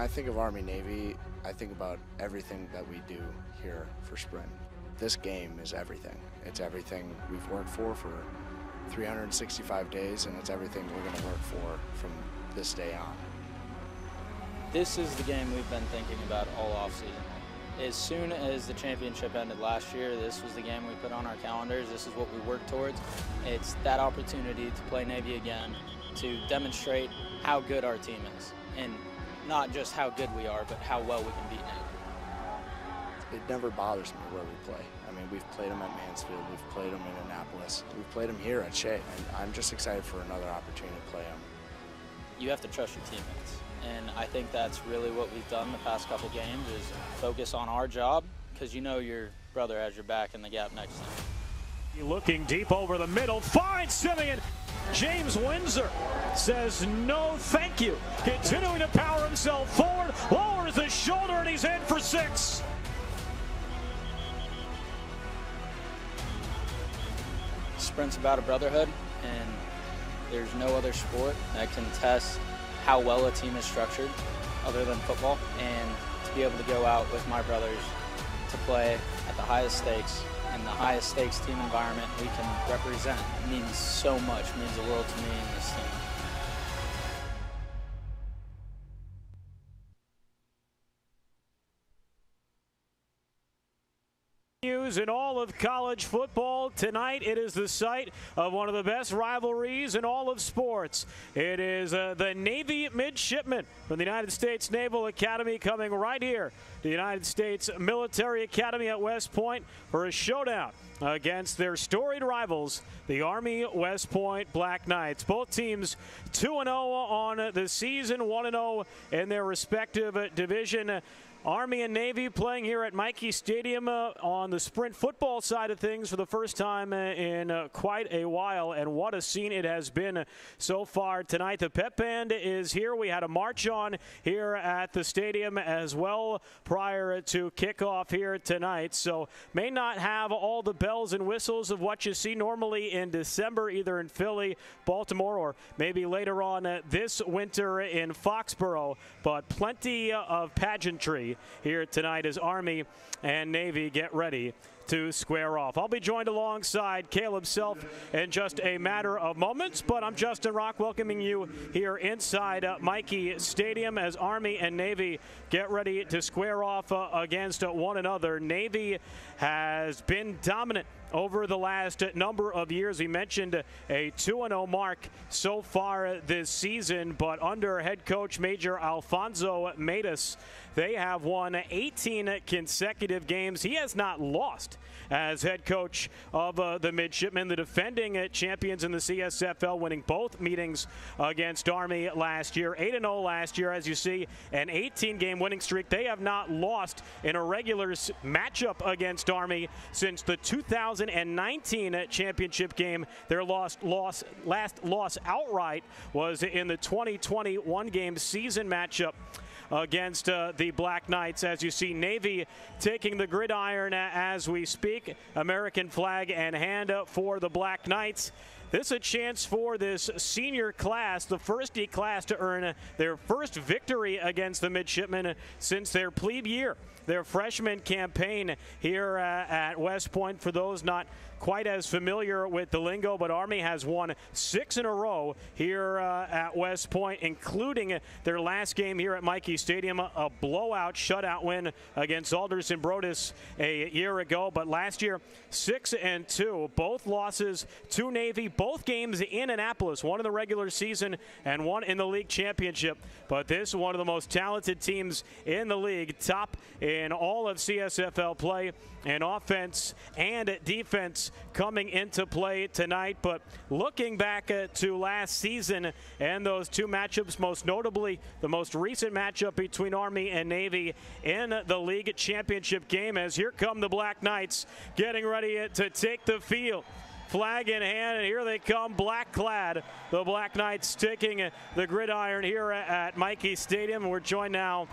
I think of Army-Navy, I think about everything that we do here for Sprint. This game is everything. It's everything we've worked for 365 days, and it's everything we're going to work for from this day on. This is the game we've been thinking about all offseason. As soon as the championship ended last year, this was the game we put on our calendars. This is what we worked towards. It's that opportunity to play Navy again, to demonstrate how good our team is. And not just how good we are, but how well we can beat Navy. It never bothers me where we play. I mean, we've played them at Mansfield, we've played them in Annapolis, we've played them here at Shea, and I'm just excited for another opportunity to play them. You have to trust your teammates, and I think that's really what we've done the past couple games is focus on our job, because you know your brother has your back in the gap next to him. Looking deep over the middle, finds Simeon. James Windsor says no thank you. Continuing to power himself forward, lowers the shoulder, and he's in for 6. Sprint's about a brotherhood, and there's no other sport that can test how well a team is structured other than football. And to be able to go out with my brothers to play at the highest stakes in the highest stakes team environment we can represent means so much, means the world to me and this team. In all of college football tonight, it is the site of one of the best rivalries in all of sports. It is the Navy Midshipmen from the United States Naval Academy coming right here to the United States Military Academy at West Point for a showdown against their storied rivals, the Army West Point Black Knights. Both teams 2-0 on the season, 1-0 in their respective division. Army and Navy playing here at Michie Stadium on the Sprint football side of things for the first time in quite a while, and what a scene it has been so far tonight. The pep band is here. We had a march on here at the stadium as well prior to kickoff here tonight, so may not have all the bells and whistles of what you see normally in December, either in Philly, Baltimore, or maybe later on this winter in Foxborough, but plenty of pageantry here tonight as Army and Navy get ready to square off. I'll be joined alongside Caleb Self in just a matter of moments, but I'm Justin Rock welcoming you here inside Michie Stadium as Army and Navy get ready to square off against one another. Navy has been dominant over the last number of years. We mentioned a 2-0 mark so far this season, but under head coach Major Alfonso Matus, they have won 18 consecutive games. He has not lost as head coach of the Midshipmen, the defending champions in the CSFL, winning both meetings against Army last year. 8-0 last year, as you see, an 18-game winning streak. They have not lost in a regular matchup against Army since the 2019 championship game. Their last loss outright was in the 2021 game season matchup against the Black Knights. As you see, Navy taking the gridiron as we speak. American flag in hand for the Black Knights. This is a chance for this senior class, the first D class, to earn their first victory against the Midshipmen since their plebe year, their freshman campaign here at West Point. For those not quite as familiar with the lingo, but Army has won 6 in a row here at West Point, including their last game here at Michie Stadium, a blowout shutout win against Alderson Brodus a year ago. But last year, 6-2, both losses to Navy, both games in Annapolis, one in the regular season and one in the league championship. But this is one of the most talented teams in the league, top in all of CSFL play, and offense and defense coming into play tonight. But looking back to last season and those two matchups, most notably the most recent matchup between Army and Navy in the league championship game, as here come the Black Knights getting ready to take the field. Flag in hand, and here they come, black clad. The Black Knights taking the gridiron here at Michie Stadium. We're joined now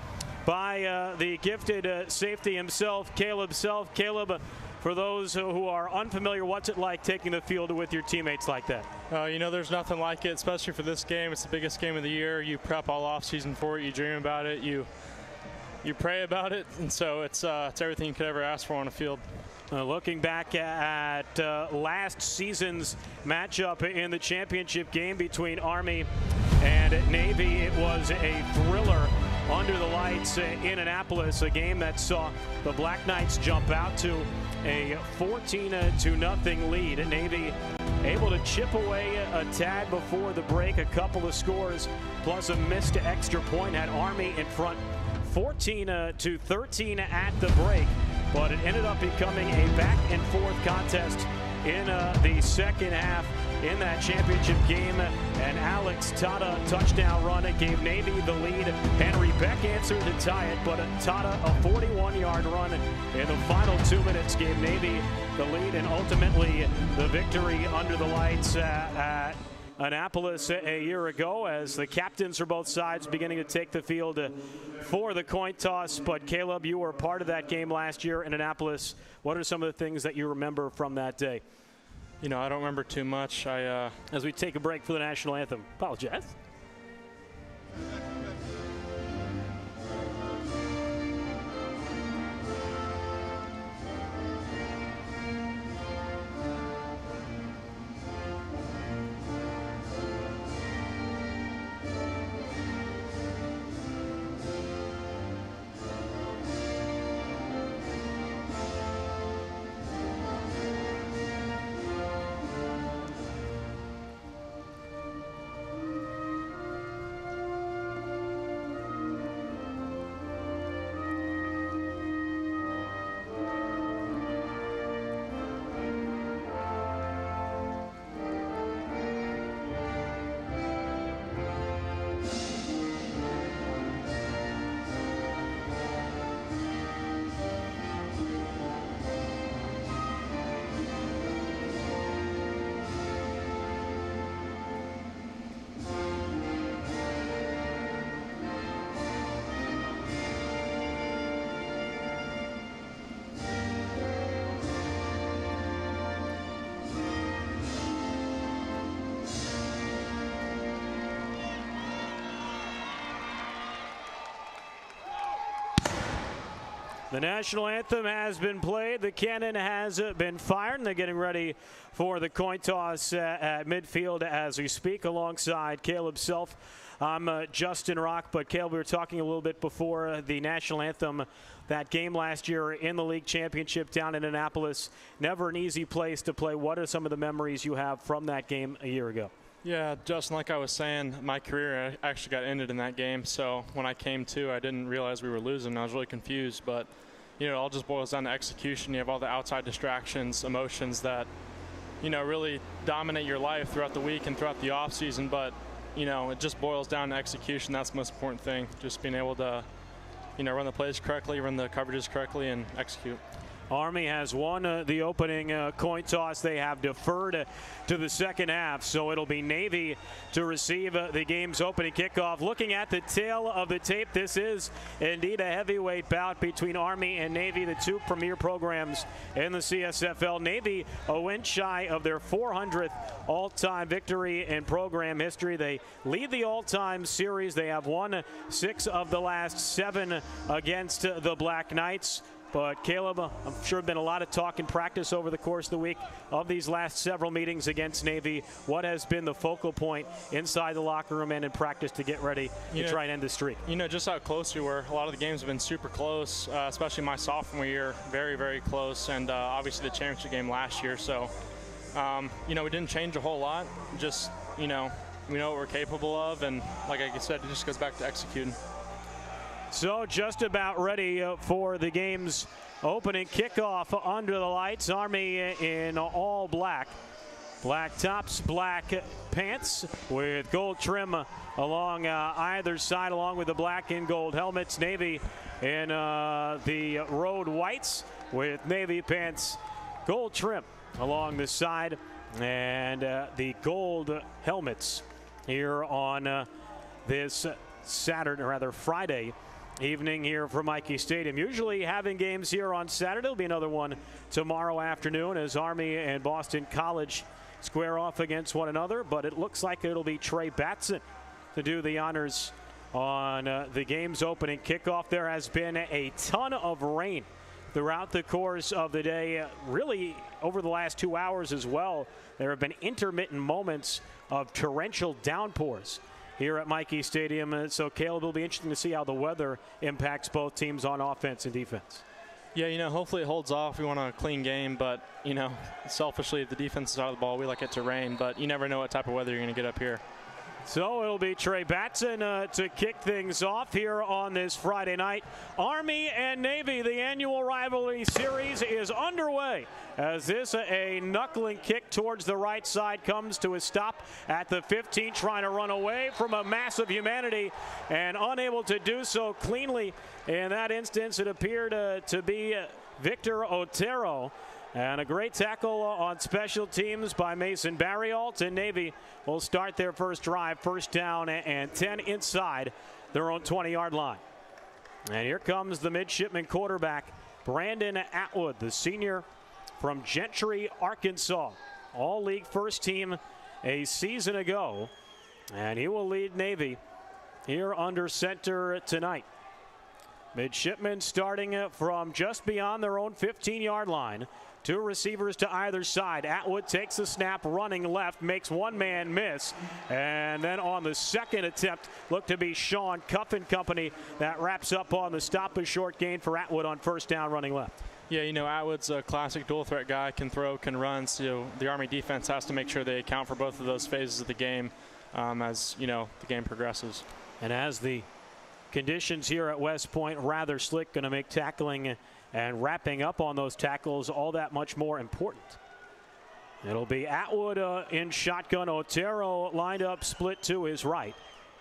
by the gifted safety himself, Caleb Self. Caleb, For those who are unfamiliar, what's it like taking the field with your teammates like that? You know, there's nothing like it, especially for this game. It's the biggest game of the year. You prep all off season for it. You dream about it. You pray about it, and so it's everything you could ever ask for on a field. Looking back at last season's matchup in the championship game between Army and Navy, it was a thriller under the lights in Annapolis, a game that saw the Black Knights jump out to a 14-0 lead. Navy able to chip away a tad before the break, a couple of scores plus a missed extra point had Army in front 14-13 at the break, but it ended up becoming a back and forth contest in the second half in that championship game. An Alex Tata touchdown run gave Navy the lead. Henry Beck answered to tie it, but Tata, a 41-yard run in the final 2 minutes, gave Navy the lead, and ultimately the victory under the lights at Annapolis a year ago, as the captains for both sides beginning to take the field for the coin toss. But Caleb, you were part of that game last year in Annapolis. What are some of the things that you remember from that day? You know, I don't remember too much. As we take a break for the national anthem. Apologize. The national anthem has been played. The cannon has been fired, and they're getting ready for the coin toss at midfield as we speak. Alongside Caleb Self, I'm Justin Rock. But Caleb, we were talking a little bit before the national anthem. That game last year in the league championship down in Annapolis, never an easy place to play. What are some of the memories you have from that game a year ago? Yeah, Justin, like I was saying, my career actually got ended in that game. So when I came to, I didn't realize we were losing. I was really confused. But, you know, it all just boils down to execution. You have all the outside distractions, emotions that, you know, really dominate your life throughout the week and throughout the off season. But, you know, it just boils down to execution. That's the most important thing. Just being able to, you know, run the plays correctly, run the coverages correctly, and execute. Army has won the opening coin toss. They have deferred to the second half, so it'll be Navy to receive the game's opening kickoff. Looking at the tail of the tape, this is indeed a heavyweight bout between Army and Navy, the two premier programs in the CSFL. Navy a win shy of their 400th all-time victory in program history. They lead the all-time series. They have won 6 of the last 7 against the Black Knights. But Caleb, I'm sure been a lot of talk in practice over the course of the week of these last several meetings against Navy. What has been the focal point inside the locker room and in practice to get ready to try and end the streak? You know, just how close we were. A lot of the games have been super close, especially my sophomore year, very, very close, and obviously the championship game last year. So, you know, we didn't change a whole lot. Just, you know, we know what we're capable of, and like I said, it just goes back to executing. So just about ready for the game's opening kickoff under the lights. Army in all black. Black tops, black pants with gold trim along either side, along with the black and gold helmets. Navy in the road whites with navy pants, gold trim along the side, and the gold helmets here on this Saturday, or rather Friday evening here from Mikey Stadium. Usually having games here on Saturday. There'll be another one tomorrow afternoon as Army and Boston College square off against one another, but it looks like it'll be Trey Batson to do the honors on the game's opening kickoff. There has been a ton of rain throughout the course of the day, really over the last 2 hours as well. There have been intermittent moments of torrential downpours here at Mikey Stadium. So, Caleb, it'll be interesting to see how the weather impacts both teams on offense and defense. Yeah, hopefully it holds off. We want a clean game, but, selfishly, if the defense is out of the ball, we like it to rain. But you never know what type of weather you're going to get up here. So it'll be Trey Batson to kick things off here on this Friday night. Army and Navy, the annual rivalry series is underway as this a knuckling kick towards the right side comes to a stop at the 15, trying to run away from a mass of humanity and unable to do so cleanly. In that instance, it appeared to be Victor Otero. And a great tackle on special teams by Mason Barrialt, and Navy will start their first drive, first down and 10 inside their own 20-yard line. And here comes the midshipman quarterback, Brandon Atwood, the senior from Gentry, Arkansas. All-league first team a season ago, and he will lead Navy here under center tonight. Midshipmen starting from just beyond their own 15-yard line. Two receivers to either side. Atwood takes the snap, running left, makes one man miss. And then on the second attempt, look to be Sean Cuff and company. That wraps up on the stop, a short gain for Atwood on first down, running left. Yeah, Atwood's a classic dual threat guy, can throw, can run. So the Army defense has to make sure they account for both of those phases of the game as, the game progresses. And as the conditions here at West Point rather slick, going to make tackling and wrapping up on those tackles all that much more important. It'll be Atwood in shotgun. Otero lined up, split to his right.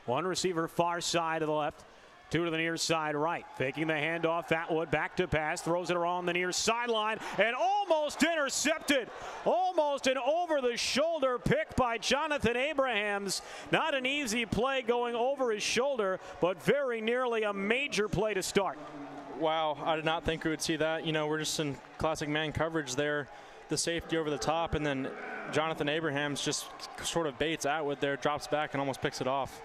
One receiver far side of the left, two to the near side right. Faking the handoff, Atwood back to pass, throws it around the near sideline and almost intercepted. Almost an over-the-shoulder pick by Jonathan Abrahams. Not an easy play going over his shoulder, but very nearly a major play to start. Wow, I did not think we would see that. We're just in classic man coverage there. The safety over the top, and then Jonathan Abrahams just sort of baits Atwood there, drops back and almost picks it off.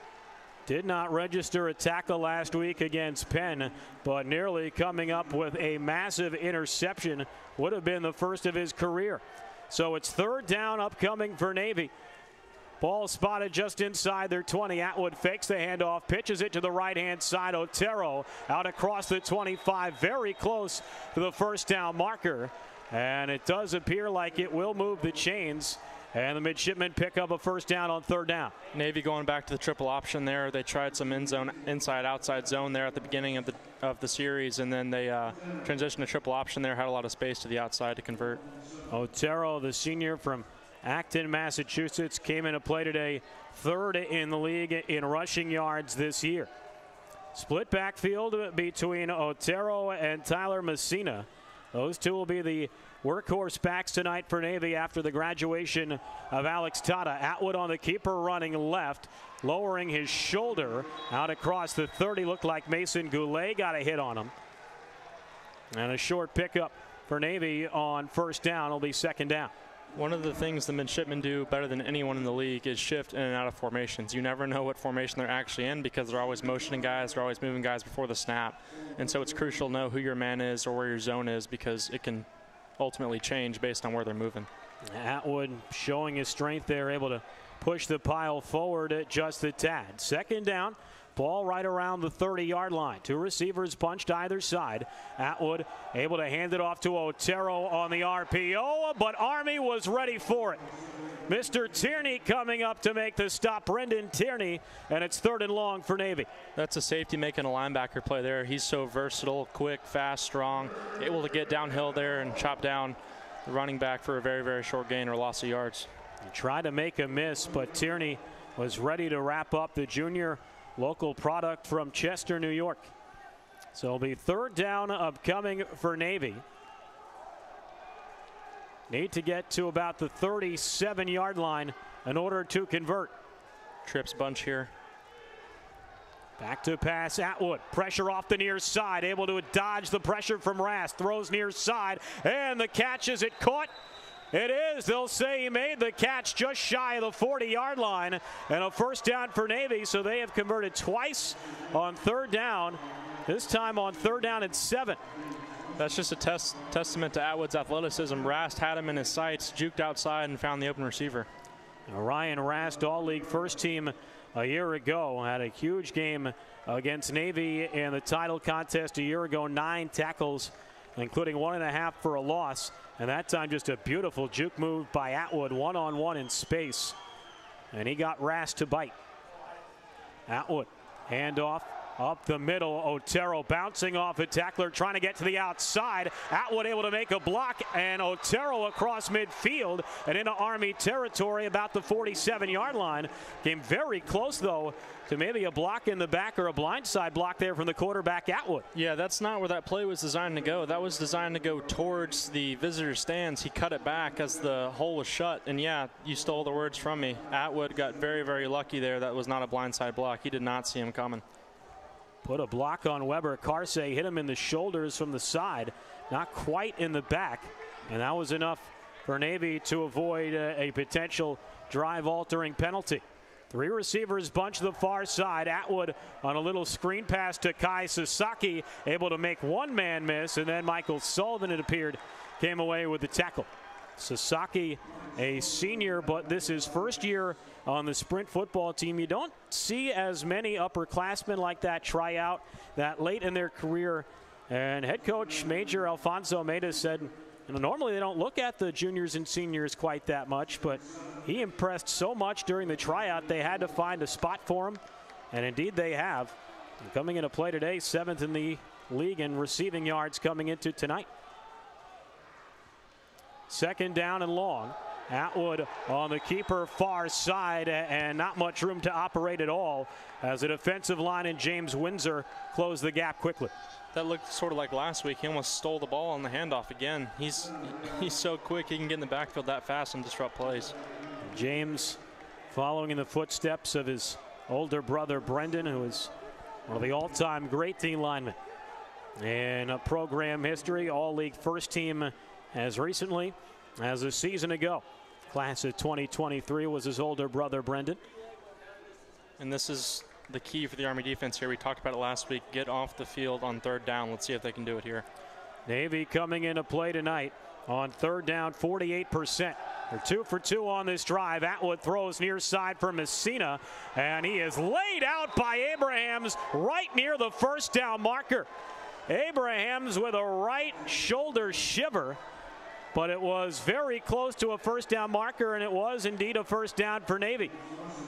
Did not register a tackle last week against Penn, but nearly coming up with a massive interception. Would have been the first of his career. So it's third down upcoming for Navy. Ball spotted just inside their 20. Atwood fakes the handoff, pitches it to the right-hand side. Otero out across the 25, very close to the first down marker. And it does appear like it will move the chains. And the midshipmen pick up a first down on third down. Navy going back to the triple option there. They tried some end zone, inside, outside zone there at the beginning of the series, and then they transitioned to triple option there, had a lot of space to the outside to convert. Otero, the senior from Acton, Massachusetts, came into play today, third in the league in rushing yards this year. Split backfield between Otero and Tyler Messina. Those two will be the workhorse backs tonight for Navy after the graduation of Alex Tata. Atwood on the keeper running left, lowering his shoulder out across the 30. Looked like Mason Goulet got a hit on him. And a short pickup for Navy on first down. It'll be second down. One of the things the midshipmen do better than anyone in the league is shift in and out of formations. You never know what formation they're actually in because they're always motioning guys, they're always moving guys before the snap. And so it's crucial to know who your man is or where your zone is because it can ultimately change based on where they're moving. Atwood showing his strength there, able to push the pile forward at just a tad. Second down. Ball right around the 30-yard line. Two receivers punched either side. Atwood able to hand it off to Otero on the RPO, but Army was ready for it. Mr. Tierney coming up to make the stop, Brendan Tierney, and it's third and long for Navy. That's a safety making a linebacker play there. He's so versatile, quick, fast, strong, able to get downhill there and chop down the running back for a very, very short gain or loss of yards. He tried to make a miss, but Tierney was ready to wrap up, the junior local product from Chester, New York. So it'll be third down upcoming for Navy. Need to get to about the 37-yard line in order to convert. Trips bunch here. Back to pass, Atwood. Pressure off the near side, able to dodge the pressure from Rast. Throws near side, and the catch, is it caught? It is. They'll say he made the catch just shy of the 40-yard line, and a first down for Navy. So they have converted twice on third down, this time on third down and 7. That's just a testament to Atwood's athleticism. Rast had him in his sights, juked outside, and found the open receiver. Ryan Rast, all-league first team a year ago, had a huge game against Navy in the title contest a year ago. 9 tackles, including 1.5 for a loss. And that time just a beautiful juke move by Atwood, one-on-one in space. And he got Rast to bite. Atwood, handoff up the middle. Otero bouncing off a tackler, trying to get to the outside. Atwood able to make a block, and Otero across midfield and into Army territory about the 47-yard line. Came very close, though, to maybe a block in the back or a blindside block there from the quarterback, Atwood. Yeah, that's not where that play was designed to go. That was designed to go towards the visitor stands. He cut it back as the hole was shut, and yeah, you stole the words from me. Atwood got very, very lucky there. That was not a blindside block. He did not see him coming. Put a block on Weber. Carsey hit him in the shoulders from the side, not quite in the back, and that was enough for Navy to avoid a potential drive-altering penalty. 3 receivers bunch to the far side. Atwood on a little screen pass to Kai Sasaki, able to make one man miss, and then Michael Sullivan, it appeared, came away with the tackle. Sasaki, a senior, but this is first year on the Sprint football team. You don't see as many upperclassmen like that try out that late in their career. And head coach Major Alfonso Meda said, normally they don't look at the juniors and seniors quite that much, but he impressed so much during the tryout they had to find a spot for him, and indeed they have. And coming into play today, 7th in the league in receiving yards coming into tonight. Second down and long. Atwood on the keeper far side, and not much room to operate at all as the defensive line and James Windsor close the gap quickly. That looked sort of like last week. He almost stole the ball on the handoff again. He's so quick. He can get in the backfield that fast and disrupt plays. James following in the footsteps of his older brother Brendan, who is one of the all-time great D linemen in program history. All-league first team as recently as a season ago. Class of 2023 was his older brother Brendan. And this is the key for the Army defense here. We talked about it last week. Get off the field on third down. Let's see if they can do it here. Navy coming into play tonight on third down, 48%. They're 2 for 2 on this drive. Atwood throws near side for Messina, and he is laid out by Abrahams right near the first down marker. Abrahams with a right shoulder shiver, but it was very close to a first down marker, and it was indeed a first down for Navy.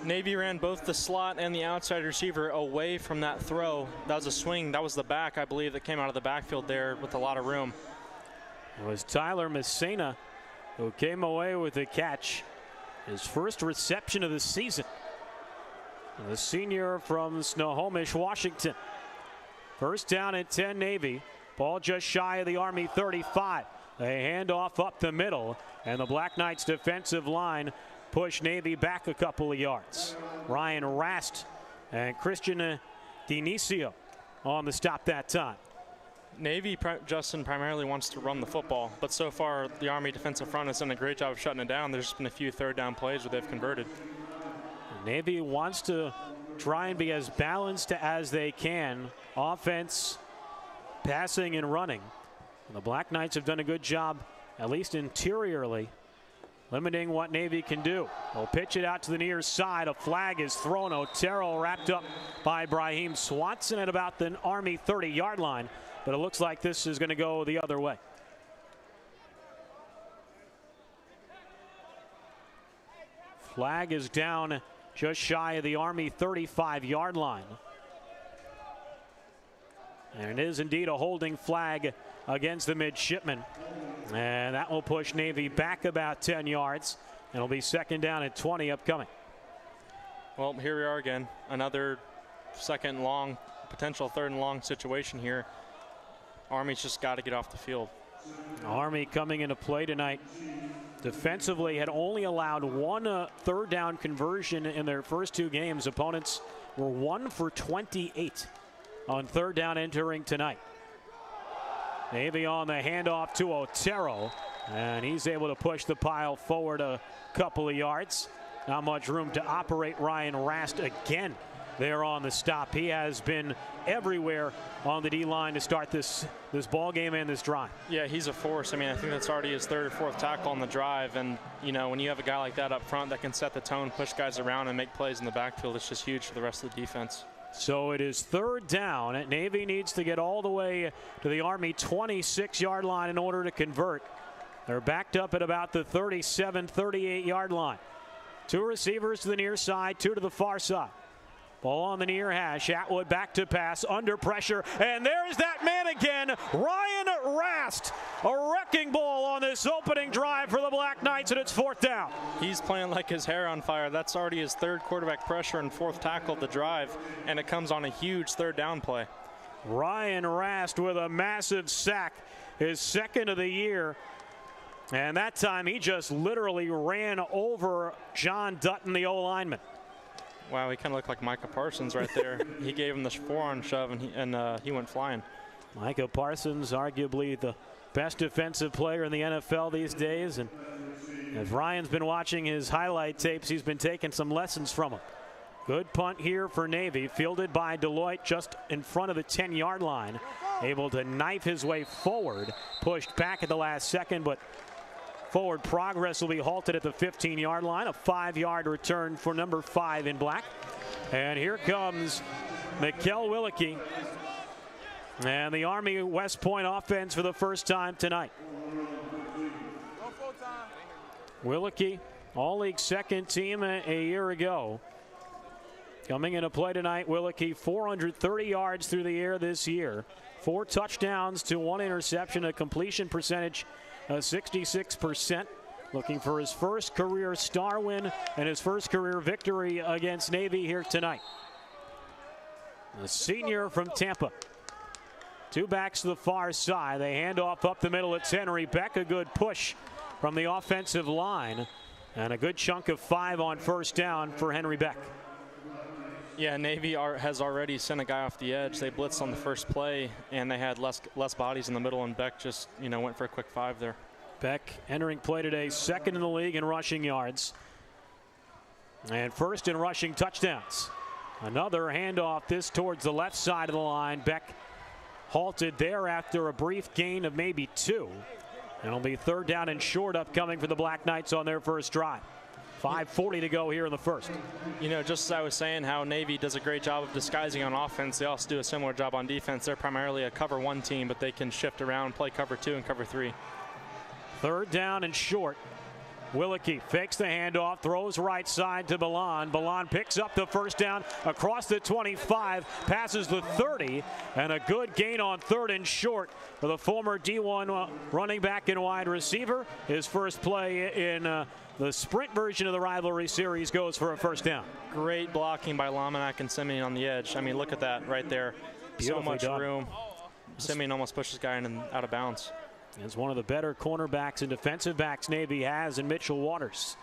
Navy ran both the slot and the outside receiver away from that throw. That was a swing. That was the back, I believe, that came out of the backfield there with a lot of room. It was Tyler Messina who came away with the catch. His first reception of the season. The senior from Snohomish, Washington. First down and 10 Navy. Ball just shy of the Army 35. A handoff up the middle, and the Black Knights defensive line push Navy back a couple of yards. Ryan Rast and Christian Dinicio on the stop that time. Navy, Justin, primarily wants to run the football, but so far the Army defensive front has done a great job of shutting it down. There's been a few third down plays where they've converted. Navy wants to try and be as balanced as they can, offense, passing and running. And the Black Knights have done a good job, at least interiorly, limiting what Navy can do. They'll pitch it out to the near side. A flag is thrown. Otero wrapped up by Brahim Swanson at about the Army 30-yard line, but it looks like this is going to go the other way. Flag is down just shy of the Army 35-yard line. And it is indeed a holding flag against the Midshipmen. And that will push Navy back about 10 yards. And it'll be second down and 20 upcoming. Well, here we are again. Another second and long, potential third and long situation here. Army's just got to get off the field. Army coming into play tonight defensively had only allowed one third down conversion in their first 2 games. Opponents were 1 for 28 on third down entering tonight. Navy on the handoff to Otero, and he's able to push the pile forward a couple of yards. Not much room to operate. Ryan Rast again there on the stop. He has been everywhere on the D-line to start this ball game and this drive. Yeah, he's a force. I mean, I think that's already his 3rd or 4th tackle on the drive. And, you know, when you have a guy like that up front that can set the tone, push guys around, and make plays in the backfield, it's just huge for the rest of the defense. So it is third down. Navy needs to get all the way to the Army 26-yard line in order to convert. They're backed up at about the 37, 38-yard line. 2 receivers to the near side, 2 to the far side. Ball on the near hash. Atwood back to pass, under pressure, and there's that man again, Ryan Rast. A wrecking ball on this opening drive for the Black Knights, and it's 4th down. He's playing like his hair on fire. That's already his 3rd quarterback pressure and 4th tackle of the drive, and it comes on a huge 3rd down play. Ryan Rast with a massive sack, his 2nd of the year. And that time he just literally ran over John Dutton, the O-lineman. Wow, he kind of looked like Micah Parsons right there. He gave him the forearm shove, and he went flying. Micah Parsons, arguably the best defensive player in the NFL these days. And as Ryan's been watching his highlight tapes, he's been taking some lessons from him. Good punt here for Navy, fielded by Deloitte just in front of the 10-yard line. Able to knife his way forward, pushed back at the last second, but forward progress will be halted at the 15-yard line. A 5-yard return for number 5 in black. And here comes Mikel Willicke and the Army West Point offense for the first time tonight. Willicke, All-League 2nd team a year ago. Coming into play tonight, Willicke 430 yards through the air this year. 4 touchdowns to 1 interception, a completion percentage 66%. Looking for his first career star win and his first career victory against Navy here tonight. The senior from Tampa. 2 backs to the far side. They hand off up the middle. It's Henry Beck. A good push from the offensive line. And a good chunk of 5 on first down for Henry Beck. Yeah, Navy has already sent a guy off the edge. They blitzed on the first play, and they had less bodies in the middle, and Beck just, went for a quick 5 there. Beck entering play today 2nd in the league in rushing yards and 1st in rushing touchdowns. Another handoff, this towards the left side of the line. Beck halted there after a brief gain of maybe 2. And it'll be 3rd down and short upcoming for the Black Knights on their first drive. 5:40 to go here in the first. Just as I was saying, how Navy does a great job of disguising on offense, they also do a similar job on defense. They're primarily a cover 1 team, but they can shift around, play cover 2 and cover 3. 3rd down and short. Willicke fakes the handoff, throws right side to Balan. Balan picks up the first down across the 25, passes the 30, and a good gain on 3rd and short for the former D1 running back and wide receiver. His first play in the sprint version of the rivalry series goes for a first down. Great blocking by Lamanak and Simeon on the edge. I mean, look at that right there. So much room. Simeon almost pushes guy in and out of bounds. It's one of the better cornerbacks and defensive backs Navy has in Mitchell Waters.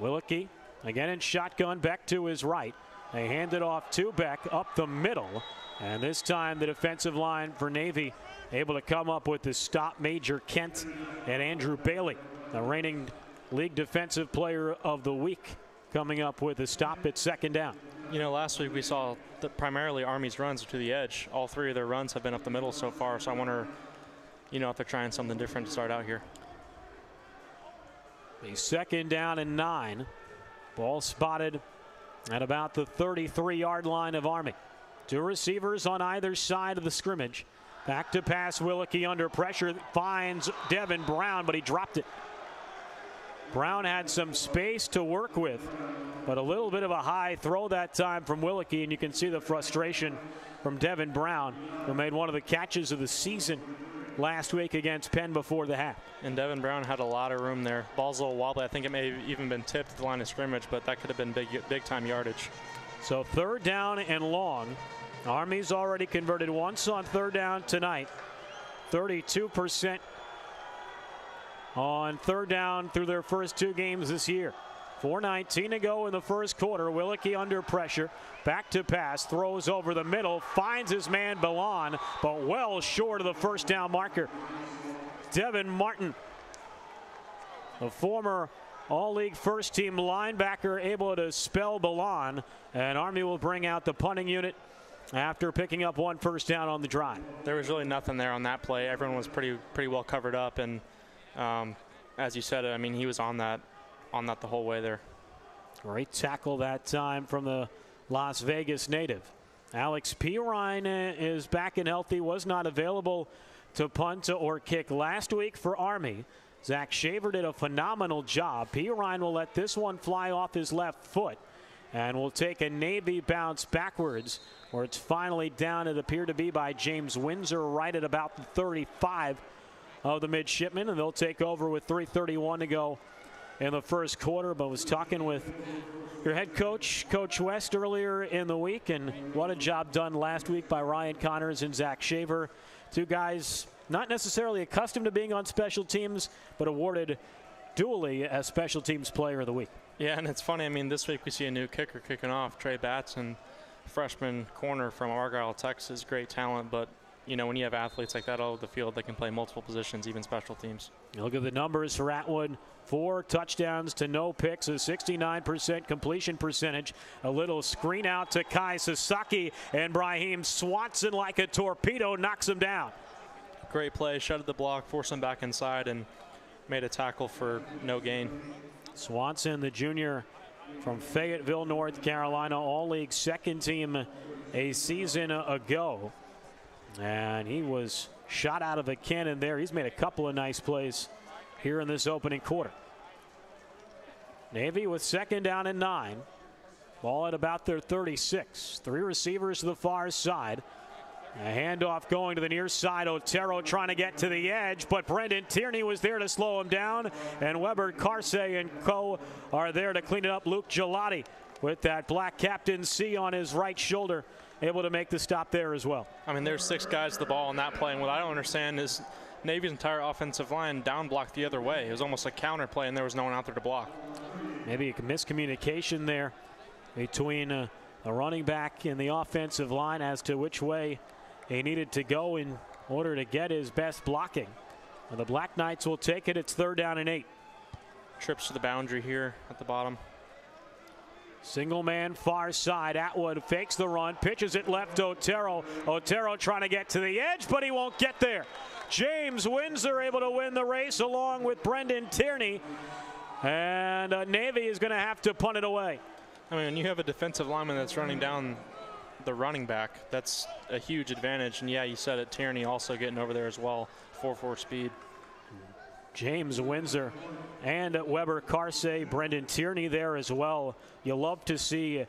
Willicke again in shotgun. Beck to his right. They hand it off to Beck up the middle. And this time the defensive line for Navy able to come up with the stop. Major Kent and Andrew Bailey, the reigning league defensive player of the week, coming up with a stop at 2nd down. Last week we saw that primarily Army's runs to the edge. All 3 of their runs have been up the middle so far. So I wonder, if they're trying something different to start out here. The 2nd down and 9. Ball spotted at about the 33-yard line of Army. 2 receivers on either side of the scrimmage. Back to pass, Willicke under pressure, finds Devin Brown, but he dropped it. Brown had some space to work with, but a little bit of a high throw that time from Willicke, and you can see the frustration from Devin Brown, who made one of the catches of the season last week against Penn before the half. And Devin Brown had a lot of room there. Ball's a little wobbly. I think it may have even been tipped at the line of scrimmage, but that could have been big time yardage. So 3rd down and long. Army's already converted once on 3rd down tonight. 32% on third down through their first 2 games this year. 4:19 to go in the first quarter. Willicke under pressure. Back to pass. Throws over the middle. Finds his man Ballon, but well short of the first down marker. Devin Martin, the former All-League first-team linebacker, able to spell Ballon, and Army will bring out the punting unit after picking up 1 first down on the drive. There was really nothing there on that play. Everyone was pretty well covered up, and as you said, I mean, he was on that the whole way there. Great tackle that time from the Las Vegas native. Alex Pirine is back and healthy, was not available to punt or kick last week for Army. Zach Shaver did a phenomenal job. Pirine will let this one fly off his left foot and will take a Navy bounce backwards, where it's finally down, it appeared to be by James Windsor, right at about the 35 of the Midshipmen, and they'll take over with 3:31 to go in the first quarter. But was talking with your head coach, Coach West, earlier in the week, and what a job done last week by Ryan Connors and Zach Shaver. 2 guys not necessarily accustomed to being on special teams, but awarded dually as special teams player of the week. Yeah, and it's funny, I mean, this week we see a new kicker kicking off, Trey Batson, freshman corner from Argyle, Texas, great talent, but you know, when you have athletes like that all over the field, they can play multiple positions, even special teams. Look at the numbers for Atwood. 4 touchdowns to no picks, a 69% completion percentage. A little screen out to Kai Sasaki, and Brahim Swanson, like a torpedo, knocks him down. Great play, shutted the block, forced him back inside, and made a tackle for no gain. Swanson, the junior from Fayetteville, North Carolina, All-League second team a season ago. And he was shot out of a cannon there. He's made a couple of nice plays here in this opening quarter. Navy with 2nd down and 9. Ball at about their 36. 3 receivers to the far side. A handoff going to the near side. Otero trying to get to the edge, but Brendan Tierney was there to slow him down, and Weber Carsey and co are there to clean it up. Luke Gelati with that black Captain C on his right shoulder, able to make the stop there as well. I mean, there's 6 guys to the ball on that play, and what I don't understand is Navy's entire offensive line down blocked the other way. It was almost a counter play, and there was no one out there to block. Maybe a miscommunication there between the running back and the offensive line as to which way he needed to go in order to get his best blocking. And the Black Knights will take it. It's 3rd down and 8. Trips to the boundary here at the bottom. Single man far side. Atwood fakes the run, pitches it left to Otero. Otero trying to get to the edge, but he won't get there. James Windsor able to win the race along with Brendan Tierney. And Navy is going to have to punt it away. I mean, when you have a defensive lineman that's running down the running back, that's a huge advantage. And yeah, you said it, Tierney also getting over there as well, 4.4 speed. James Windsor and Weber Carsey, Brendan Tierney there as well. You love to see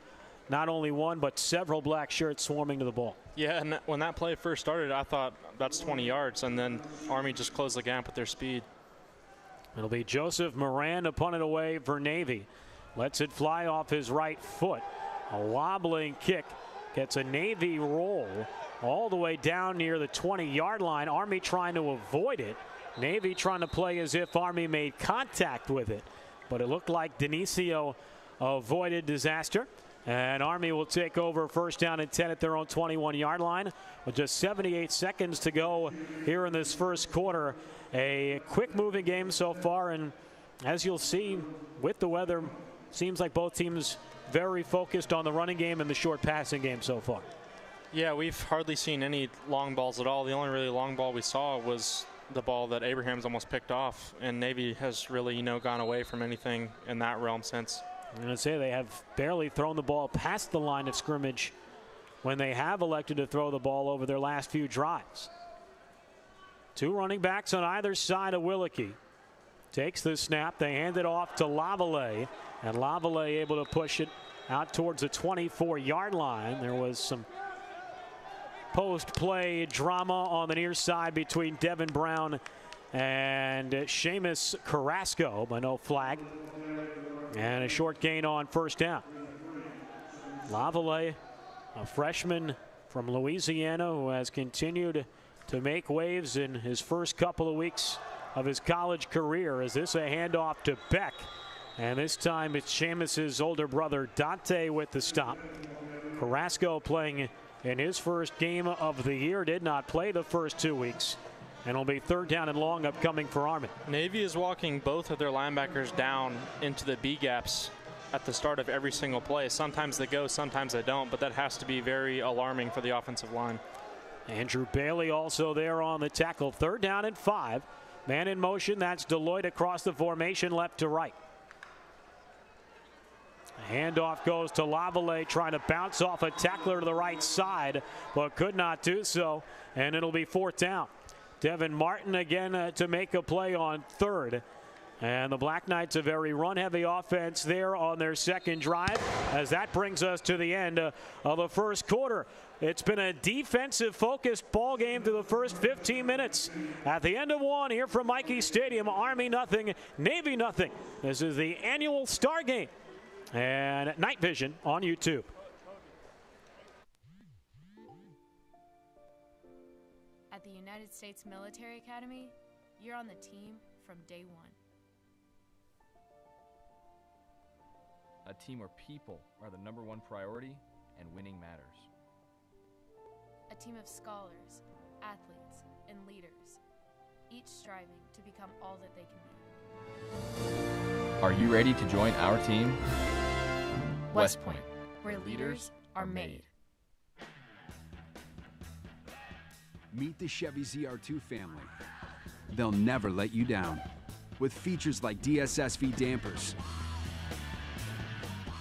not only one but several black shirts swarming to the ball. Yeah, and when that play first started, I thought that's 20 yards, and then Army just closed the gap with their speed. It'll be Joseph Moran to punt it away for Navy. Lets it fly off his right foot. A wobbling kick gets a Navy roll all the way down near the 20-yard line. Army trying to avoid it. Navy trying to play as if Army made contact with it, but it looked like Denisio avoided disaster. And Army will take over 1st down and 10 at their own 21-yard line with just 78 seconds to go here in this first quarter. A quick moving game so far, and as you'll see with the weather, seems like both teams very focused on the running game and the short passing game so far. Yeah, we've hardly seen any long balls at all. The only really long ball we saw was the ball that Abrahams almost picked off, and Navy has really, gone away from anything in that realm since. I'm going to say they have barely thrown the ball past the line of scrimmage when they have elected to throw the ball over their last few drives. 2 running backs on either side of Willicke. Takes the snap, they hand it off to Lavallee, and Lavallee able to push it out towards the 24-yard line. There was some post-play drama on the near side between Devin Brown and Seamus Carrasco, but no flag. And a short gain on 1st down. Lavallee, a freshman from Louisiana who has continued to make waves in his first couple of weeks of his college career. Is this a handoff to Beck? And this time it's Seamus's older brother Dante with the stop. Carrasco playing in his first game of the year, did not play the first 2 weeks. And it'll be 3rd down and long upcoming for Army. Navy is walking both of their linebackers down into the B gaps at the start of every single play. Sometimes they go, sometimes they don't, but that has to be very alarming for the offensive line. Andrew Bailey also there on the tackle. 3rd down and 5. Man in motion, that's Deloitte across the formation left to right. A handoff goes to Lavallee, trying to bounce off a tackler to the right side, but could not do so, and it'll be 4th down. Devin Martin again to make a play on 3rd. And the Black Knights, a very run-heavy offense there on their second drive, as that brings us to the end of the first quarter. It's been a defensive-focused ball game through the first 15 minutes. At the end of one, here from Michie Stadium, Army nothing, Navy nothing. This is the annual Star Game and Night Vision on YouTube. At the United States Military Academy, you're on the team from day one. A team where people are the #1 priority and winning matters. A team of scholars, athletes, and leaders, each striving to become all that they can be. Are you ready to join our team? West Point, where leaders are made. Meet the Chevy ZR2 family. They'll never let you down. With features like DSSV dampers,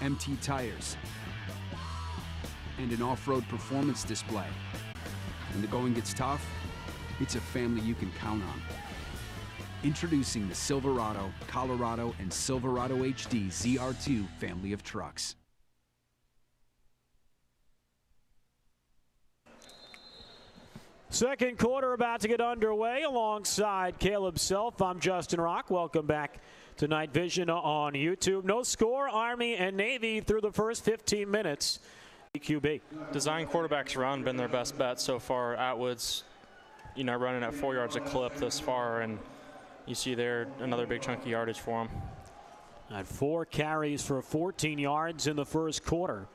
MT tires, and an off-road performance display. When the going gets tough, it's a family you can count on. Introducing the Silverado, Colorado, and Silverado HD ZR2 family of trucks. Second quarter about to get underway alongside Caleb Self. I'm Justin Rock. Welcome back to Night Vision on YouTube. No score, Army and Navy through the first 15 minutes. QB. Design quarterbacks run been their best bet so far. Atwood's, running at 4 yards a clip this far, and you see there another big chunk of yardage for him. Had 4 carries for 14 yards in the first quarter.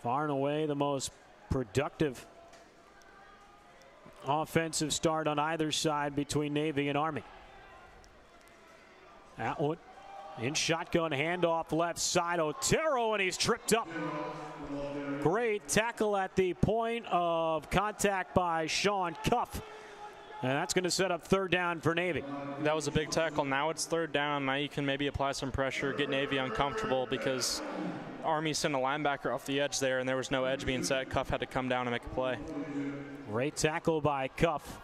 Far and away the most productive offensive start on either side between Navy and Army. Atwood in shotgun, handoff left side, Otero, and he's tripped up. Great tackle at the point of contact by Sean Cuff. And that's going to set up 3rd down for Navy. That was a big tackle. Now it's 3rd down. Now you can maybe apply some pressure, get Navy uncomfortable, because Army sent a linebacker off the edge there, and there was no edge being set. Cuff had to come down and make a play. Great tackle by Cuff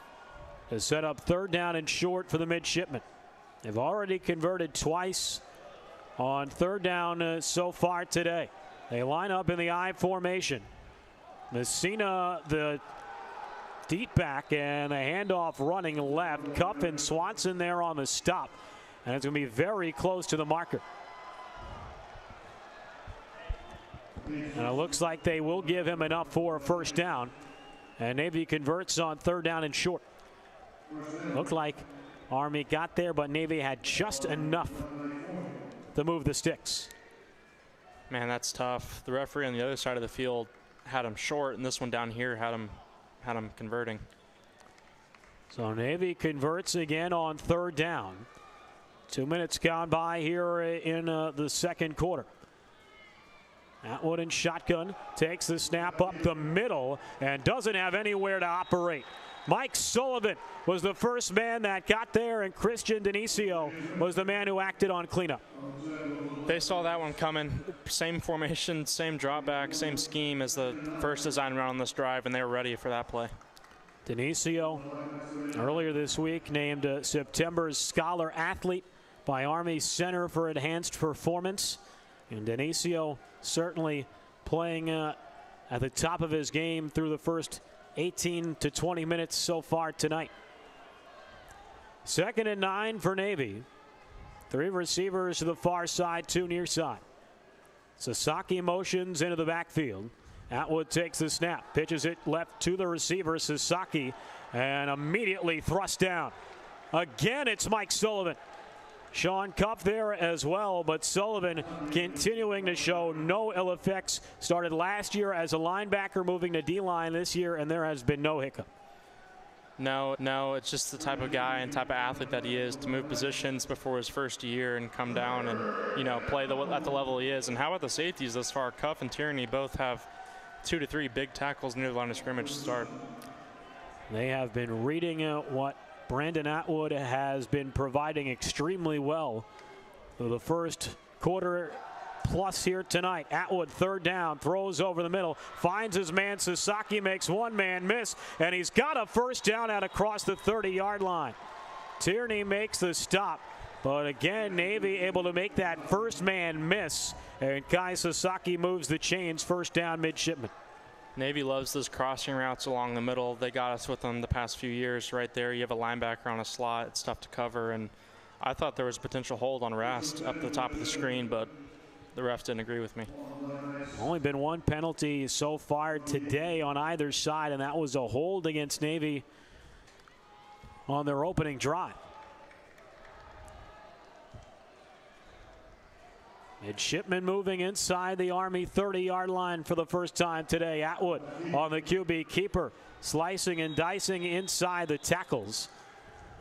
to set up 3rd down and short for the Midshipmen. They've already converted twice on 3rd down so far today. They line up in the I formation. Messina, the deep back, and a handoff running left. Cuff and Swanson there on the stop. And it's going to be very close to the marker. And it looks like they will give him enough for a 1st down. And Navy converts on 3rd down and short. Looked like Army got there, but Navy had just enough to move the sticks. Man, that's tough. The referee on the other side of the field had him short, and this one down here had him converting. So Navy converts again on 3rd down. 2 minutes gone by here in the second quarter. Atwood in shotgun, takes the snap up the middle and doesn't have anywhere to operate. Mike Sullivan was the first man that got there, and Christian Denisio was the man who acted on cleanup. They saw that one coming. Same formation, same drop back, same scheme as the first design run on this drive, and they were ready for that play. Denisio, earlier this week, named September's Scholar Athlete by Army Center for Enhanced Performance. And Denisio certainly playing at the top of his game through the first 18 to 20 minutes so far tonight. 2nd and 9 for Navy. 3 receivers to the far side, 2 near side. Sasaki motions into the backfield. Atwood takes the snap, pitches it left to the receiver, Sasaki, and immediately thrust down. Again, it's Mike Sullivan. Sean Cuff there as well, but Sullivan continuing to show no ill effects. Started last year as a linebacker, moving to D-line this year, and there has been no hiccup. No, it's just the type of guy and type of athlete that he is to move positions before his first year and come down and, you know, play at the level he is. And how about the safeties thus far? Cuff and Tierney both have 2 to 3 big tackles near the line of scrimmage to start. They have been reading what Brandon Atwood has been providing extremely well for the first quarter plus here tonight. Atwood, third down, throws over the middle, finds his man. Sasaki makes one man miss, and he's got a first down out across the 30-yard line. Tierney makes the stop, but again, Navy able to make that first man miss, and Kai Sasaki moves the chains. First down, Midshipmen. Navy loves those crossing routes along the middle. They got us with them the past few years. Right there, you have a linebacker on a slot. It's tough to cover, and I thought there was a potential hold on Rast up the top of the screen, but the refs didn't agree with me. Only been one penalty so far today on either side, and that was a hold against Navy on their opening drive. Midshipmen moving inside the Army 30-yard line for the first time today. Atwood on the QB keeper, slicing and dicing inside the tackles.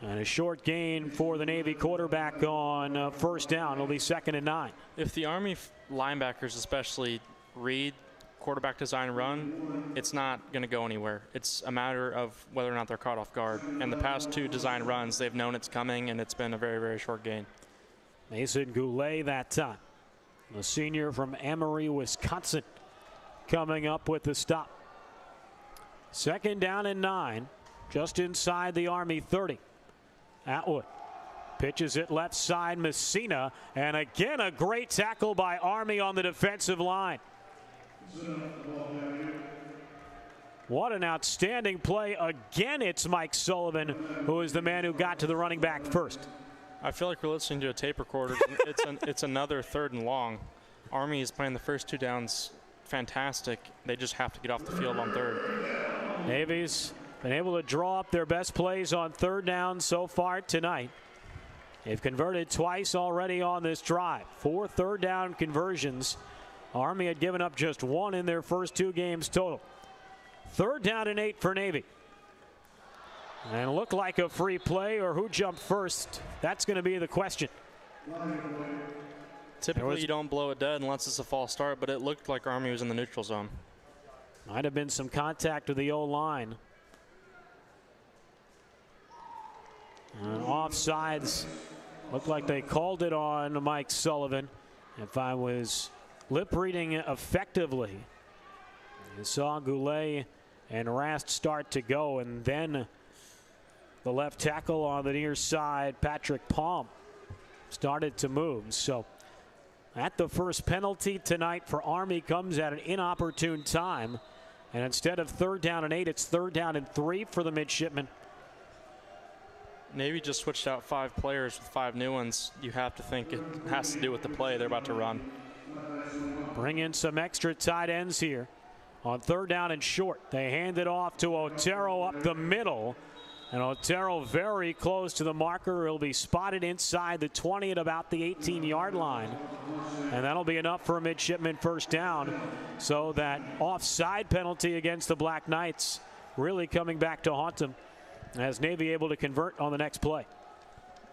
And a short gain for the Navy quarterback on first down. It'll be 2nd and 9. If the Army linebackers especially read quarterback design run, it's not going to go anywhere. It's a matter of whether or not they're caught off guard. And the past 2 design runs, they've known it's coming, and it's been a very, very short gain. Mason Goulet that time. The senior from Amory, Wisconsin, coming up with the stop. 2nd down and 9, just inside the Army 30. Atwood pitches it left side, Messina, and again a great tackle by Army on the defensive line. What an outstanding play. Again, it's Mike Sullivan who is the man who got to the running back first. I feel like we're listening to a tape recorder. It's another 3rd and long. Army is playing the first 2 downs fantastic. They just have to get off the field on 3rd. Navy's been able to draw up their best plays on 3rd down so far tonight. They've converted twice already on this drive. 4 3rd down conversions. Army had given up just 1 in their first 2 games total. 3rd down and 8 for Navy. And looked like a free play, or who jumped first? That's going to be the question. Typically, you don't blow it dead unless it's a false start, but it looked like Army was in the neutral zone. Might have been some contact with the O-line. And offsides. Looked like they called it on Mike Sullivan. If I was lip reading effectively, you saw Goulet and Rast start to go, and then the left tackle on the near side, Patrick Palm, started to move. So at the first penalty tonight for Army comes at an inopportune time. And instead of 3rd down and 8, it's 3rd down and 3 for the Midshipmen. Navy just switched out 5 players with 5 new ones. You have to think it has to do with the play they're about to run. Bring in some extra tight ends here. On 3rd down and short, they hand it off to Otero up the middle. And Otero very close to the marker. He'll be spotted inside the 20 at about the 18-yard line. And that'll be enough for a Midshipman first down. So that offside penalty against the Black Knights really coming back to haunt them, as Navy able to convert on the next play.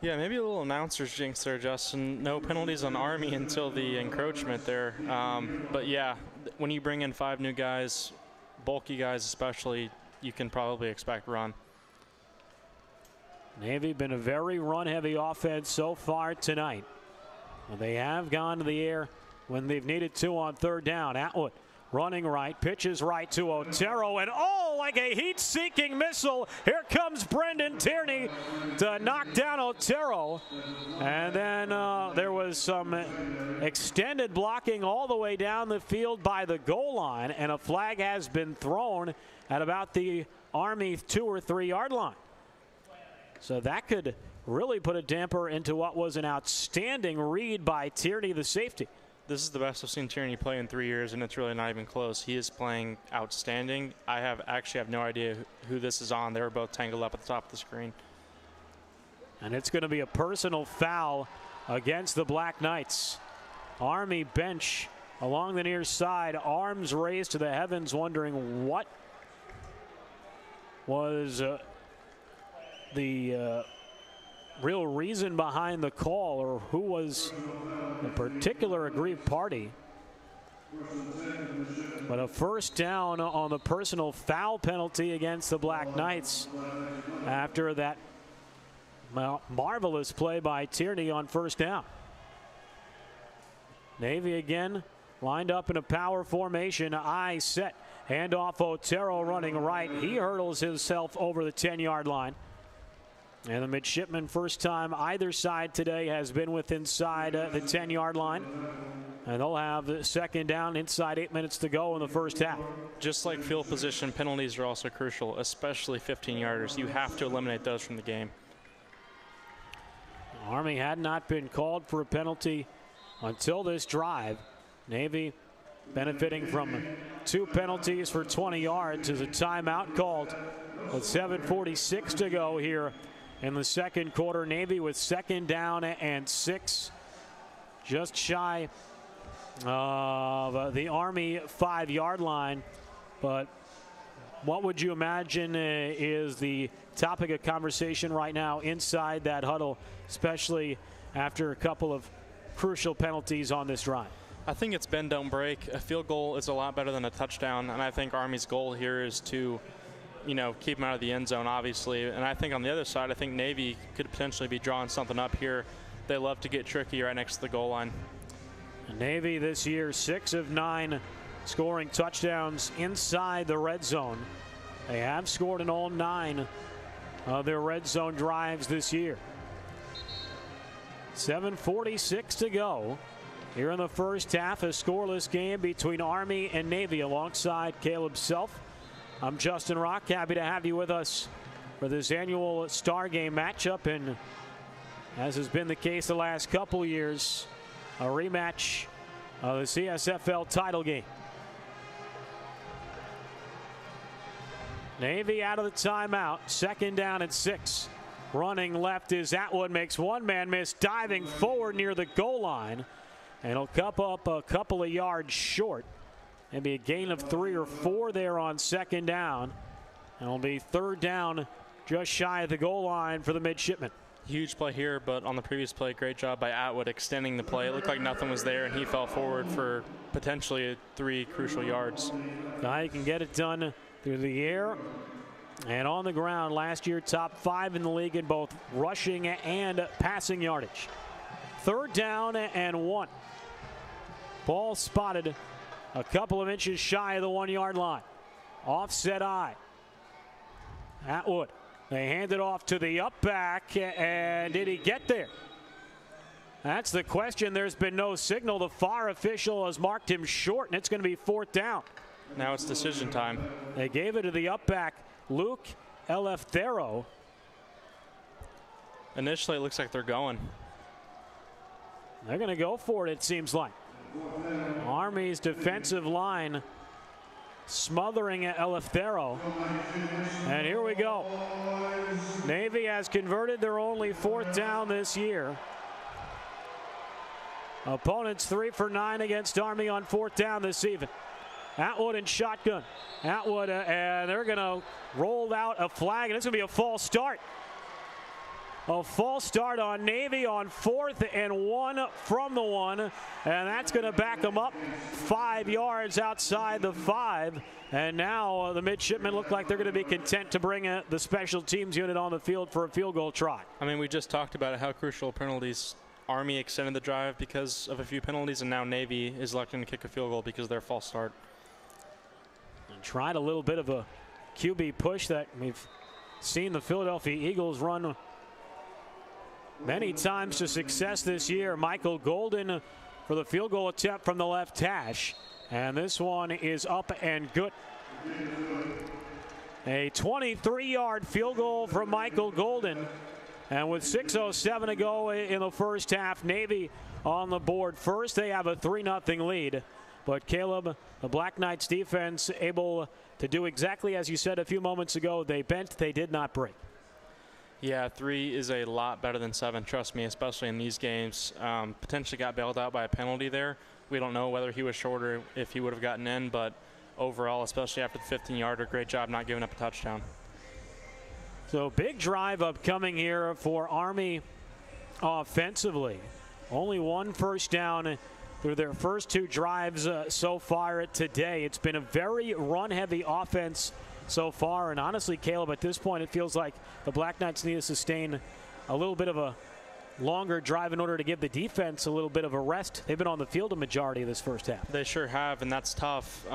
Yeah, maybe a little announcer's jinx there, Justin. No penalties on Army until the encroachment there. But yeah, when you bring in 5 new guys, bulky guys especially, you can probably expect run. Navy been a very run-heavy offense so far tonight. Well, they have gone to the air when they've needed to on 3rd down. Atwood running right, pitches right to Otero, and oh, like a heat-seeking missile, here comes Brendan Tierney to knock down Otero. And then there was some extended blocking all the way down the field by the goal line, and a flag has been thrown at about the Army 2 or 3 yard line. So that could really put a damper into what was an outstanding read by Tierney, the safety. This is the best I've seen Tierney play in 3 years, and it's really not even close. He is playing outstanding. I actually have no idea who this is on. They were both tangled up at the top of the screen. And it's going to be a personal foul against the Black Knights. Army bench along the near side, arms raised to the heavens, wondering what was the real reason behind the call, or who was the particular aggrieved party. But a first down on the personal foul penalty against the Black Knights after that marvelous play by Tierney on first down. Navy again lined up in a power formation. I set. Handoff Otero running right. He hurdles himself over the 10-yard line. And the Midshipmen, first time either side today, has been within inside the 10-yard line. And they'll have the second down inside 8 minutes to go in the first half. Just like field position, penalties are also crucial, especially 15-yarders. You have to eliminate those from the game. Army had not been called for a penalty until this drive. Navy benefiting from 2 penalties for 20 yards as a timeout called with 7:46 to go here in the second quarter. Navy with second down and 6, just shy of the Army 5-yard line. But what would you imagine is the topic of conversation right now inside that huddle, especially after a couple of crucial penalties on this drive? I think it's bend, don't break. A field goal is a lot better than a touchdown, and I think Army's goal here is to, keep them out of the end zone, obviously. And I think on the other side, I think Navy could potentially be drawing something up here. They love to get tricky right next to the goal line. Navy this year 6 of 9 scoring touchdowns inside the red zone. They have scored in all 9 of their red zone drives this year. 7:46 to go here in the first half. A scoreless game between Army and Navy. Alongside Caleb Self, I'm Justin Rock. Happy to have you with us for this annual Star Game matchup, and as has been the case the last couple years, a rematch of the CSFL title game. Navy out of the timeout. Second down and 6. Running left is Atwood, makes one man miss, diving forward near the goal line. And he'll cup up a couple of yards short. Maybe a gain of 3 or 4 there on second down. And it'll be third down just shy of the goal line for the Midshipmen. Huge play here, but on the previous play, great job by Atwood extending the play. It looked like nothing was there, and he fell forward for potentially 3 crucial yards. Guy can get it done through the air and on the ground. Last year, top 5 in the league in both rushing and passing yardage. Third down and 1. Ball spotted a couple of inches shy of the 1-yard line. Offset eye. Atwood. They hand it off to the up back, and did he get there? That's the question. There's been no signal. The far official has marked him short, and it's going to be fourth down. Now it's decision time. They gave it to the up back, Luke Elefthero. Initially, it looks like they're going. They're going to go for it, it seems like. Army's defensive line smothering Elefthero. And here we go. Navy has converted their only fourth down this year. Opponents 3 for 9 against Army on fourth down this evening. Atwood in shotgun. Atwood, and they're going to roll out a flag, and it's going to be a false start. A false start on Navy on 4th and 1 from the 1, and that's going to back them up 5 yards outside the 5. And now the Midshipmen look like they're going to be content to bring the special teams unit on the field for a field goal try. I mean, we just talked about how crucial penalties. Army extended the drive because of a few penalties, and now Navy is electing to kick a field goal because of their false start. And tried a little bit of a QB push that we've seen the Philadelphia Eagles run many times to success this year. Michael Golden for the field goal attempt from the left hash. And this one is up and good. A 23-yard field goal from Michael Golden. And with 6:07 to go in the first half, Navy on the board first. They have a 3-0 lead. But Caleb, the Black Knights defense, able to do exactly as you said a few moments ago. They bent, they did not break. Yeah, 3 is a lot better than 7, trust me, especially in these games. Potentially got bailed out by a penalty there. We don't know whether he was shorter if he would have gotten in, but overall, especially after the 15-yarder, great job not giving up a touchdown. So big drive upcoming here for Army offensively. Only 1 first down through their first 2 drives so far today. It's been a very run-heavy offense so far, and honestly, Caleb, at this point it feels like the Black Knights need to sustain a little bit of a longer drive in order to give the defense a little bit of a rest. They've been on the field a majority of this first half. They sure have, and that's tough,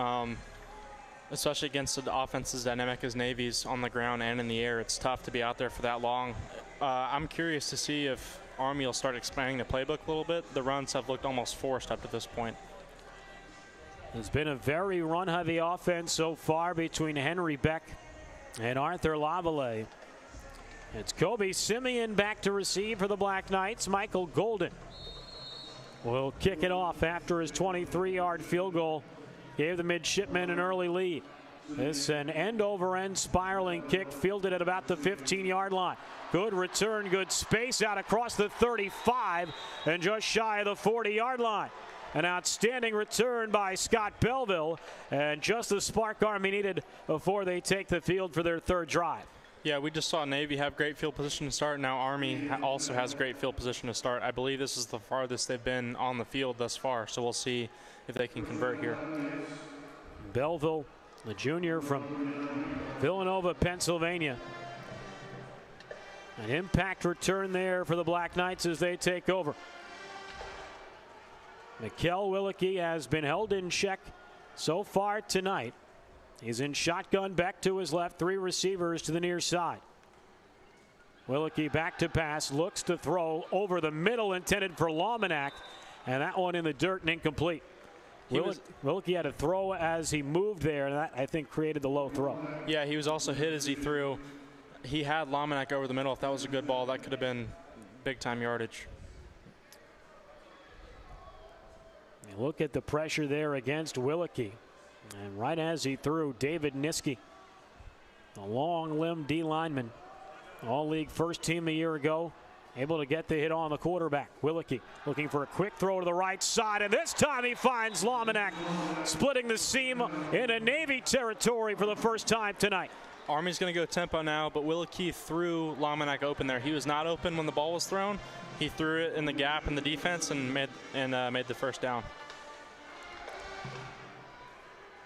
especially against an offense as dynamic as Navy's on the ground and in the air. It's tough to be out there for that long. I'm curious to see if Army will start expanding the playbook a little bit. The runs have looked almost forced up to this point. It's been a very run-heavy offense so far between Henry Beck and Arthur Lavallee. It's Kobe Simeon back to receive for the Black Knights. Michael Golden will kick it off after his 23-yard field goal gave the Midshipmen an early lead. This an end-over-end spiraling kick fielded at about the 15-yard line. Good return, good space out across the 35 and just shy of the 40-yard line. An outstanding return by Scott Belleville, and just the spark Army needed before they take the field for their 3rd drive. Yeah, we just saw Navy have great field position to start. Now Army also has great field position to start. I believe this is the farthest they've been on the field thus far, so we'll see if they can convert here. Belleville, the junior from Villanova, Pennsylvania. An impact return there for the Black Knights as they take over. Mikkel Willicke has been held in check so far tonight. He's in shotgun, back to his left, 3 receivers to the near side. Willicke back to pass, looks to throw over the middle, intended for Lawmanack, and that one in the dirt and incomplete. Willicke had a throw as he moved there, and that, I think, created the low throw. Yeah, he was also hit as he threw. He had Lawmanack over the middle. If that was a good ball, that could have been big-time yardage. Look at the pressure there against Willicke. And right as he threw, David Niski, a long-limbed D lineman, all-league first team a year ago, able to get the hit on the quarterback. Willicke looking for a quick throw to the right side, and this time he finds Lawmanack splitting the seam into Navy territory for the first time tonight. Army's going to go tempo now, but Willicke threw Lawmanack open there. He was not open when the ball was thrown. He threw it in the gap in the defense and made the first down.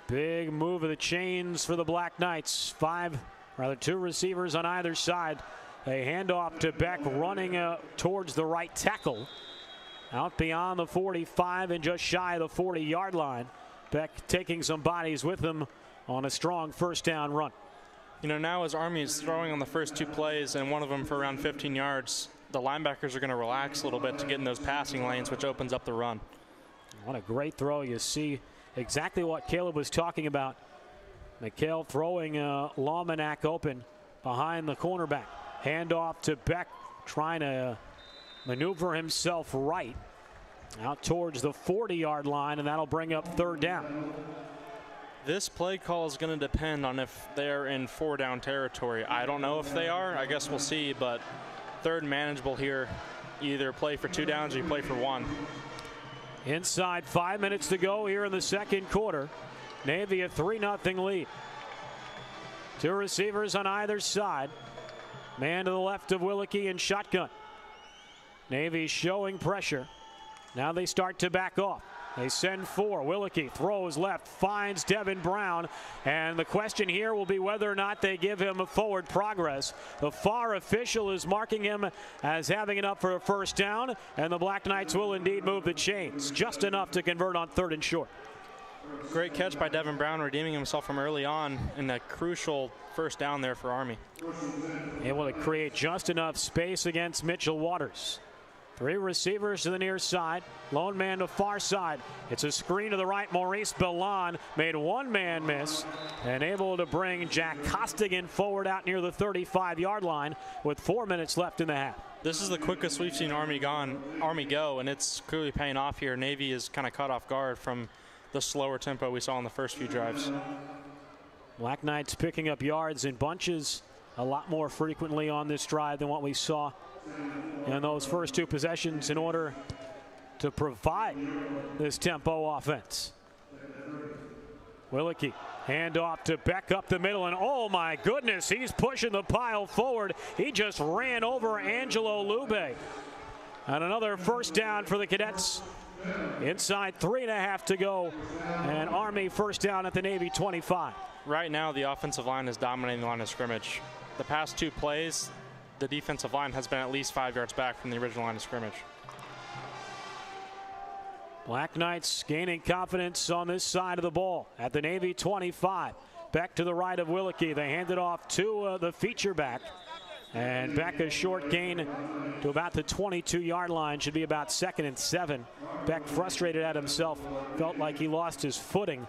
Big move of the chains for the Black Knights. 2 receivers on either side. A handoff to Beck running towards the right tackle. Out beyond the 45 and just shy of the 40-yard line. Beck taking some bodies with him on a strong first down run. You know, now as Army is throwing on the first 2 plays and one of them for around 15 yards, the linebackers are going to relax a little bit to get in those passing lanes, which opens up the run. What a great throw. You see exactly what Caleb was talking about. Mikkel throwing Lawmanack open behind the cornerback. Handoff to Beck, trying to maneuver himself right out towards the 40-yard line, and that'll bring up 3rd down. This play call is going to depend on if they're in 4-down territory. I don't know if they are. I guess we'll see, but 3rd manageable here. You either play for 2 downs or you play for 1. Inside 5 minutes to go here in the second quarter. Navy a 3-0 lead. 2 receivers on either side. Man to the left of Willicke in shotgun. Navy showing pressure. Now they start to back off. They send 4. Willicke throws left, finds Devin Brown, and the question here will be whether or not they give him a forward progress. The far official is marking him as having enough for a first down, and the Black Knights will indeed move the chains. Just enough to convert on 3rd and short. Great catch by Devin Brown, redeeming himself from early on in a crucial first down there for Army. Able to create just enough space against Mitchell Waters. 3 receivers to the near side. Lone man to far side. It's a screen to the right. Maurice Bellan made 1 man miss and able to bring Jack Costigan forward out near the 35-yard line with 4 minutes left in the half. This is the quickest we've seen Army go, and it's clearly paying off here. Navy is kind of caught off guard from the slower tempo we saw in the first few drives. Black Knights picking up yards in bunches a lot more frequently on this drive than what we saw in those first two possessions in order to provide this tempo offense. Willicke, handoff to Beck up the middle, and oh my goodness, he's pushing the pile forward. He just ran over Angelo Lube. And another first down for the Cadets. Inside 3.5 to go, and Army first down at the Navy 25. Right now, the offensive line is dominating the line of scrimmage. The past two plays, the defensive line has been at least 5 yards back from the original line of scrimmage. Black Knights gaining confidence on this side of the ball at the Navy 25. Back to the right of Willicke. They hand it off to the feature back. And Beck a short gain to about the 22-yard line. Should be about 2nd and 7. Beck frustrated at himself. Felt like he lost his footing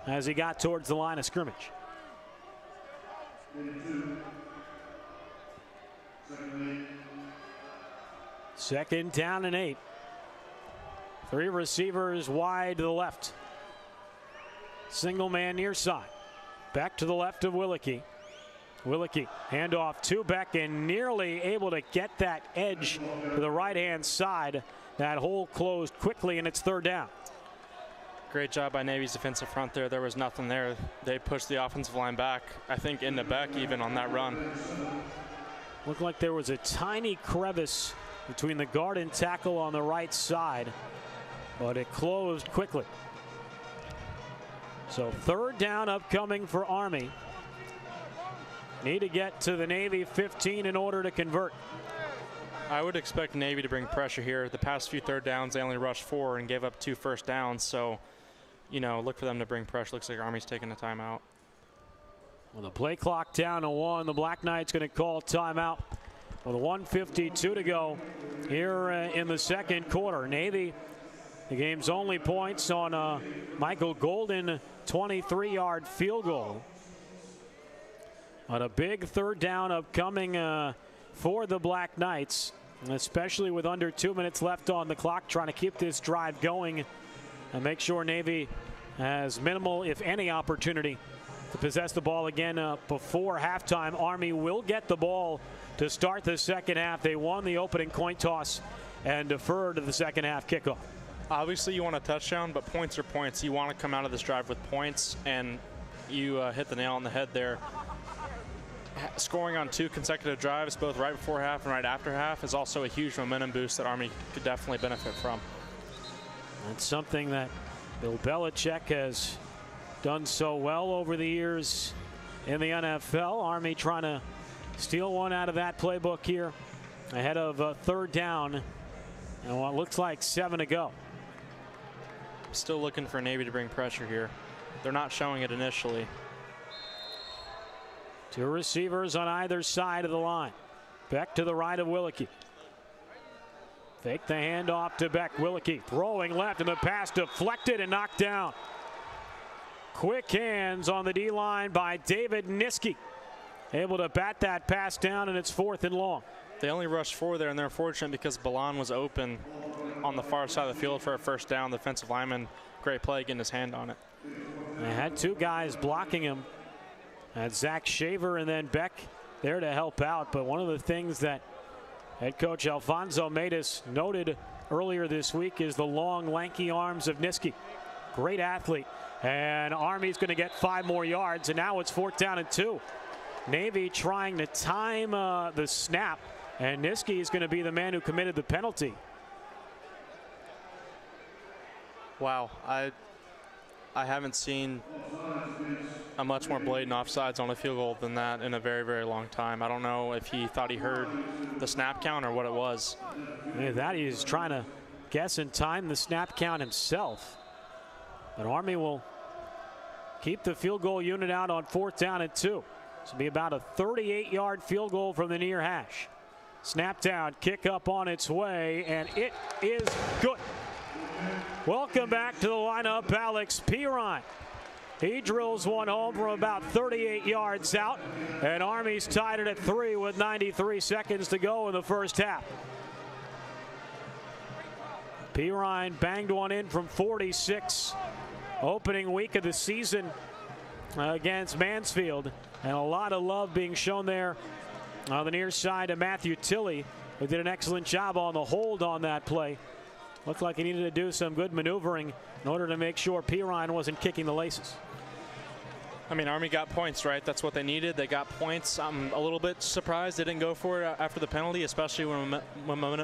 as he got towards the line of scrimmage. Second down and 8. 3 receivers wide to the left. Single man near side. Back to the left of Willicke. Willicke, handoff to Beck, and nearly able to get that edge to the right-hand side. That hole closed quickly, and it's 3rd down. Great job by Navy's defensive front there. There was nothing there. They pushed the offensive line back, I think into Beck even on that run. Looked like there was a tiny crevice between the guard and tackle on the right side, but it closed quickly. So 3rd down upcoming for Army. Need to get to the Navy 15 in order to convert. I would expect Navy to bring pressure here. The past few 3rd downs, they only rushed 4 and gave up 2 first downs. So, you know, look for them to bring pressure. Looks like Army's taking a timeout. Well, the play clock down to 1. The Black Knights going to call timeout with 1:52 to go here in the second quarter. Navy, the game's only points on Michael Golden 23-yard field goal. On a big 3rd down upcoming for the Black Knights, especially with under 2 minutes left on the clock, trying to keep this drive going and make sure Navy has minimal, if any, opportunity to possess the ball again before halftime. Army will get the ball to start the second half. They won the opening coin toss and deferred to the second half kickoff. Obviously, you want a touchdown, but points are points. You want to come out of this drive with points, and you hit the nail on the head there. Scoring on 2 consecutive drives, both right before half and right after half, is also a huge momentum boost that Army could definitely benefit from. That's something that Bill Belichick has done so well over the years in the NFL. Army trying to steal one out of that playbook here ahead of 3rd down and what looks like 7 to go. Still looking for Navy to bring pressure here. They're not showing it initially. 2 receivers on either side of the line. Beck to the right of Willicke. Fake the handoff to Beck. Willicke throwing left, and the pass deflected and knocked down. Quick hands on the D-line by David Niski. Able to bat that pass down, and it's 4th and long. They only rushed 4 there, and they're fortunate because Balan was open on the far side of the field for a first down. The defensive lineman, great play, getting his hand on it. They had 2 guys blocking him. Had Zach Shaver and then Beck there to help out. But one of the things that head coach Alfonso Matus noted earlier this week is the long, lanky arms of Niski. Great athlete. And Army's going to get 5 more yards, and now it's 4th down and 2. Navy trying to time the snap, and Niski is going to be the man who committed the penalty. Wow, I haven't seen a much more blatant offsides on a field goal than that in a very, very long time. I don't know if he thought he heard the snap count or what it was. Yeah, that he's trying to guess and time the snap count himself. But Army will keep the field goal unit out on 4th down and 2. This will be about a 38-yard field goal from the near hash. Snap down, kick up on its way, and it is good. Welcome back to the lineup, Alex Pirine. He drills one home from about 38 yards out, and Army's tied it at 3 with 93 seconds to go in the first half. Pirine banged one in from 46 opening week of the season against Mansfield. And a lot of love being shown there on the near side to Matthew Tilley, who did an excellent job on the hold on that play. Looked like he needed to do some good maneuvering in order to make sure Pirine wasn't kicking the laces. I mean, Army got points, right? That's what they needed. They got points. I'm a little bit surprised they didn't go for it after the penalty, especially when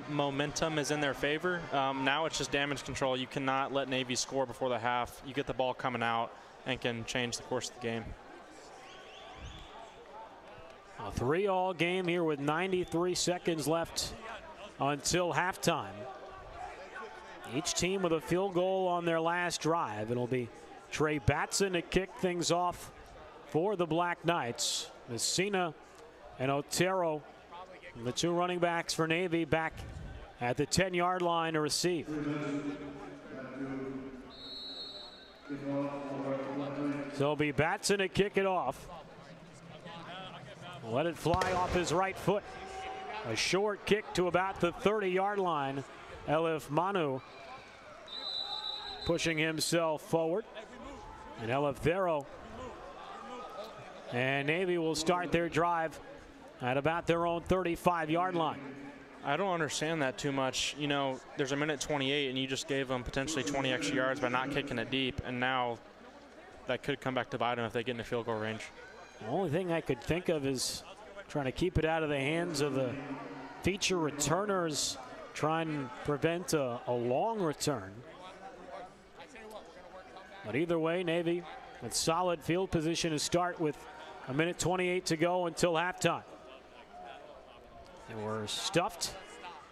momentum is in their favor. Now it's just damage control. You cannot let Navy score before the half. You get the ball coming out and can change the course of the game. A 3-all game here with 93 seconds left until halftime. Each team with a field goal on their last drive. It'll be Trey Batson to kick things off for the Black Knights. Messina and Otero, the two running backs for Navy, back at the 10-yard line to receive. So it'll be Batson to kick it off. Let it fly off his right foot. A short kick to about the 30-yard line. Elif Manu pushing himself forward. And Elefthero and Navy will start their drive at about their own 35-yard line. I don't understand that too much. You know, there's a minute 28 and you just gave them potentially 20 extra yards by not kicking it deep, and now that could come back to bite them if they get in the field goal range. The only thing I could think of is trying to keep it out of the hands of the feature returners, try and prevent a long return. But either way, Navy with solid field position to start with a minute 28 to go until halftime. They were stuffed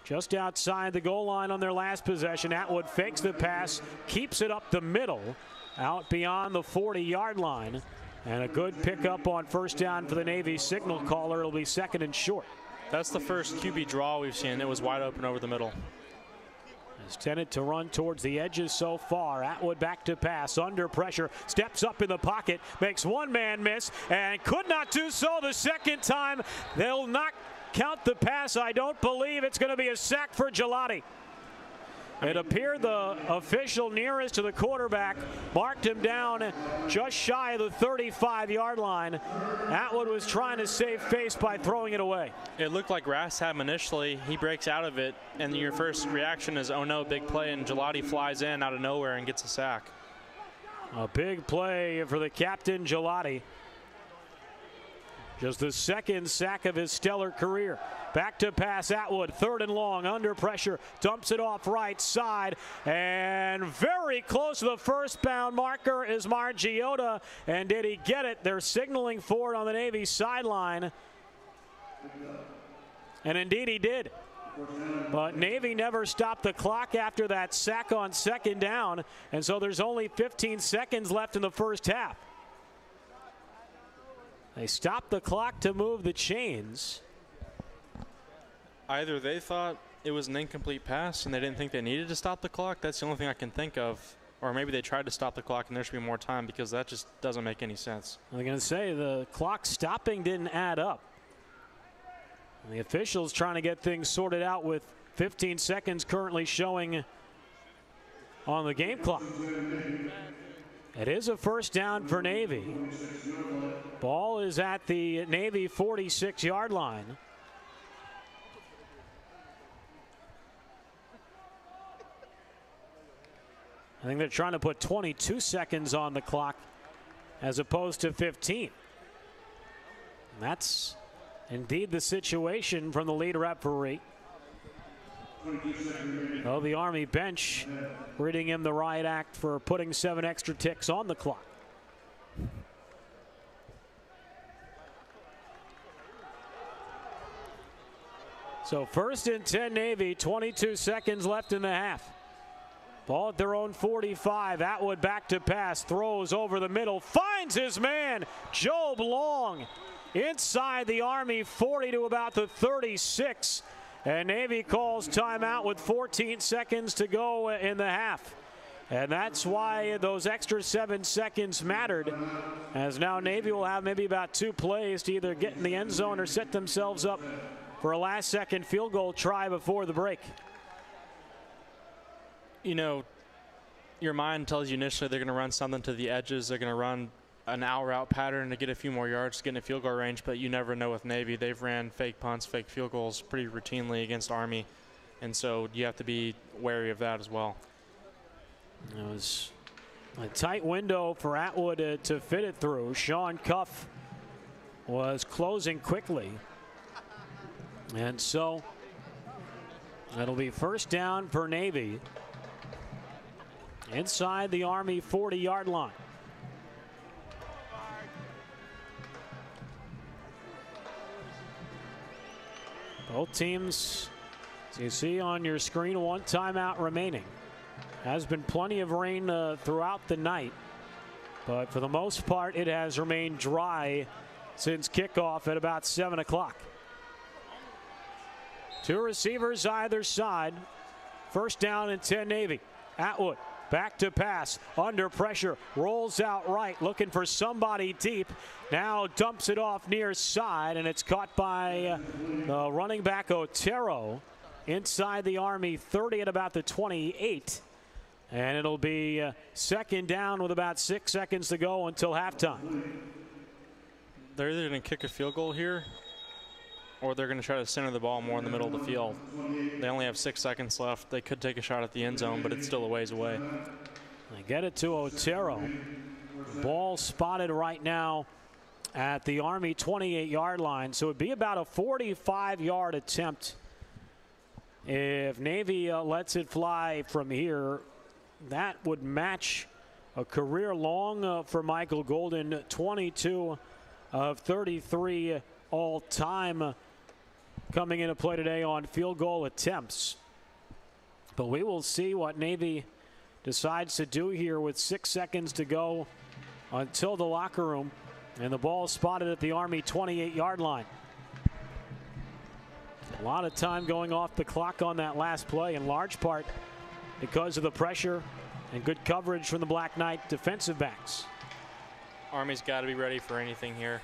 just outside the goal line on their last possession. Atwood fakes the pass, keeps it up the middle, out beyond the 40-yard line. And a good pickup on first down for the Navy signal caller. It'll be second and short. That's the first QB draw we've seen. It was wide open over the middle. Has tended to run towards the edges so far. Atwood back to pass, under pressure, steps up in the pocket, makes one man miss, and could not do so the second time. They'll not count the pass. I don't believe it's going to be a sack for Gelati. It appeared the official nearest to the quarterback marked him down just shy of the 35-yard line. Atwood was trying to save face by throwing it away. It looked like Rass had him initially. He breaks out of it, and your first reaction is, oh no, big play, and Gelati flies in out of nowhere and gets a sack. A big play for the captain, Gelati. Just the second sack of his stellar career. Back to pass, Atwood, third and long, under pressure, dumps it off right side, and very close to the first bound marker is Margiotta. And did he get it? They're signaling for it on the Navy sideline. And indeed he did. But Navy never stopped the clock after that sack on second down, and so there's only 15 seconds left in the first half. They stopped the clock to move the chains. Either they thought it was an incomplete pass and they didn't think they needed to stop the clock. That's the only thing I can think of. Or maybe they tried to stop the clock and there should be more time, because that just doesn't make any sense. I'm going to say the clock stopping didn't add up. And the officials trying to get things sorted out with 15 seconds currently showing on the game clock. It is a first down for Navy. Ball is at the Navy 46-yard line. I think they're trying to put 22 seconds on the clock as opposed to 15. And that's indeed the situation from the lead referee. Oh, the Army bench reading him the riot act for putting 7 extra ticks on the clock. So first and 10 Navy, 22 seconds left in the half. Ball at their own 45. Atwood back to pass, throws over the middle, finds his man, Job Long, inside the Army 40 to about the 36. And Navy calls timeout with 14 seconds to go in the half. And that's why those extra 7 seconds mattered, as now Navy will have maybe about 2 plays to either get in the end zone or set themselves up for a last-second field goal try before the break. You know, your mind tells you initially they're going to run something to the edges. They're going to run an out route pattern to get a few more yards to get in a field goal range, but you never know with Navy. They've ran fake punts, fake field goals pretty routinely against Army, and so you have to be wary of that as well. It was a tight window for Atwood to fit it through. Sean Cuff was closing quickly, and so it'll be first down for Navy inside the Army 40-yard line. Both teams, as you see on your screen, 1 timeout remaining. Has been plenty of rain throughout the night, but for the most part it has remained dry since kickoff at about 7 o'clock. 2 receivers either side. First down and 10 Navy. Atwood back to pass, under pressure, rolls out right, looking for somebody deep. Now dumps it off near side, and it's caught by the running back Otero inside the Army 30 at about the 28. And it'll be second down with about 6 seconds to go until halftime. They're either going to kick a field goal here, or they're going to try to center the ball more in the middle of the field. They only have 6 seconds left. They could take a shot at the end zone, but it's still a ways away. They get it to Otero. Ball spotted right now at the Army 28-yard line. So it'd be about a 45-yard attempt if Navy lets it fly from here. That would match a career long for Michael Golden, 22 of 33 all-time coming into play today on field goal attempts. But we will see what Navy decides to do here with 6 seconds to go until the locker room, and the ball spotted at the Army 28-yard line. A lot of time going off the clock on that last play, in large part because of the pressure and good coverage from the Black Knight defensive backs. Army's got to be ready for anything here.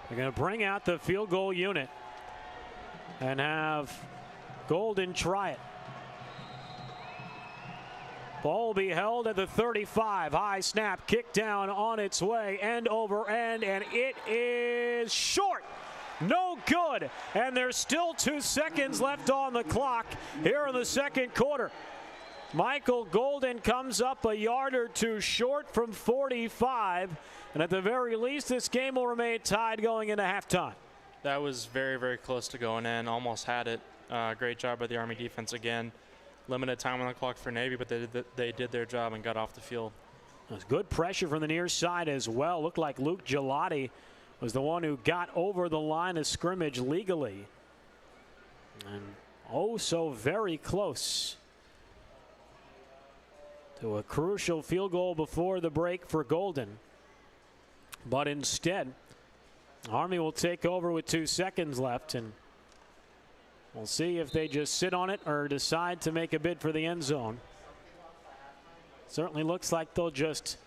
They're going to bring out the field goal unit and have Golden try it. Ball will be held at the 35. High snap, kick down on its way, end over end, and it is short. No good. And there's still 2 seconds left on the clock here in the second quarter. Michael Golden comes up a yard or 2 short from 45. And at the very least, this game will remain tied going into halftime. That was very, very close to going in. Almost had it. Great job by the Army defense again. Limited time on the clock for Navy, but they did their job and got off the field. There's good pressure from the near side as well. Looked like Luke Gelati was the one who got over the line of scrimmage legally. And oh, so very close to a crucial field goal before the break for Golden. But instead, Army will take over with 2 seconds left, and we'll see if they just sit on it or decide to make a bid for the end zone. Certainly looks like they'll just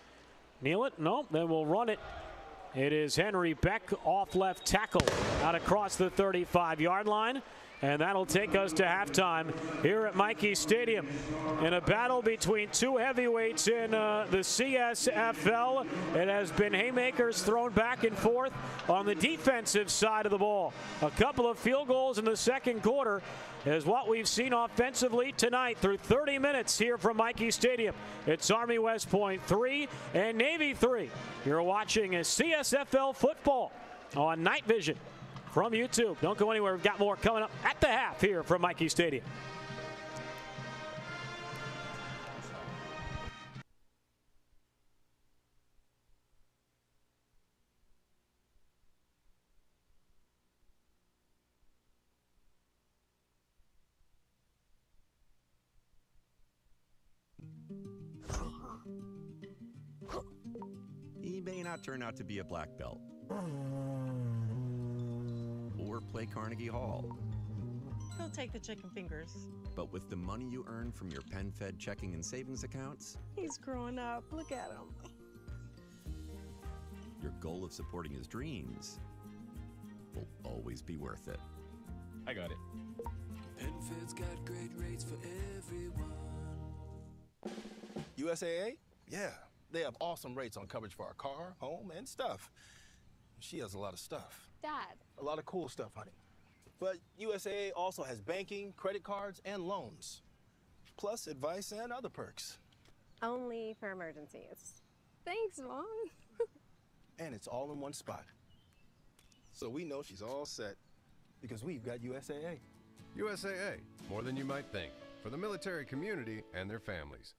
kneel it. No, then we'll run it. It is Henry Beck off left tackle out across the 35-yard line. And that'll take us to halftime here at Michie Stadium in a battle between 2 heavyweights in the CSFL. It has been haymakers thrown back and forth on the defensive side of the ball. A couple of field goals in the second quarter is what we've seen offensively tonight through 30 minutes here from Michie Stadium. It's Army West Point 3 and Navy 3. You're watching a CSFL football on Night Vision from YouTube. Don't go anywhere. We've got more coming up at the half here from Michie Stadium. He may not turn out to be a black belt or play Carnegie Hall. He'll take the chicken fingers. But with the money you earn from your PenFed checking and savings accounts, He's growing up. Look at him. your goal of supporting his dreams will always be worth it. I got it. PenFed's got great rates for everyone. USAA? Yeah, they have awesome rates on coverage for our car, home, and stuff. She has a lot of stuff. Dad. A lot of cool stuff, honey. But USAA also has banking, credit cards, and loans. Plus advice and other perks. Only for emergencies. Thanks, Mom. And it's all in one spot. So we know she's all set because we've got USAA. USAA, more than you might think, for the military community and their families.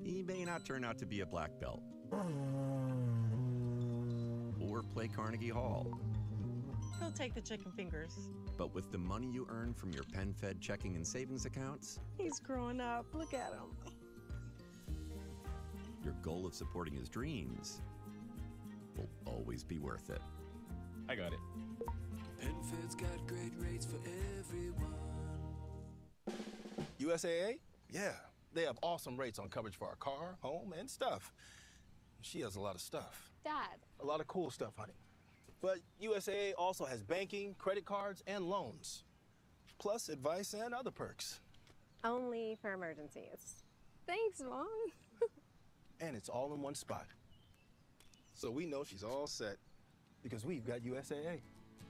He may not turn out to be a black belt or play Carnegie Hall, He'll take the chicken fingers. but with the money you earn from your pen-fed checking and savings accounts, He's growing up. Look at him. your goal of supporting his dreams will always be worth it. I got it. PenFed's got great rates for everyone. USAA? Yeah, they have awesome rates on coverage for our car, home, and stuff. She has a lot of stuff. Dad. A lot of cool stuff, honey. But USAA also has banking, credit cards, and loans. Plus advice and other perks. Only for emergencies. Thanks, Mom. And it's all in one spot. So we know she's all set because we've got USAA.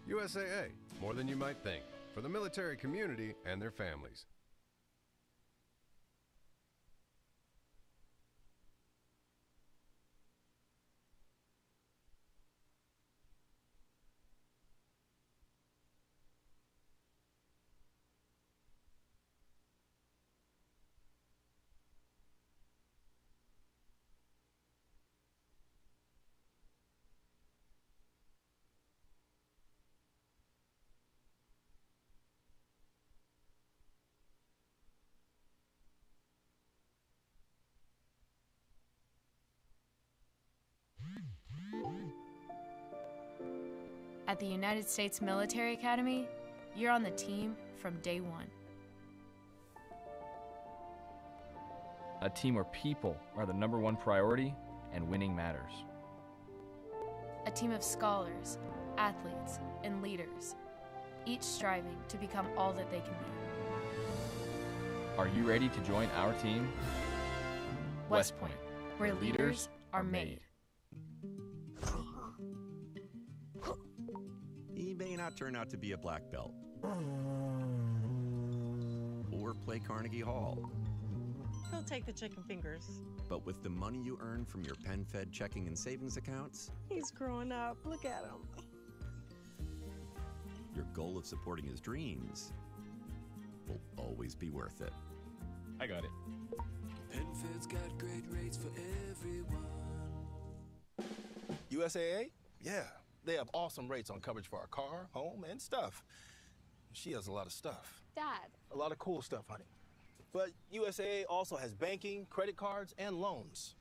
USAA, more than you might think, for the military community and their families. At the United States Military Academy, you're on the team from day one. A team where people are the #1 priority and winning matters. A team of scholars, athletes, and leaders, each striving to become all that they can be. Are you ready to join our team? West Point, where leaders are made. He may not turn out to be a black belt or play Carnegie Hall, He'll take the chicken fingers. but with the money you earn from your pen-fed checking and savings accounts, He's growing up. Look at him. your goal of supporting his dreams will always be worth it. I got it. PenFed's got great rates for everyone. USAA? Yeah, they have awesome rates on coverage for our car, home, and stuff. She has a lot of stuff. Dad. A lot of cool stuff, honey. But USAA also has banking, credit cards, and loans.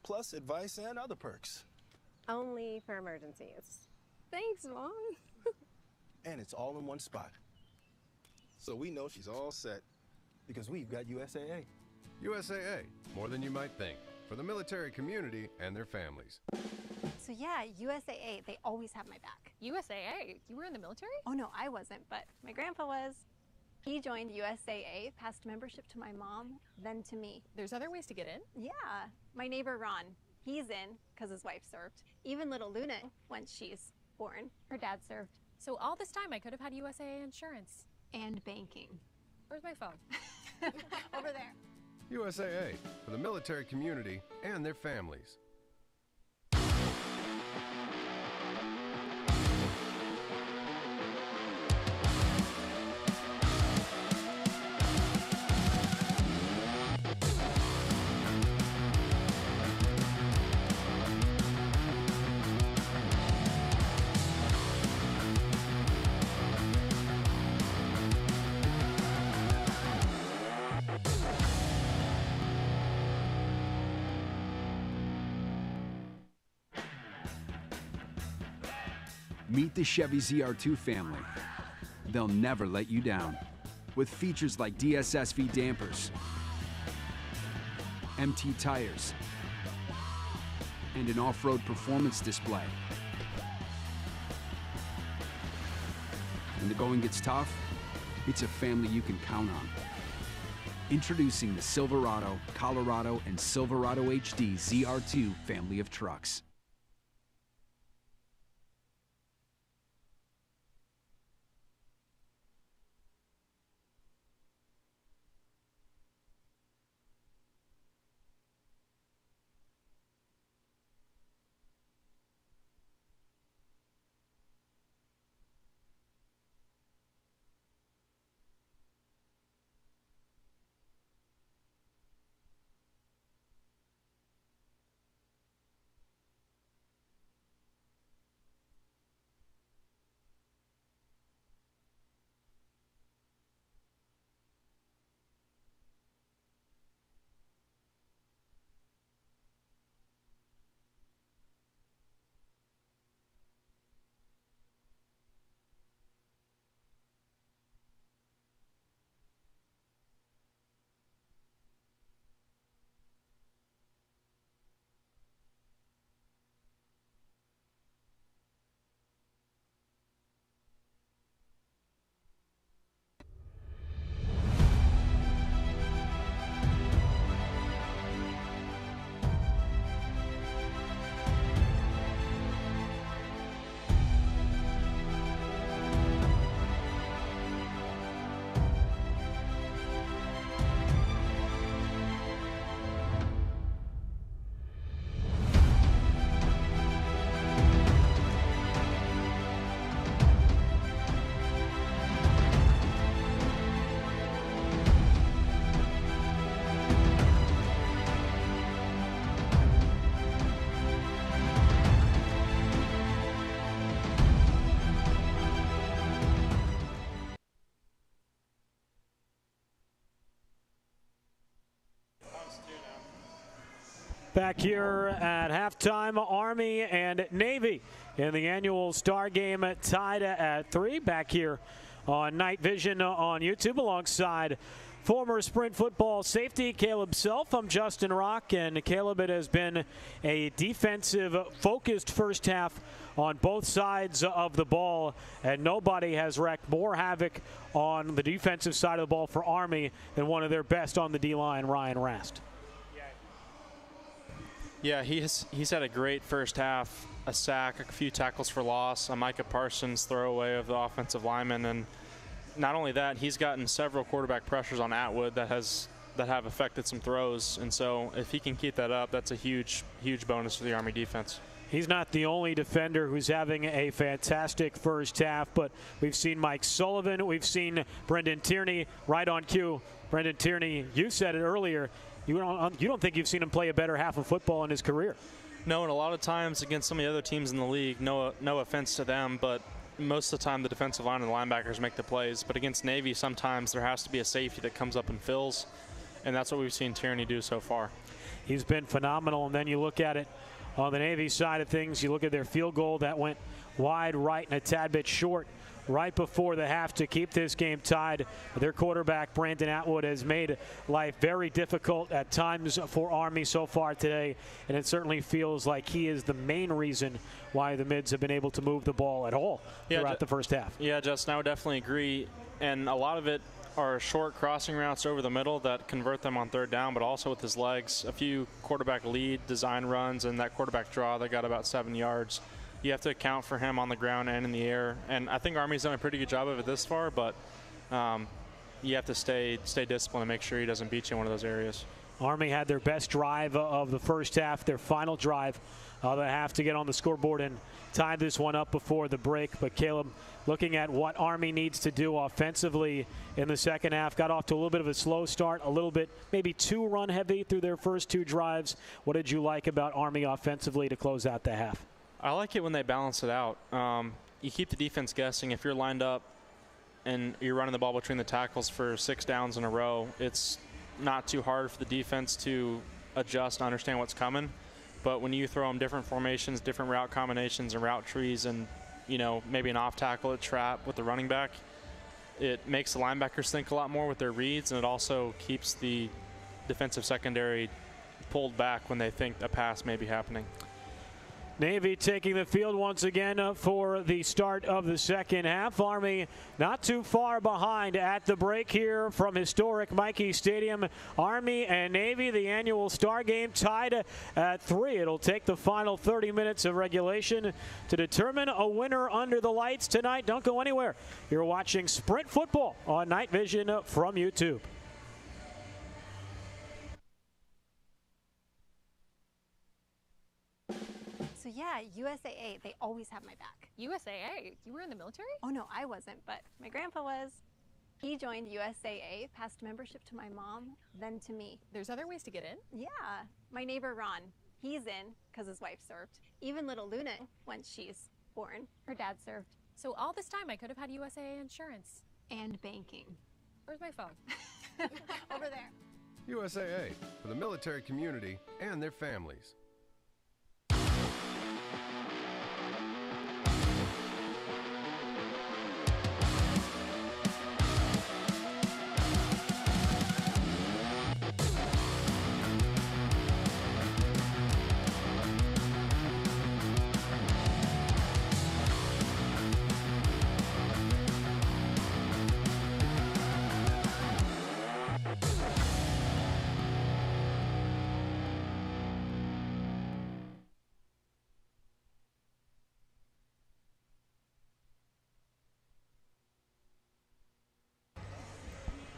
Plus advice and other perks. Only for emergencies. Thanks, Mom. And it's all in one spot. So we know she's all set because we've got USAA. USAA, more than you might think, for the military community and their families. So yeah, USAA, they always have my back. USAA? You were in the military? Oh no, I wasn't, but my grandpa was. He joined USAA, passed membership to my mom, then to me. There's other ways to get in? Yeah, my neighbor Ron, he's in because his wife served. Even little Luna, once she's born, her dad served. So all this time I could have had USAA insurance. And banking. Where's my phone? Over there. USAA, for the military community and their families. Meet the Chevy ZR2 family. they'll never let you down. With features like DSSV dampers, MT tires, and an off-road performance display. When the going gets tough, it's a family you can count on. Introducing the Silverado, Colorado, and Silverado HD ZR2 family of trucks. Back here at halftime, Army and Navy in the annual Star Game tied at 3. Back here on Night Vision on YouTube alongside former Sprint football safety Caleb Self. I'm Justin Rock, and Caleb, it has been a defensive-focused first half on both sides of the ball, and nobody has wreaked more havoc on the defensive side of the ball for Army than one of their best on the D-line, Ryan Rast. Yeah, he's had a great first half, a sack, a few tackles for loss, a Micah Parsons throwaway of the offensive lineman, and not only that, he's gotten several quarterback pressures on Atwood that have affected some throws, and so if he can keep that up, that's a huge bonus for the Army defense. He's not the only defender who's having a fantastic first half, but we've seen Mike Sullivan, we've seen Brendan Tierney right on cue. Brendan Tierney, you said it earlier, you don't think you've seen him play a better half of football in his career. No, and a lot of times against some of the other teams in the league, no offense to them, but most of the time the defensive line and the linebackers make the plays. But against Navy, sometimes there has to be a safety that comes up and fills, and that's what we've seen Tierney do so far. He's been phenomenal, and then you look at it on the Navy side of things, you look at their field goal that went wide right and a tad bit short right before the half to keep this game tied. Their quarterback, Brandon Atwood, has made life very difficult at times for Army so far today, and it certainly feels like he is the main reason why the Mids have been able to move the ball at all throughout the first half. Yeah, Justin, I would definitely agree, and a lot of it are short crossing routes over the middle that convert them on third down, but also with his legs, a few quarterback lead design runs, and that quarterback draw that got about 7 yards. You have to account for him on the ground and in the air, and I think Army's done a pretty good job of it this far, but you have to stay disciplined and make sure he doesn't beat you in one of those areas. Army had their best drive of the first half, their final drive of the half to get on the scoreboard and tie this one up before the break. But Caleb, looking at what Army needs to do offensively in the second half, got off to a little bit of a slow start, a little bit maybe too run heavy through their first two drives. What did you like about Army offensively to close out the half? I like it when they balance it out. You keep the defense guessing. If you're lined up and you're running the ball between the tackles for 6 downs in a row, it's not too hard for the defense to adjust and understand what's coming. But when you throw them different formations, different route combinations and route trees, and maybe an off tackle, a trap with the running back, it makes the linebackers think a lot more with their reads, and it also keeps the defensive secondary pulled back when they think a pass may be happening. Navy taking the field once again for the start of the second half. Army not too far behind at the break here from historic Michie Stadium. Army and Navy, the annual Star game, tied at 3. It'll take the final 30 minutes of regulation to determine a winner under the lights tonight. Don't go anywhere. You're watching Sprint Football on Night Vision from YouTube. So yeah, USAA, they always have my back. USAA? You were in the military? Oh no, I wasn't, but my grandpa was. He joined USAA, passed membership to my mom, then to me. There's other ways to get in? Yeah. My neighbor Ron, he's in because his wife served. Even little Luna, once she's born, her dad served. So all this time I could have had USAA insurance. And banking. Where's my phone? Over there. USAA, for the military community and their families.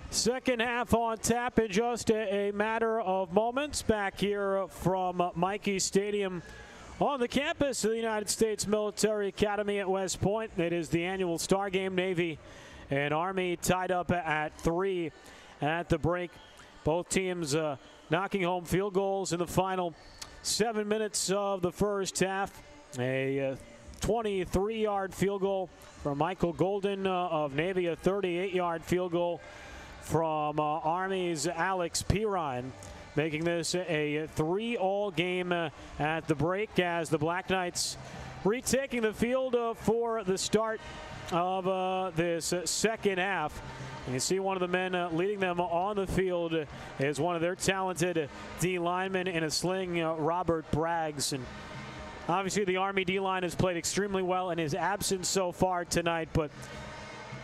Second half on tap in just a matter of moments. Back here from Michie Stadium on the campus of the United States Military Academy at West Point. It is the annual Star Game. Navy and Army tied up at 3 at the break. Both teams knocking home field goals in the final 7 minutes of the first half. A 23-yard field goal from Michael Golden of Navy, a 38-yard field goal from Army's Alex Pirine, making this a 3-all game at the break as the Black Knights retaking the field for the start of this second half. You see one of the men leading them on the field is one of their talented D linemen in a sling, Robert Braggs. And obviously the Army D-line has played extremely well in his absence so far tonight, but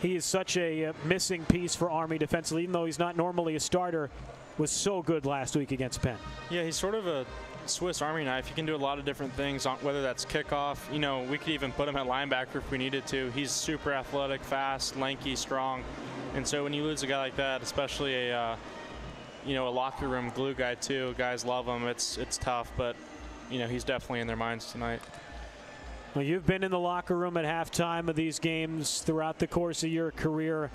he is such a missing piece for Army defensively, even though he's not normally a starter. Was so good last week against Penn. Yeah, he's sort of a Swiss Army knife. He can do a lot of different things, whether that's kickoff. You know, we could even put him at linebacker if we needed to. He's super athletic, fast, lanky, strong. And so when you lose a guy like that, especially a locker room glue guy too, guys love him. It's tough, but he's definitely in their minds tonight. Well, you've been in the locker room at halftime of these games throughout the course of your career.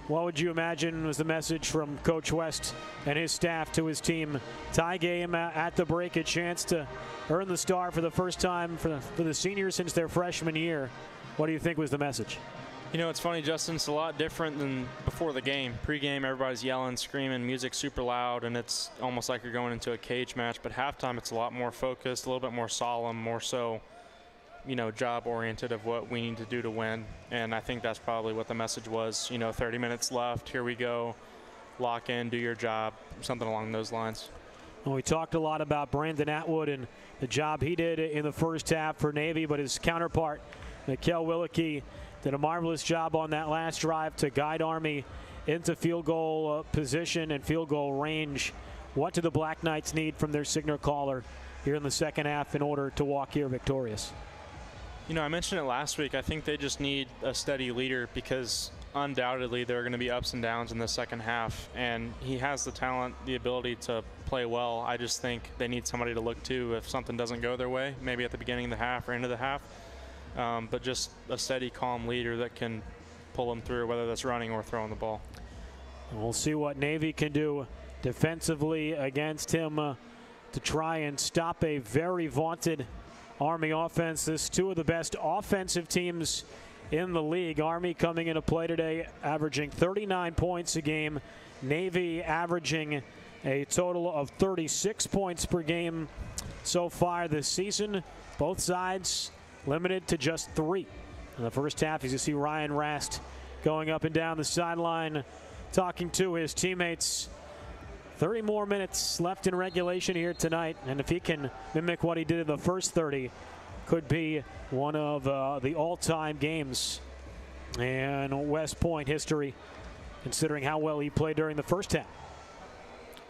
What would you imagine was the message from Coach West and his staff to his team? Tie game at the break, a chance to earn the star for the first time for the seniors since their freshman year. What do you think was the message? It's funny, Justin. It's a lot different than before the game. Pre-game, everybody's yelling, screaming, music's super loud, and it's almost like you're going into a cage match. But halftime, it's a lot more focused, a little bit more solemn, more so job-oriented of what we need to do to win. And I think that's probably what the message was. 30 minutes left, here we go, lock in, do your job, something along those lines. Well, we talked a lot about Brandon Atwood and the job he did in the first half for Navy, but his counterpart, Mikel Willicke, did a marvelous job on that last drive to guide Army into field goal position and field goal range. What do the Black Knights need from their signal caller here in the second half in order to walk here victorious? I mentioned it last week. I think they just need a steady leader because undoubtedly there are going to be ups and downs in the second half, and he has the talent, the ability to play well. I just think they need somebody to look to if something doesn't go their way, maybe at the beginning of the half or end of the half. But just a steady, calm leader that can pull them through, whether that's running or throwing the ball. We'll see what Navy can do defensively against him to try and stop a very vaunted Army offense. This two of the best offensive teams in the league. Army coming into play today averaging 39 points a game. Navy averaging a total of 36 points per game so far this season. Both sides limited to just 3. In the first half, as you see Ryan Rast going up and down the sideline, talking to his teammates. 30 more minutes left in regulation here tonight, and if he can mimic what he did in the first 30, could be one of the all-time games in West Point history, considering how well he played during the first half.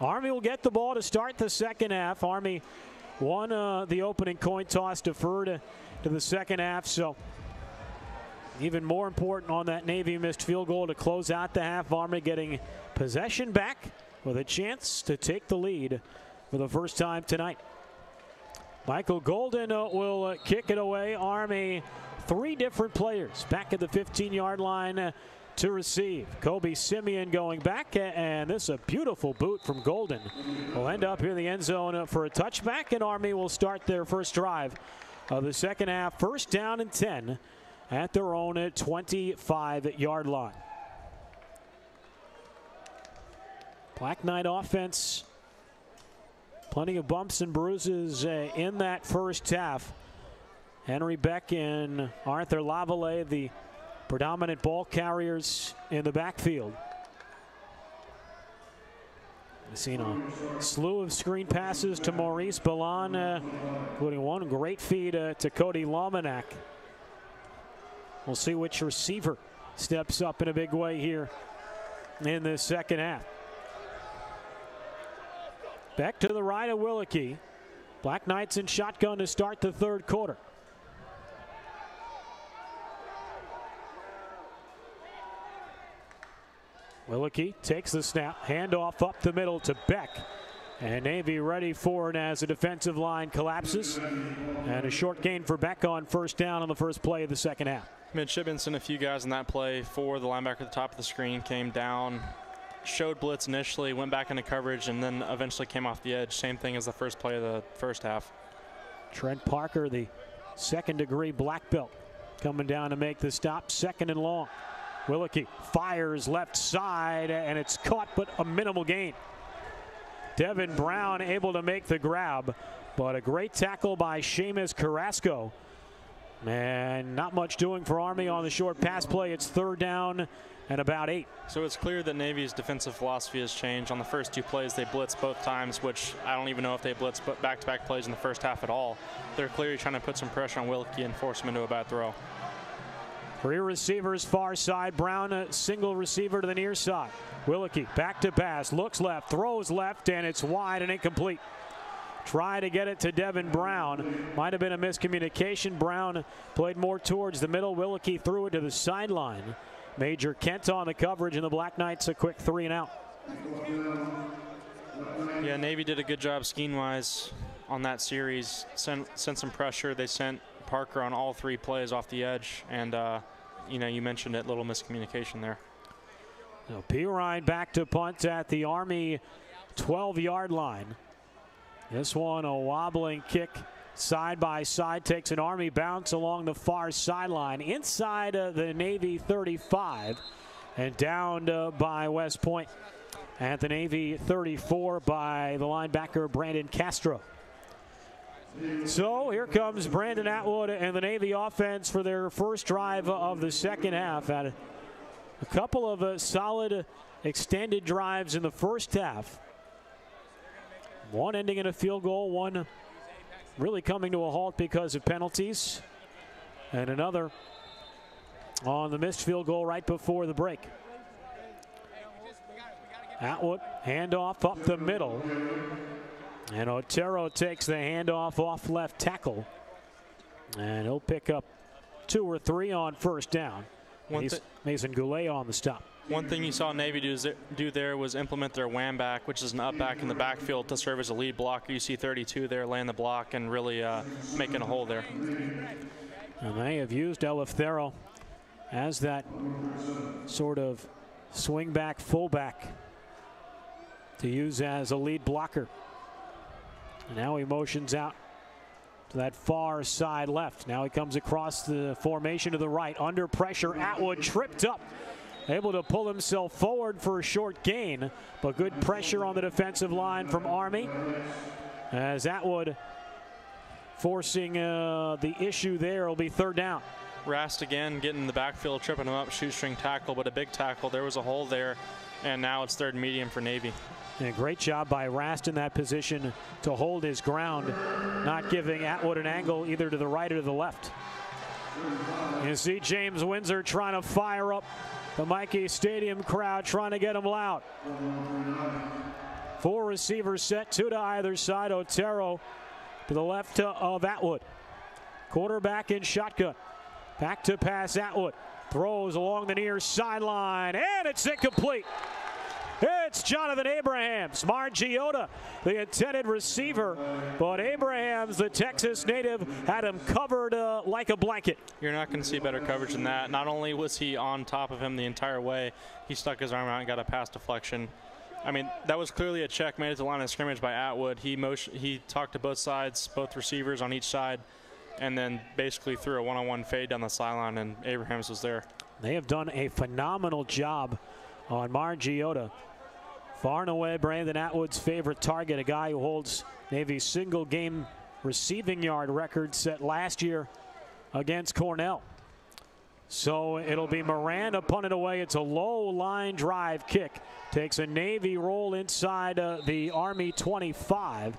Army will get the ball to start the second half. Army won the opening coin toss, deferred to the second half, so even more important on that Navy missed field goal to close out the half. Army getting possession back with a chance to take the lead for the first time tonight. Michael Golden will kick it away. Army, 3 different players back at the 15-yard line to receive. Kobe Simeon going back, and this is a beautiful boot from Golden. Will end up here in the end zone for a touchback, and Army will start their first drive of the second half. First down and 10 at their own 25-yard line. Black Knight offense, plenty of bumps and bruises in that first half. Henry Beck and Arthur Lavallee, the predominant ball carriers in the backfield. We've seen a slew of screen passes to Maurice Balan, including one great feed to Cody Lomanak. We'll see which receiver steps up in a big way here in this second half. Back to the right of Willicke. Black Knights in shotgun to start the third quarter. Willicke takes the snap, handoff up the middle to Beck. And Navy ready for it as the defensive line collapses. And a short gain for Beck on first down on the first play of the second half. Midshipmen sent a few guys in that play for the linebacker at the top of the screen, came down, showed blitz initially, went back into coverage, and then eventually came off the edge. Same thing as the first play of the first half. Trent Parker, the second-degree black belt, coming down to make the stop, second and long. Willicke fires left side, and it's caught, but a minimal gain. Devin Brown able to make the grab, but a great tackle by Seamus Carrasco. And not much doing for Army on the short pass play. It's third down and about 8. So it's clear that Navy's defensive philosophy has changed. On the first 2 plays, they blitzed both times, which I don't even know if they blitzed back-to-back plays in the first half at all. They're clearly trying to put some pressure on Willicke and force him into a bad throw. 3 receivers far side. Brown a single receiver to the near side. Willicke back to pass, looks left, throws left, and it's wide and incomplete. Try to get it to Devin Brown. Might have been a miscommunication. Brown played more towards the middle. Willicke threw it to the sideline. Major Kent on the coverage, and the Black Knights a quick 3 and out. Yeah, Navy did a good job scheme-wise on that series. Sent some pressure. They sent Parker on all 3 plays off the edge, and you know, you mentioned it, little miscommunication there. So Pirine back to punt at the Army 12-yard line. This one a wobbling kick side by side, takes an Army bounce along the far sideline inside the Navy 35 and downed by West Point at the Navy 34 by the linebacker Brandon Castro. So here comes Brandon Atwood and the Navy offense for their first drive of the second half. Had a couple of solid extended drives in the first half. One ending in a field goal, one really coming to a halt because of penalties, and another on the missed field goal right before the break. Atwood, handoff up the middle, and Otero takes the handoff off left tackle, and he'll pick up 2 or 3 on first down. Mason Goulet on the stop. One thing you saw Navy do there was implement their wham back, which is an up back in the backfield to serve as a lead blocker. You see 32 there laying the block and really making a hole there. And they have used Elefthero as that sort of swing back fullback to use as a lead blocker. And now he motions out to that far side left. Now he comes across the formation to the right. Under pressure, Atwood tripped up. Able to pull himself forward for a short gain, but good pressure on the defensive line from Army. As Atwood forcing the issue there, will be third down. Rast again getting in the backfield, tripping him up, shoestring tackle, but a big tackle. There was a hole there, and now it's third and medium for Navy. And a great job by Rast in that position to hold his ground, not giving Atwood an angle either to the right or to the left. You see James Windsor trying to fire up the Mikey Stadium crowd, trying to get him loud. 4 receivers set, 2 to either side. Otero to the left of Atwood. Quarterback in shotgun. Back to pass Atwood. Throws along the near sideline, and it's incomplete. It's Jonathan Abrahams. Margiota, the intended receiver, but Abrahams, the Texas native, had him covered like a blanket. You're not going to see better coverage than that. Not only was he on top of him the entire way, he stuck his arm out and got a pass deflection. I mean, that was clearly a check made at the line of scrimmage by Atwood. He talked to both sides, both receivers on each side, and then basically threw a one-on-one fade down the sideline, and Abrahams was there. They have done a phenomenal job on Margiota. Far and away Brandon Atwood's favorite target, a guy who holds Navy's single game receiving yard record set last year against Cornell. So it'll be Miranda punted away. It's a low line drive kick. Takes a Navy roll inside the Army 25,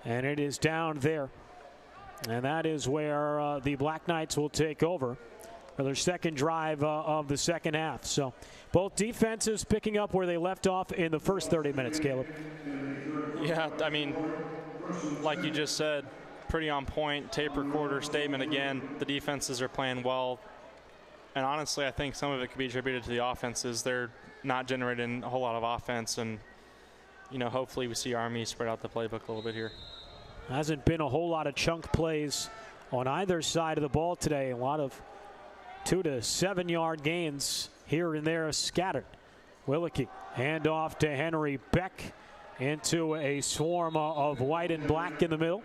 and it is down there. And that is where the Black Knights will take over for their second drive of the second half. So both defenses picking up where they left off in the first 30 minutes, Caleb. Yeah, I mean, like you just said, pretty on point. Tape recorder statement again. The defenses are playing well. And honestly, I think some of it could be attributed to the offenses. They're not generating a whole lot of offense. And, you know, hopefully we see Army spread out the playbook a little bit here. Hasn't been a whole lot of chunk plays on either side of the ball today. A lot of 2 to 7 yard gains here and there scattered. Willicke hand off to Henry Beck into a swarm of white and black in the middle.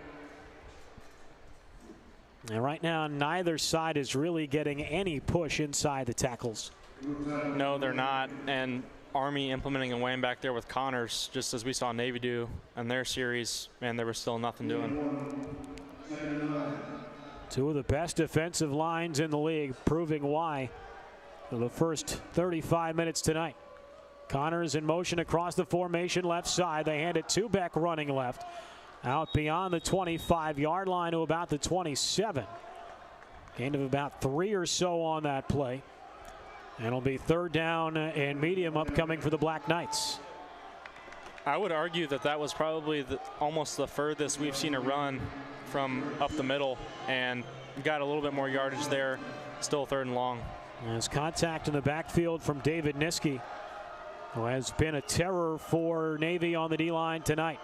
And right now neither side is really getting any push inside the tackles. No, they're not. And Army implementing a Wayne back there with Connors, just as we saw Navy do in their series, man, there was still nothing doing. 2 of the best defensive lines in the league, proving why for the first 35 minutes tonight. Connors in motion across the formation left side. They hand it to Beck running left. Out beyond the 25-yard line to about the 27. Gain of about 3 or so on that play. And it'll be third down and medium upcoming for the Black Knights. I would argue that that was probably almost the furthest we've seen a run from up the middle, and got a little bit more yardage there. Still third and long. There's contact in the backfield from David Niski, who has been a terror for Navy on the D-line tonight.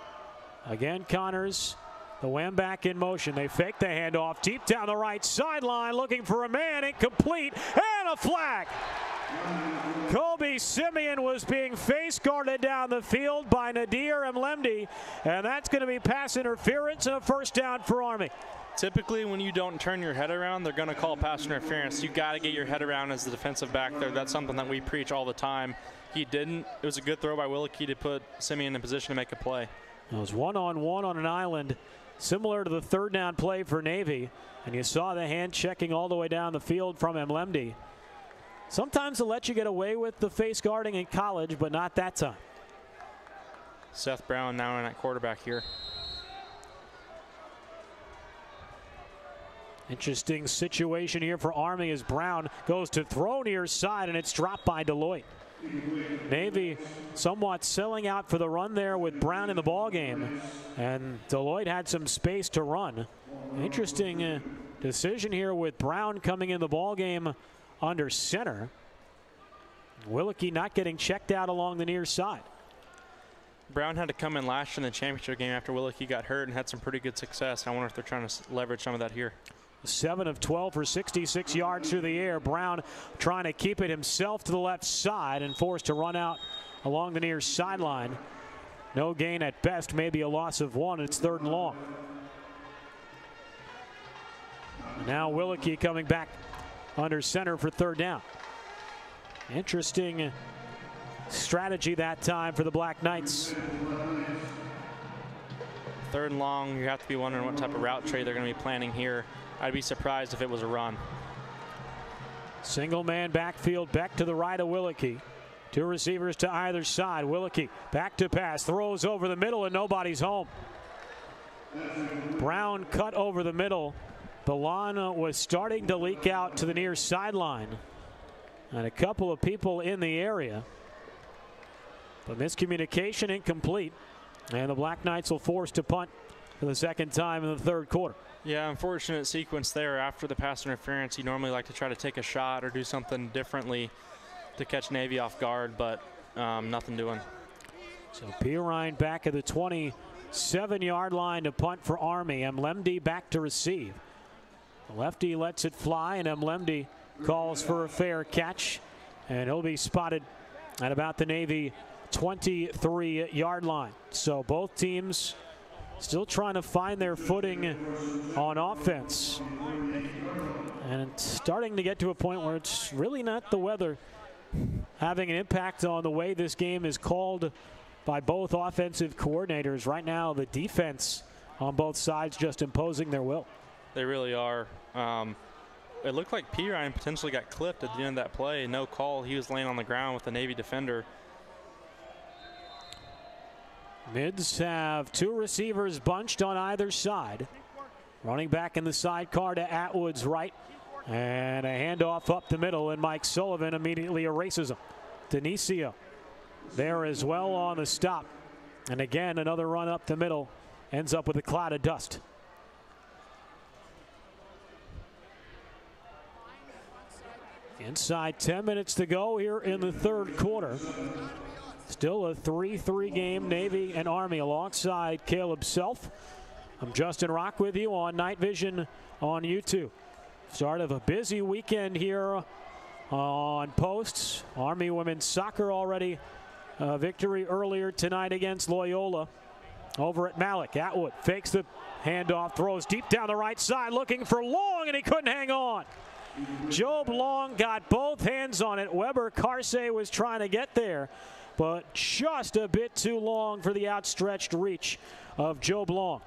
Again, Connors, the wham back in motion. They fake the handoff deep down the right sideline, looking for a man, incomplete, and a flag. Kobe Simeon was being face guarded down the field by Nadir Mlemdi, and that's going to be pass interference and a first down for Army. Typically, when you don't turn your head around, they're going to call pass interference. You got to get your head around as the defensive back there. That's something that we preach all the time. He didn't. It was a good throw by Willicke to put Simeon in position to make a play. It was one-on-one on an island, similar to the third down play for Navy, and you saw the hand checking all the way down the field from Mlemdi. Sometimes they'll let you get away with the face guarding in college, but not that time. Seth Brown now in at quarterback here. Interesting situation here for Army as Brown goes to throw near side, and it's dropped by Deloitte. Navy somewhat selling out for the run there with Brown in the ball game, and Deloitte had some space to run. Interesting decision here with Brown coming in the ball game under center. Willicke not getting checked out along the near side. Brown had to come in last year in the championship game after Willicke got hurt and had some pretty good success. I wonder if they're trying to leverage some of that here. 7 of 12 for 66 yards through the air. Brown trying to keep it himself to the left side and forced to run out along the near sideline. No gain at best, maybe a loss of 1. It's third and long. Now Willicke coming back under center for third down. Interesting strategy that time for the Black Knights. Third and long, you have to be wondering what type of route trade they're going to be planning here. I'd be surprised if it was a run. Single man backfield, Beck to the right of Willicke. 2 receivers to either side. Willicke back to pass, throws over the middle, and nobody's home. Brown cut over the middle. Ballon was starting to leak out to the near sideline, and a couple of people in the area. But miscommunication, incomplete, and the Black Knights will force to punt for the second time in the third quarter. Yeah, unfortunate sequence there. After the pass interference, you normally like to try to take a shot or do something differently to catch Navy off guard, but nothing doing. So Pirine back at the 27-yard line to punt for Army. Mlemdi back to receive. The lefty lets it fly, and Mlemdi calls for a fair catch, and he'll be spotted at about the Navy 23-yard line. So both teams still trying to find their footing on offense. And it's starting to get to a point where it's really not the weather having an impact on the way this game is called by both offensive coordinators. Right now, the defense on both sides just imposing their will. They really are. It looked like Pirine potentially got clipped at the end of that play. No call. He was laying on the ground with the Navy defender. Mids have 2 receivers bunched on either side. Running back in the sidecar to Atwood's right. And a handoff up the middle, and Mike Sullivan immediately erases him. Denicio there as well on the stop. And again, another run up the middle. Ends up with a cloud of dust. Inside 10 minutes to go here in the third quarter. Still a 3-3 game, Navy and Army alongside Caleb Self. I'm Justin Rock with you on Night Vision on YouTube. Start of a busy weekend here on posts. Army women's soccer already a victory earlier tonight against Loyola over at Malik. Atwood fakes the handoff, throws deep down the right side, looking for Long, and he couldn't hang on. Job Long got both hands on it. Weber Carsey was trying to get there, but just a bit too long for the outstretched reach of Job Long.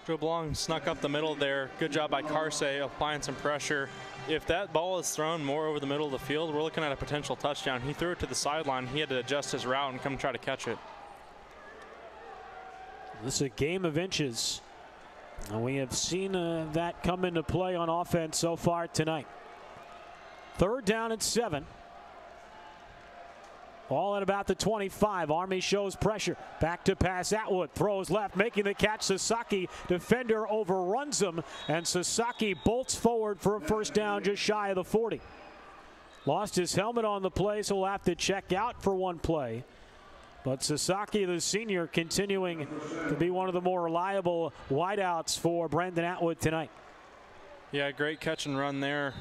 Job Long snuck up the middle there. Good job by Carsey applying some pressure. If that ball is thrown more over the middle of the field, we're looking at a potential touchdown. He threw it to the sideline. He had to adjust his route and come try to catch it. This is a game of inches, and we have seen that come into play on offense so far tonight. 3rd down and 7. Ball at about the 25. Army shows pressure. Back to pass. Atwood throws left, making the catch. Sasaki, defender, overruns him, and Sasaki bolts forward for a first down just shy of the 40. Lost his helmet on the play, so he'll have to check out for one play. But Sasaki, the senior, continuing to be one of the more reliable wideouts for Brandon Atwood tonight. Yeah, great catch and run there.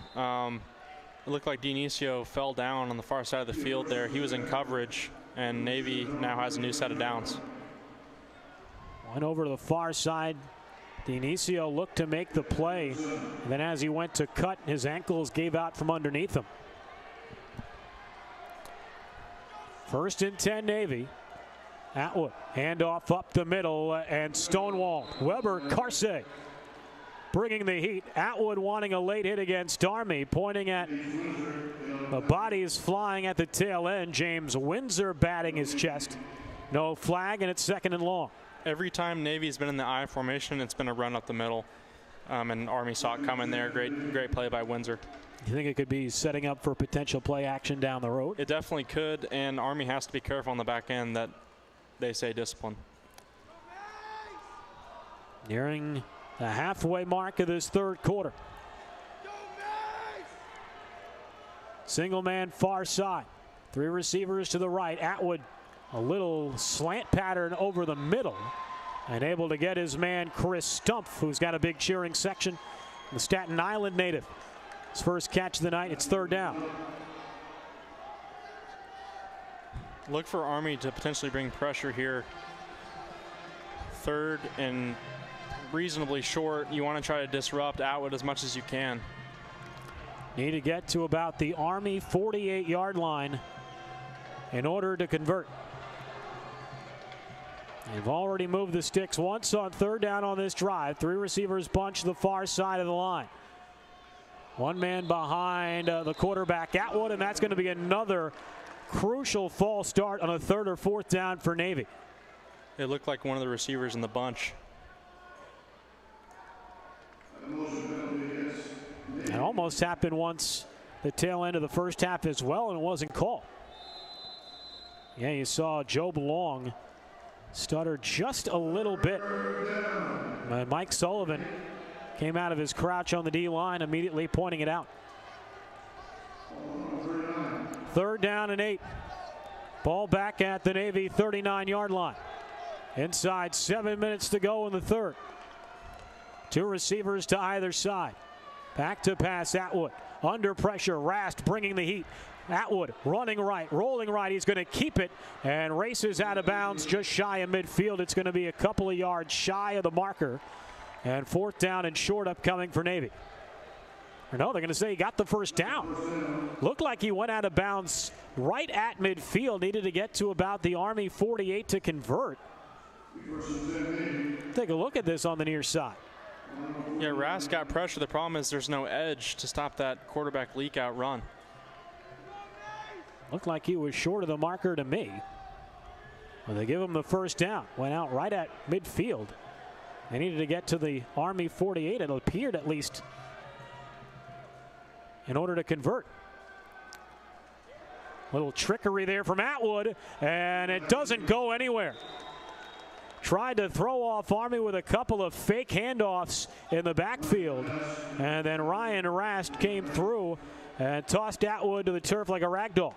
It looked like Dionisio fell down on the far side of the field there. He was in coverage, and Navy now has a new set of downs. Went over to the far side. Dionisio looked to make the play, and then as he went to cut, his ankles gave out from underneath him. 1st and 10 Navy. Atwood, handoff up the middle, and stonewalled. Weber Carsey bringing the heat. Atwood wanting a late hit against Army, pointing at the bodies flying at the tail end. James Windsor batting his chest. No flag, and it's 2nd and long. Every time Navy's been in the I formation, it's been a run up the middle, and Army saw it coming there. Great play by Windsor. You think it could be setting up for potential play action down the road? It definitely could, and Army has to be careful on the back end that they say discipline. Nearing the halfway mark of this third quarter. Single man far side. 3 receivers to the right. Atwood, a little slant pattern over the middle, and able to get his man Chris Stumpf, who's got a big cheering section, the Staten Island native. His first catch of the night. It's 3rd down. Look for Army to potentially bring pressure here. 3rd and reasonably short. You want to try to disrupt Atwood as much as you can. Need to get to about the Army 48-yard line in order to convert. They've already moved the sticks once on 3rd down on this drive. 3 receivers bunch the far side of the line. One man behind the quarterback, Atwood, and that's going to be another crucial false start on a 3rd or 4th down for Navy. It looked like one of the receivers in the bunch. It almost happened once the tail end of the first half as well, and it wasn't called. Yeah, you saw Job Long stutter just a little bit. Mike Sullivan came out of his crouch on the D-line, immediately pointing it out. 3rd down and 8. Ball back at the Navy 39-yard line. Inside 7 minutes to go in the 3rd. 2 receivers to either side. Back to pass Atwood. Under pressure, Rast bringing the heat. Atwood running right, rolling right. He's going to keep it and races out of bounds just shy of midfield. It's going to be a couple of yards shy of the marker. And 4th down and short upcoming for Navy. Or no, they're going to say he got the first down. Looked like he went out of bounds right at midfield. Needed to get to about the Army 48 to convert. Take a look at this on the near side. Yeah, Rast got pressure. The problem is there's no edge to stop that quarterback leak out run. Looked like he was short of the marker to me. Well, they give him the first down. Went out right at midfield. They needed to get to the Army 48. It appeared at least in order to convert. Little trickery there from Atwood, and it doesn't go anywhere. Tried to throw off Army with a couple of fake handoffs in the backfield, and then Ryan Rast came through and tossed Atwood to the turf like a rag doll.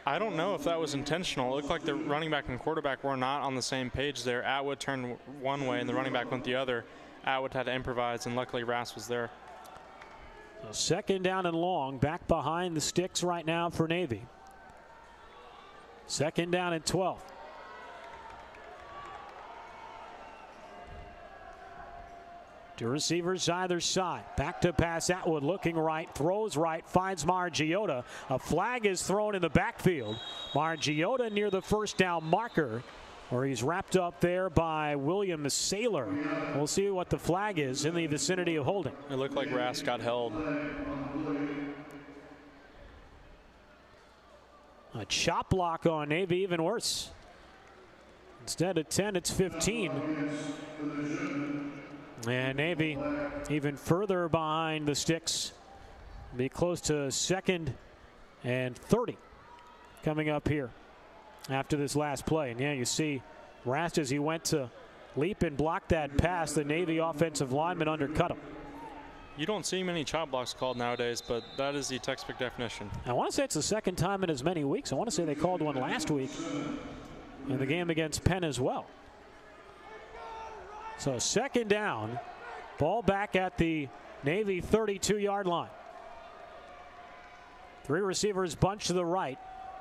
I don't know if that was intentional. It looked like the running back and quarterback were not on the same page there. Atwood turned one way and the running back went the other. Atwood had to improvise, and luckily Rast was there. So 2nd down and long, back behind the sticks right now for Navy. 2nd down and 12. Two receivers either side. Back to pass Atwood, looking right, throws right, finds Margiotta. A flag is thrown in the backfield. Margiotta near the first down marker, where he's wrapped up there by William Saylor. We'll see what the flag is in the vicinity of holding. It looked like Rast got held. A chop block on Navy, even worse. Instead of 10, it's 15. And Navy even further behind the sticks. Be close to 2nd and 30 coming up here after this last play. And yeah, you see Rast as he went to leap and block that pass, the Navy offensive lineman undercut him. You don't see many chop blocks called nowadays, but that is the textbook definition. I want to say it's the 2nd time in as many weeks. I want to say they called one last week in the game against Penn as well. So 2nd down, ball back at the Navy 32-yard line. 3 receivers bunched to the right.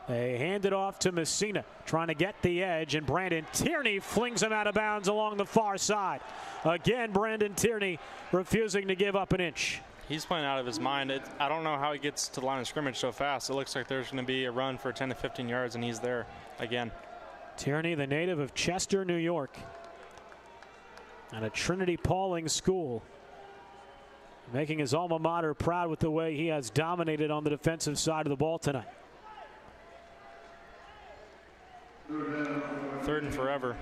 They hand it off to Messina, trying to get the edge, and Brandon Tierney flings him out of bounds along the far side. Again, Brandon Tierney refusing to give up an inch. He's playing out of his mind. I don't know how he gets to the line of scrimmage so fast. It looks like there's going to be a run for 10 to 15 yards, and he's there again. Tierney, the native of Chester, New York, at a Trinity Pauling school, making his alma mater proud with the way he has dominated on the defensive side of the ball tonight. 3rd and forever.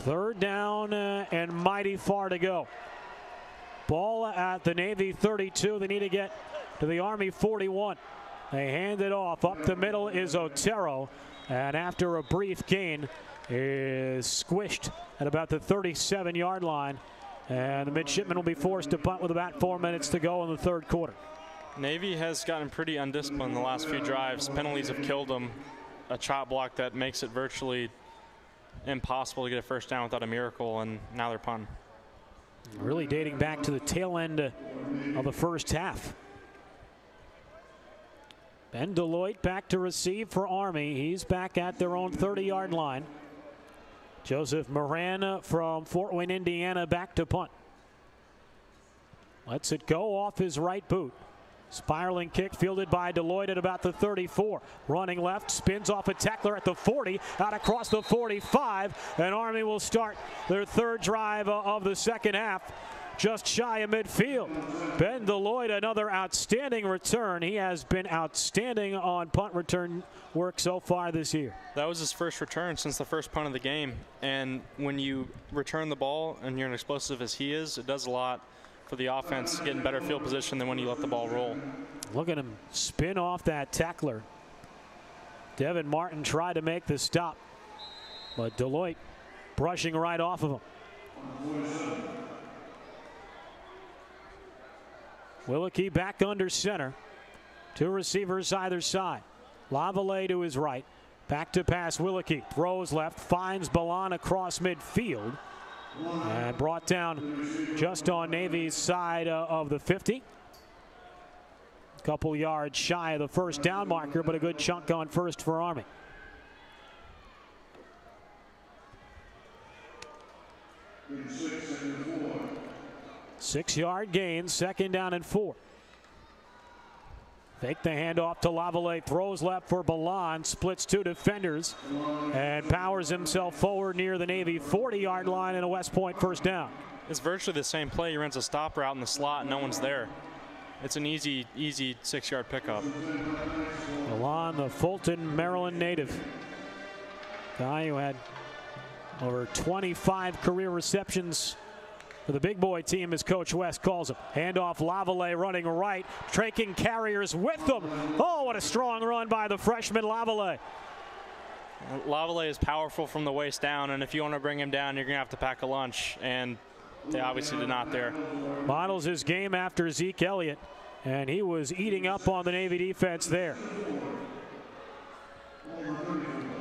3rd down and mighty far to go. Ball at the Navy 32. They need to get to the Army 41. They hand it off. Up the middle is Otero, and after a brief gain is squished at about the 37-yard line, and the Midshipmen will be forced to punt with about 4 minutes to go in the 3rd quarter. Navy has gotten pretty undisciplined the last few drives. Penalties have killed them. A chop block that makes it virtually impossible to get a first down without a miracle, and now they're punting. Really dating back to the tail end of the first half. Ben Deloitte back to receive for Army. He's back at their own 30-yard line. Joseph Moran from Fort Wayne, Indiana, back to punt. Lets it go off his right boot. Spiraling kick fielded by Deloitte at about the 34. Running left, spins off a tackler at the 40, out across the 45, and Army will start their 3rd drive of the 2nd half just shy of midfield. Ben Deloitte, another outstanding return. He has been outstanding on punt return work so far this year. That was his first return since the first punt of the game. And when you return the ball and you're as explosive as he is, it does a lot for the offense, getting better field position than when you let the ball roll. Look at him spin off that tackler. Devin Martin tried to make the stop, but Deloitte brushing right off of him. Willicke back under center. Two receivers either side. Lavallee to his right. Back to pass Willicke. Throws left. Finds Balan across midfield. And brought down just on Navy's side of the 50. A couple yards shy of the first down marker, but a good chunk on first for Army. Six-yard gain, 2nd down and 4. Fake the handoff to Lavallee, throws left for Balan, splits two defenders, and powers himself forward near the Navy 40-yard line and a West Point first down. It's virtually the same play. He runs a stop route in the slot and no one's there. It's an easy 6-yard pickup. Balan, the Fulton, Maryland native. Guy who had over 25 career receptions for the big boy team, as Coach West calls him. Handoff Lavallee running right, taking carriers with them. Oh, what a strong run by the freshman Lavallee. Lavallee is powerful from the waist down, and if you want to bring him down, you're going to have to pack a lunch, and they obviously did not there. Models his game after Zeke Elliott, and he was eating up on the Navy defense there.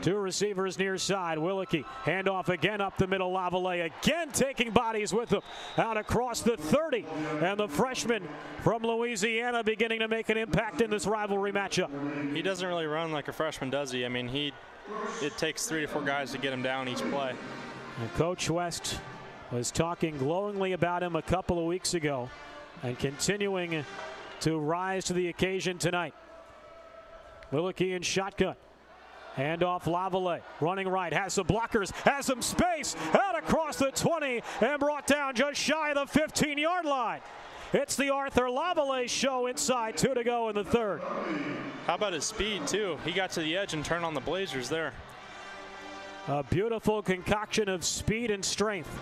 Two receivers near side. Willicke, handoff again up the middle. Lavallee again taking bodies with him. Out across the 30. And the freshman from Louisiana beginning to make an impact in this rivalry matchup. He doesn't really run like a freshman, does he? I mean, it takes 3 to 4 guys to get him down each play. And Coach West was talking glowingly about him a couple of weeks ago and continuing to rise to the occasion tonight. Willicke in shotgun. Handoff Lavallee, running right, has some blockers, has some space, out across the 20 and brought down just shy of the 15-yard line. It's the Arthur Lavallee show inside, 2 to go in the 3rd. How about his speed, too? He got to the edge and turned on the Blazers there. A beautiful concoction of speed and strength.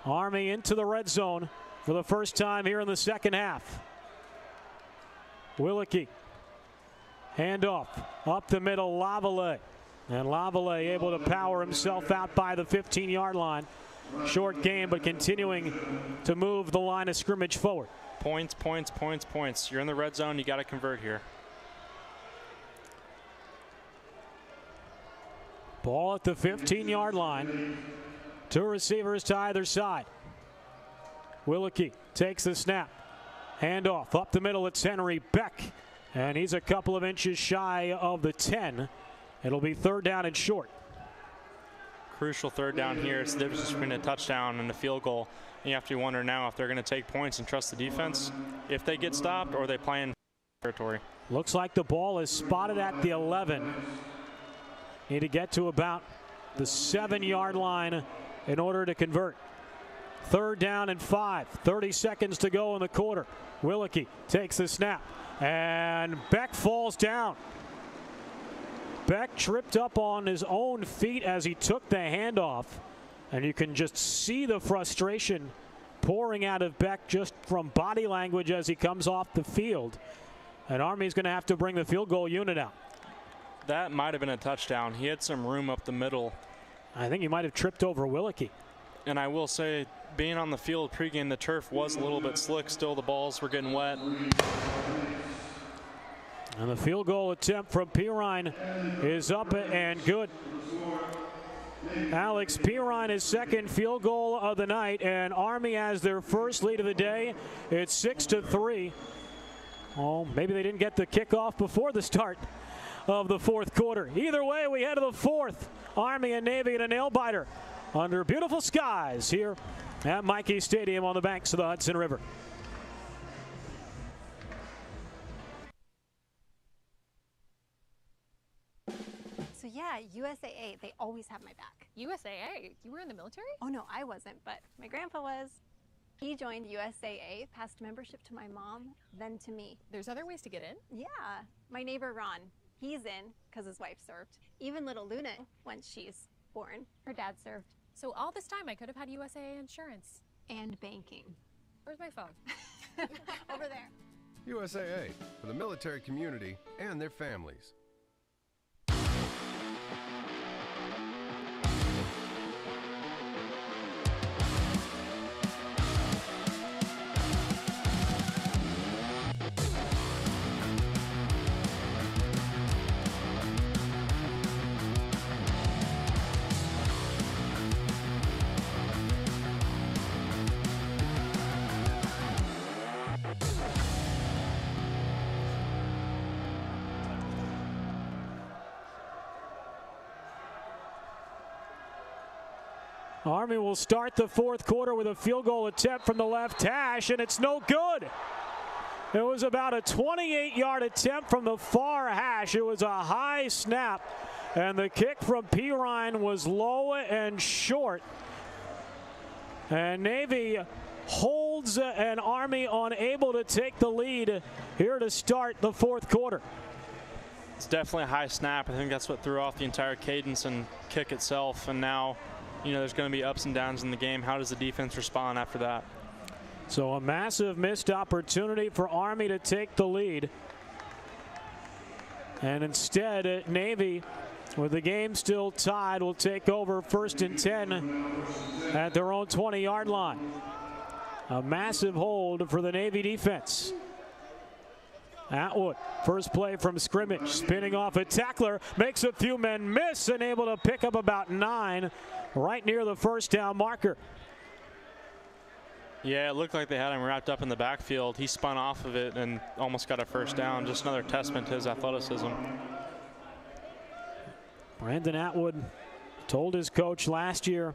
Army into the red zone for the first time here in the second half. Willicke. Handoff up the middle, Lavallee. And Lavallee able to power himself out by the 15-yard line. Short game, but continuing to move the line of scrimmage forward. Points, points, points, points. You're in the red zone. You got to convert here. Ball at the 15-yard line. Two receivers to either side. Willicke takes the snap. Handoff up the middle. It's Henry Beck. And he's a couple of inches shy of the 10. It'll be 3rd down and short. Crucial 3rd down here. It's the difference between a touchdown and a field goal. And you have to wonder now if they're going to take points and trust the defense, if they get stopped, or they play in territory. Looks like the ball is spotted at the 11. Need to get to about the 7-yard line in order to convert. 3rd down and 5. 30 seconds to go in the quarter. Willicke takes the snap. And Beck falls down. Beck tripped up on his own feet as he took the handoff. And you can just see the frustration pouring out of Beck just from body language as he comes off the field. And Army's going to have to bring the field goal unit out. That might have been a touchdown. He had some room up the middle. I think he might have tripped over Willicke. And I will say, being on the field pregame, the turf was a little bit slick. Still, the balls were getting wet. And the field goal attempt from Pirine is up and good. Alex Pirine, his 2nd field goal of the night, and Army has their first lead of the day. It's 6-3. Oh, maybe they didn't get the kickoff before the start of the 4th quarter. Either way, we head to the 4th. Army and Navy in a nail-biter under beautiful skies here at Michie Stadium on the banks of the Hudson River. So yeah, USAA. They always have my back. USAA? You were in the military? Oh, no, I wasn't, but my grandpa was. He joined USAA, passed membership to my mom, then to me. There's other ways to get in? Yeah. My neighbor, Ron, he's in because his wife served. Even little Luna, once she's born, her dad served. So all this time I could have had USAA insurance. And banking. Where's my phone? Over there. USAA, for the military community and their families. Army will start the fourth quarter with a field goal attempt from the left hash, and it's no good. It was about a 28-yard attempt from the far hash. It was a high snap, and the kick from Pirine was low and short. And Navy holds an Army unable to take the lead here to start the fourth quarter. It's definitely a high snap. I think that's what threw off the entire cadence and kick itself, and now there's going to be ups and downs in the game. How does the defense respond after that? So a massive missed opportunity for Army to take the lead. And instead, Navy, with the game still tied, will take over 1st and 10 at their own 20-yard line. A massive hold for the Navy defense. Atwood, first play from scrimmage, spinning off a tackler, makes a few men miss and able to pick up about 9 right near the first down marker. Yeah, it looked like they had him wrapped up in the backfield. He spun off of it and almost got a first down. Just another testament to his athleticism. Brandon Atwood told his coach last year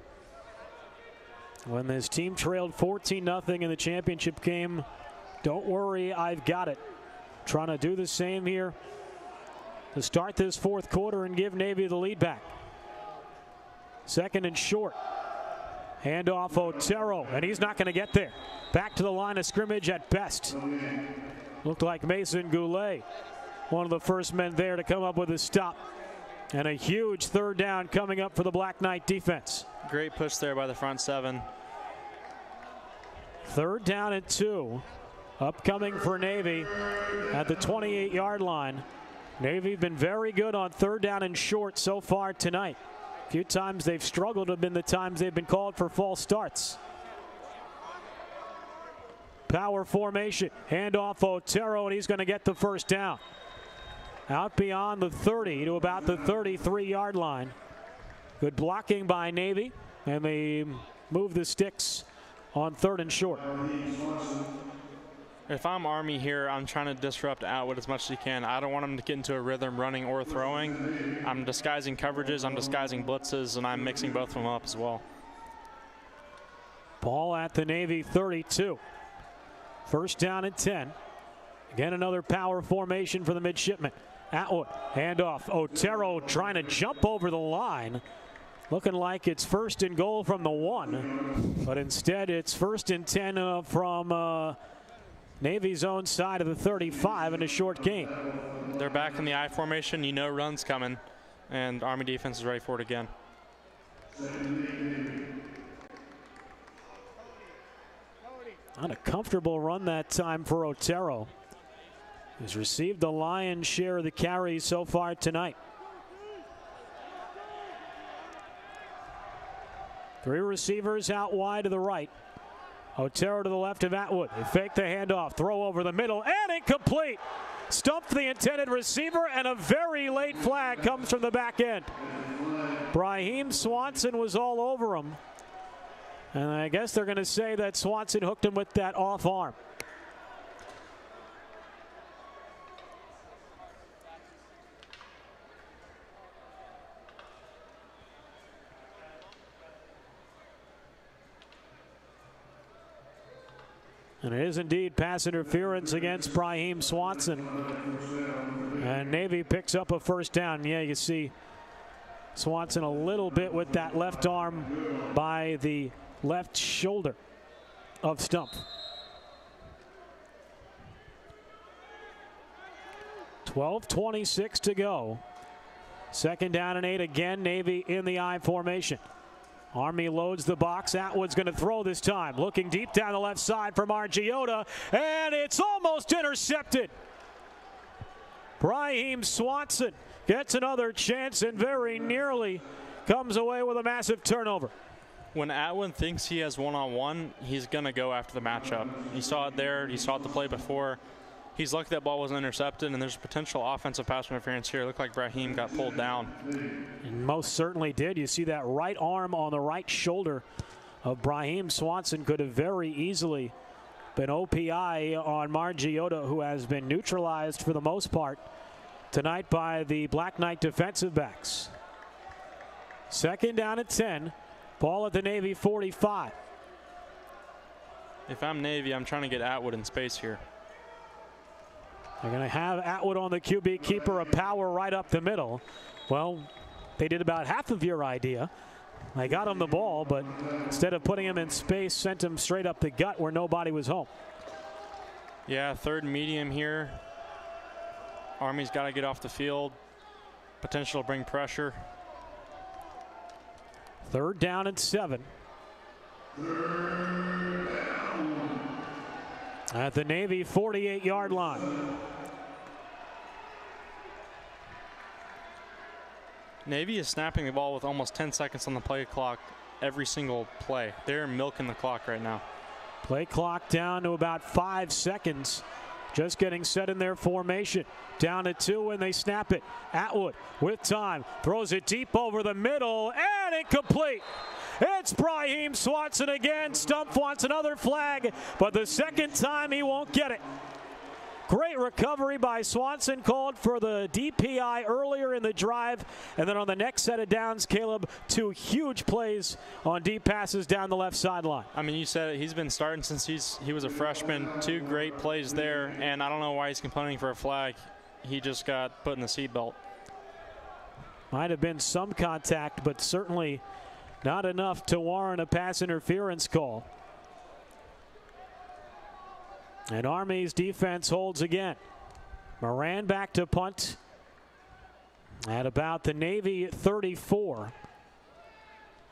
when his team trailed 14-0 in the championship game, "Don't worry, I've got it." Trying to do the same here to start this fourth quarter and give Navy the lead back. 2nd and short. Handoff Otero, and he's not going to get there. Back to the line of scrimmage at best. Looked like Mason Goulet, one of the first men there to come up with a stop. And a huge 3rd down coming up for the Black Knight defense. Great push there by the front 7. 3rd down and 2. Upcoming for Navy at the 28-yard line. Navy been very good on 3rd down and short so far tonight. A few times they've struggled have been the times they've been called for false starts. Power formation, handoff Otero, and he's going to get the first down. Out beyond the 30 to about the 33-yard line. Good blocking by Navy, and they move the sticks on 3rd and short. If I'm Army here, I'm trying to disrupt Atwood as much as he can. I don't want him to get into a rhythm running or throwing. I'm disguising coverages, I'm disguising blitzes, and I'm mixing both of them up as well. Ball at the Navy 32. 1st down and 10. Again, another power formation for the midshipmen. Atwood, handoff. Otero trying to jump over the line. Looking like it's 1st and goal from the 1. But instead, it's 1st and 10 from Navy's own side of the 35 in a short game. They're back in the I formation. You know run's coming, and Army defense is ready for it again. Not a comfortable run that time for Otero. He's received the lion's share of the carries so far tonight. 3 receivers out wide to the right. Otero to the left of Atwood. They fake the handoff, throw over the middle, and incomplete. Stumped the intended receiver, and a very late flag comes from the back end. Brahim Swanson was all over him. And I guess they're going to say that Swanson hooked him with that off arm. And it is indeed pass interference against Brahim Swanson. And Navy picks up a first down. Yeah, you see Swanson a little bit with that left arm by the left shoulder of Stump. 12:26 to go. 2nd down and 8 again. Navy in the I formation. Army loads the box. Atwood's going to throw this time. Looking deep down the left side for Margiota, and it's almost intercepted. Brahim Swanson gets another chance and very nearly comes away with a massive turnover. When Atwood thinks he has one-on-one, he's going to go after the matchup. He saw it there. He saw it the play before. He's lucky that ball wasn't intercepted, and there's potential offensive pass interference here. It looked like Brahim got pulled down. And most certainly did. You see that right arm on the right shoulder of Brahim Swanson could have very easily been OPI on Margiota, who has been neutralized for the most part tonight by the Black Knight defensive backs. 2nd down at 10. Ball at the Navy 45. If I'm Navy, I'm trying to get Atwood in space here. They're going to have Atwood on the QB keeper, a power right up the middle. Well, they did about half of your idea. They got him the ball, but instead of putting him in space, sent him straight up the gut where nobody was home. Yeah, 3rd medium here. Army's got to get off the field. Potential to bring pressure. 3rd down and 7. At the Navy 48-yard line. Navy is snapping the ball with almost 10 seconds on the play clock every single play. They're milking the clock right now. Play clock down to about 5 seconds. Just getting set in their formation. Down to 2 when they snap it. Atwood with time. Throws it deep over the middle and incomplete. It's Brahim Swanson again. Stump wants another flag, but the 2nd time he won't get it. Great recovery by Swanson, called for the DPI earlier in the drive. And then on the next set of downs, Caleb, 2 huge plays on deep passes down the left sideline. I mean, you said it, he's been starting since he was a freshman. 2 great plays there, and I don't know why he's complaining for a flag. He just got put in the seatbelt. Might have been some contact, but certainly not enough to warrant a pass interference call. And Army's defense holds again. Moran back to punt at about the Navy 34.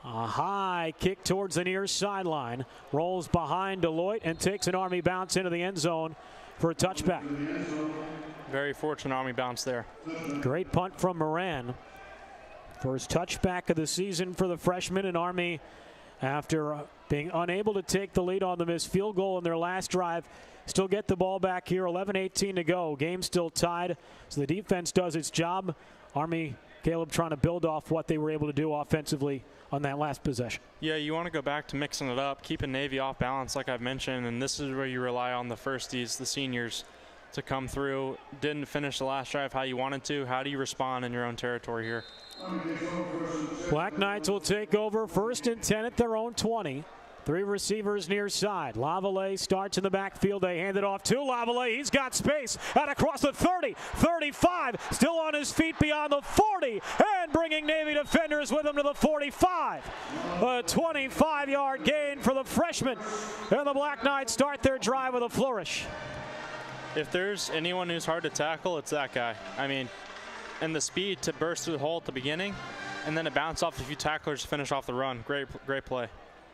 A high kick towards the near sideline. Rolls behind Deloitte and takes an Army bounce into the end zone for a touchback. Very fortunate Army bounce there. Great punt from Moran. First touchback of the season for the freshman, and Army, after being unable to take the lead on the missed field goal in their last drive, still get the ball back here. 11:18 to go. Game still tied. So the defense does its job. Army, Caleb, trying to build off what they were able to do offensively on that last possession. Yeah, you want to go back to mixing it up, keeping Navy off balance like I've mentioned, and this is where you rely on the firsties, the seniors, to come through. Didn't finish the last drive how you wanted to. How do you respond in your own territory here? Black Knights will take over 1st and 10 at their own 20. 3 receivers near side. Lavallee starts in the backfield. They hand it off to Lavallee. He's got space out across the 30, 35. Still on his feet beyond the 40. And bringing Navy defenders with him to the 45. A 25-yard gain for the freshman. And the Black Knights start their drive with a flourish. If there's anyone who's hard to tackle, it's that guy. I mean, and the speed to burst through the hole at the beginning, and then to bounce off a few tacklers to finish off the run. Great play.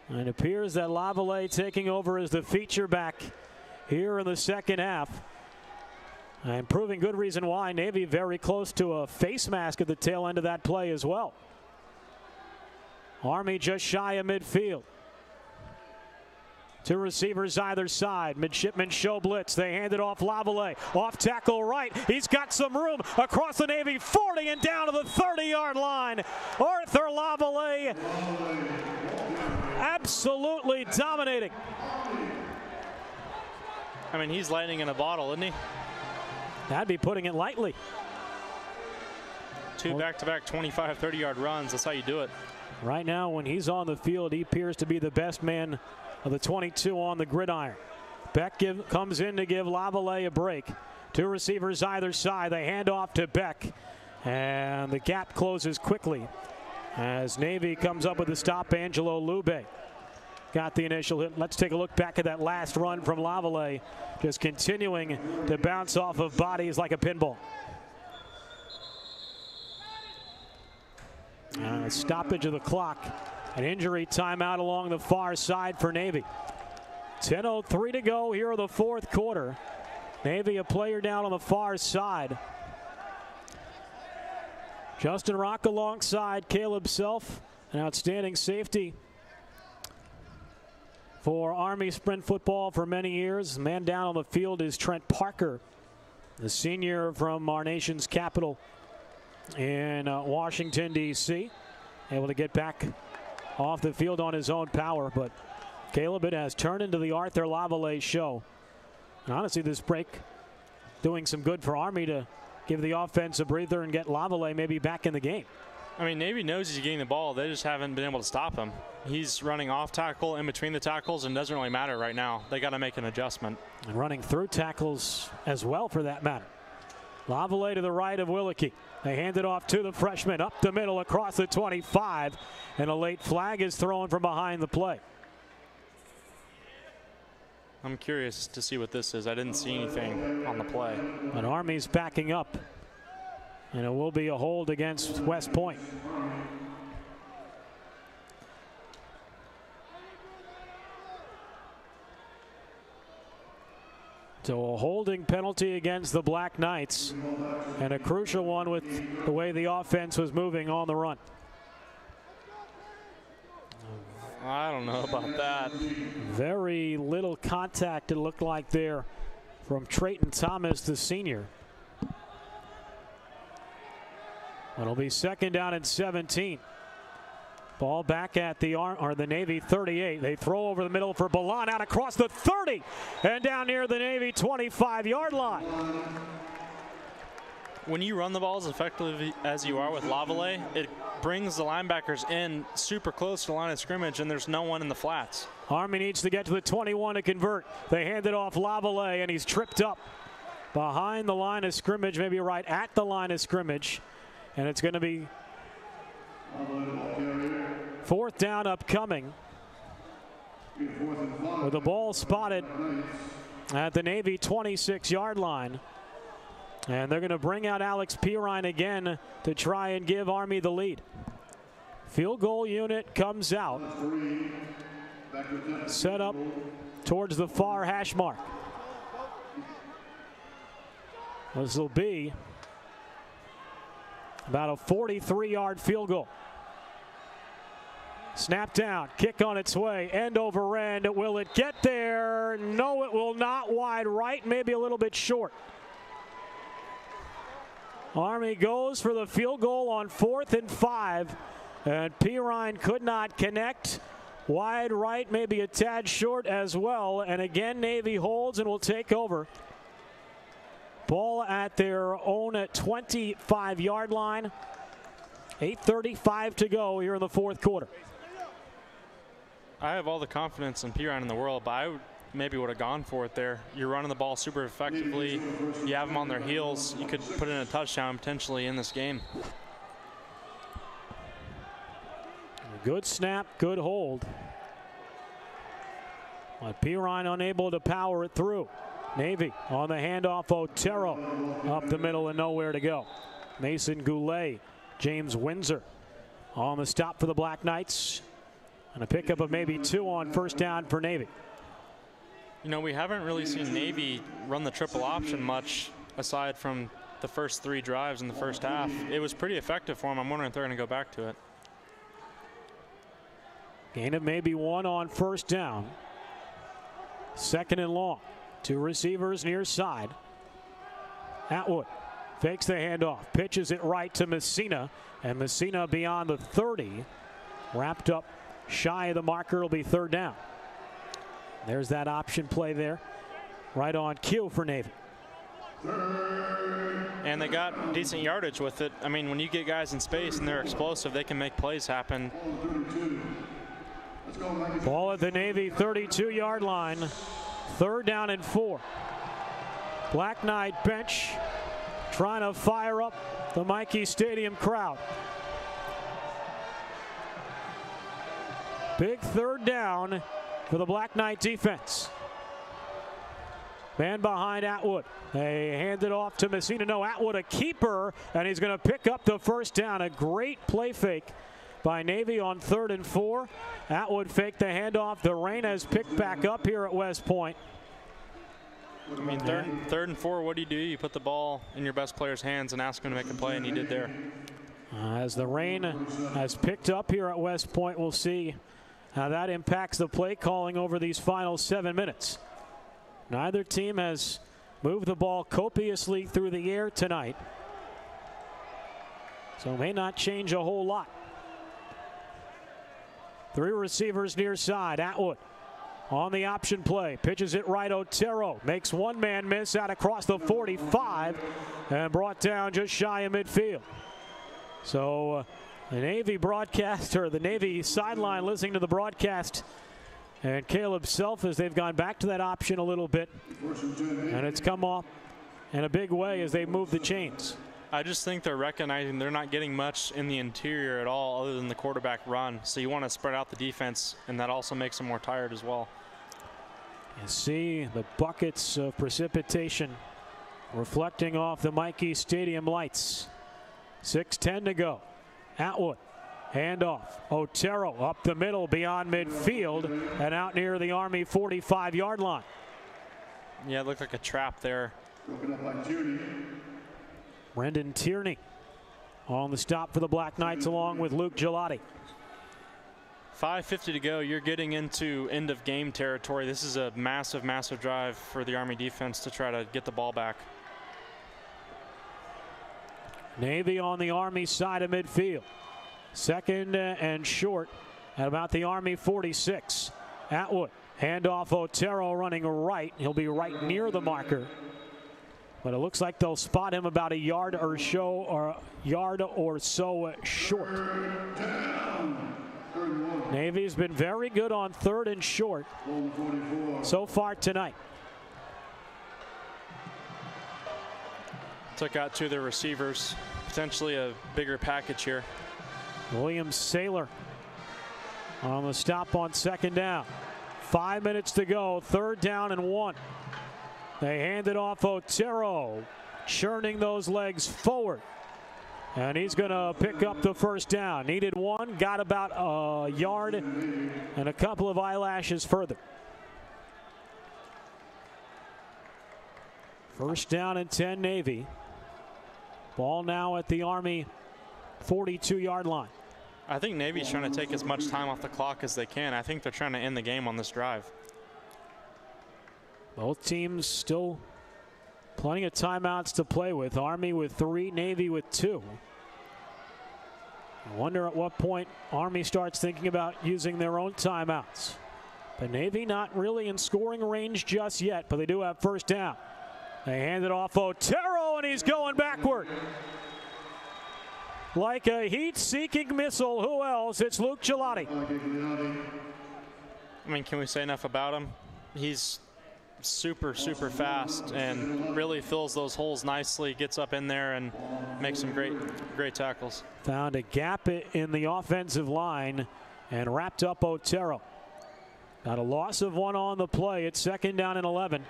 And it appears that Lavallee taking over as the feature back here in the 2nd half. And proving good reason why. Navy very close to a face mask at the tail end of that play as well. Army just shy of midfield. 2 receivers either side. Midshipmen show blitz. They hand it off Lavallee. Off tackle right. He's got some room across the Navy 40 and down to the 30-yard line. Arthur Lavallee absolutely dominating. I mean, he's lightning in a bottle, isn't he? That'd be putting it lightly. 2 back-to-back 25, 30-yard runs. That's how you do it. Right now, when he's on the field, he appears to be the best man of the 22 on the gridiron. Beck comes in to give Lavallee a break. 2 receivers either side. They hand off to Beck. And the gap closes quickly As Navy comes up with the stop, Angelo Lube got the initial hit. Let's take a look back at that last run from Lavallee, just continuing to bounce off of bodies like a pinball. Stoppage of the clock. An injury timeout along the far side for Navy. 10:03 to go here in the fourth quarter. Navy a player down on the far side. Justin Rock alongside Caleb Self, an outstanding safety for Army sprint football for many years. Man down on the field is Trent Parker, the senior from our nation's capital in Washington, D.C. Able to get back off the field on his own power, but Caleb, it has turned into the Arthur Lavallee show. And honestly, this break doing some good for Army to give the offense a breather and get Lavallee maybe back in the game. I mean, Navy knows he's getting the ball. They just haven't been able to stop him. He's running off tackle, in between the tackles, and doesn't really matter right now. They got to make an adjustment. And running through tackles as well, for that matter. Lavallee to the right of Willicke. They hand it off to the freshman, up the middle across the 25, and a late flag is thrown from behind the play. I'm curious to see what this is. I didn't see anything on the play. But Army's backing up, and it will be a hold against West Point. So a holding penalty against the Black Knights, and a crucial one with the way the offense was moving on the run. I don't know about that. Very little contact, it looked like there, from Trayton Thomas, the senior. It'll be second down and 17. Ball back at the Navy 38. They throw over the middle for Balan, out across the 30 and down near the Navy 25-yard line. When you run the ball as effectively as you are with Lavallee, it brings the linebackers in super close to the line of scrimmage, and there's no one in the flats. Army needs to get to the 21 to convert. They hand it off Lavallee, and he's tripped up behind the line of scrimmage, maybe right at the line of scrimmage. And it's going to be fourth down upcoming, with the ball spotted at the Navy 26-yard line. And they're going to bring out Alex Pirine again to try and give Army the lead. Field goal unit comes out, set up towards the far hash mark. This will be about a 43-yard field goal. Snap down, kick on its way, end over end. Will it get there? No, it will not. Wide right, maybe a little bit short. Army goes for the field goal on 4th and 5, and Pirine could not connect. Wide right, maybe a tad short as well, and again Navy holds and will take over. Ball at their own 25-yard line. 8:35 to go here in the fourth quarter. I have all the confidence in Pirine in the world, but I maybe would have gone for it there. You're running the ball super effectively. You have them on their heels. You could put in a touchdown potentially in this game. Good snap, good hold. But Pirine unable to power it through. Navy on the handoff, Otero up the middle and nowhere to go. Mason Goulet, James Windsor on the stop for the Black Knights. And a pickup of maybe 2 on first down for Navy. You know, we haven't really seen Navy run the triple option much aside from the first 3 drives in the first half. It was pretty effective for them. I'm wondering if they're going to go back to it. Gain of maybe 1 on first down. Second and long. 2 receivers near side. Atwood fakes the handoff, pitches it right to Messina, and Messina beyond the 30. Wrapped up shy of the marker. It'll be third down. There's that option play there. Right on cue for Navy. And they got decent yardage with it. I mean, when you get guys in space and they're explosive, they can make plays happen. Ball at the Navy 32-yard line. Third down and 4. Black Knight bench trying to fire up the Mikey Stadium crowd. Big third down for the Black Knight defense. Man behind Atwood. They hand it off to Messina. No, Atwood a keeper, and he's going to pick up the first down. A great play fake by Navy on 3rd and 4. Atwood faked the handoff. The rain has picked back up here at West Point. I mean, third and 4, what do? You put the ball in your best player's hands and ask him to make a play, and he did there. As the rain has picked up here at West Point, we'll see how that impacts the play calling over these final 7 minutes. Neither team has moved the ball copiously through the air tonight, so it may not change a whole lot. 3 receivers near side. Atwood on the option play, pitches it right. Otero makes one man miss out across the 45 and brought down just shy of midfield. So the Navy broadcaster, the Navy sideline listening to the broadcast, and Caleb Self as they've gone back to that option a little bit, and it's come off in a big way as they move the chains. I just think they're recognizing they're not getting much in the interior at all other than the quarterback run. So you want to spread out the defense, and that also makes them more tired as well. You see the buckets of precipitation reflecting off the Mikey Stadium lights. 6:10 to go. Atwood, handoff. Otero up the middle beyond midfield and out near the Army 45-yard line. Yeah, it looked like a trap there. Brendan Tierney on the stop for the Black Knights along with Luke Gelati. 5:50 to go. You're getting into end of game territory. This is a massive, massive drive for the Army defense to try to get the ball back. Navy on the Army side of midfield. 2nd and short at about the Army 46. Atwood, handoff. Otero running right. He'll be right near the marker. But it looks like they'll spot him about a yard or so short. Navy's been very good on 3rd and short so far tonight. Took out 2 of their receivers. Potentially a bigger package here. William Saylor on the stop on 2nd down. 5 minutes to go. 3rd down and 1. They hand it off. Otero churning those legs forward. And he's going to pick up the first down. Needed 1, got about a yard and a couple of eyelashes further. 1st down and 10 Navy. Ball now at the Army 42-yard line. I think Navy's trying to take as much time off the clock as they can. I think they're trying to end the game on this drive. Both teams still plenty of timeouts to play with. Army with 3, Navy with 2. I wonder at what point Army starts thinking about using their own timeouts. But Navy not really in scoring range just yet, but they do have 1st down. They hand it off Otero, and he's going backward. Like a heat-seeking missile. Who else? It's Luke Gelati. I mean, can we say enough about him? He's super, super fast and really fills those holes nicely, gets up in there and makes some great tackles. Found a gap in the offensive line and wrapped up Otero. Got a loss of 1 on the play. It's 2nd down and 11.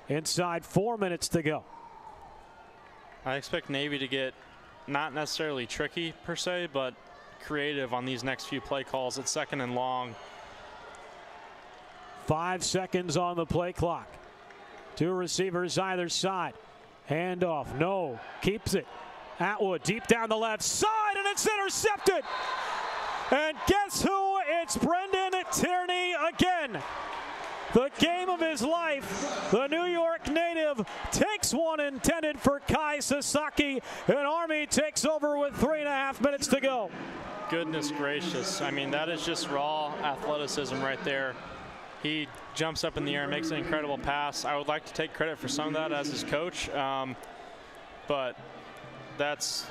Inside 4 minutes to go. I expect Navy to get not necessarily tricky per se, but creative on these next few play calls. It's 2nd and long. 5 seconds on the play clock. 2 receivers either side. Handoff. No. Keeps it. Atwood deep down the left side, and it's intercepted. And guess who? It's Brendan Tierney again. The game of his life. The New York native takes one intended for Kai Sasaki, and Army takes over with 3.5 minutes to go. Goodness gracious. I mean, that is just raw athleticism right there. He jumps up in the air and makes an incredible pass. I would like to take credit for some of that as his coach, but that's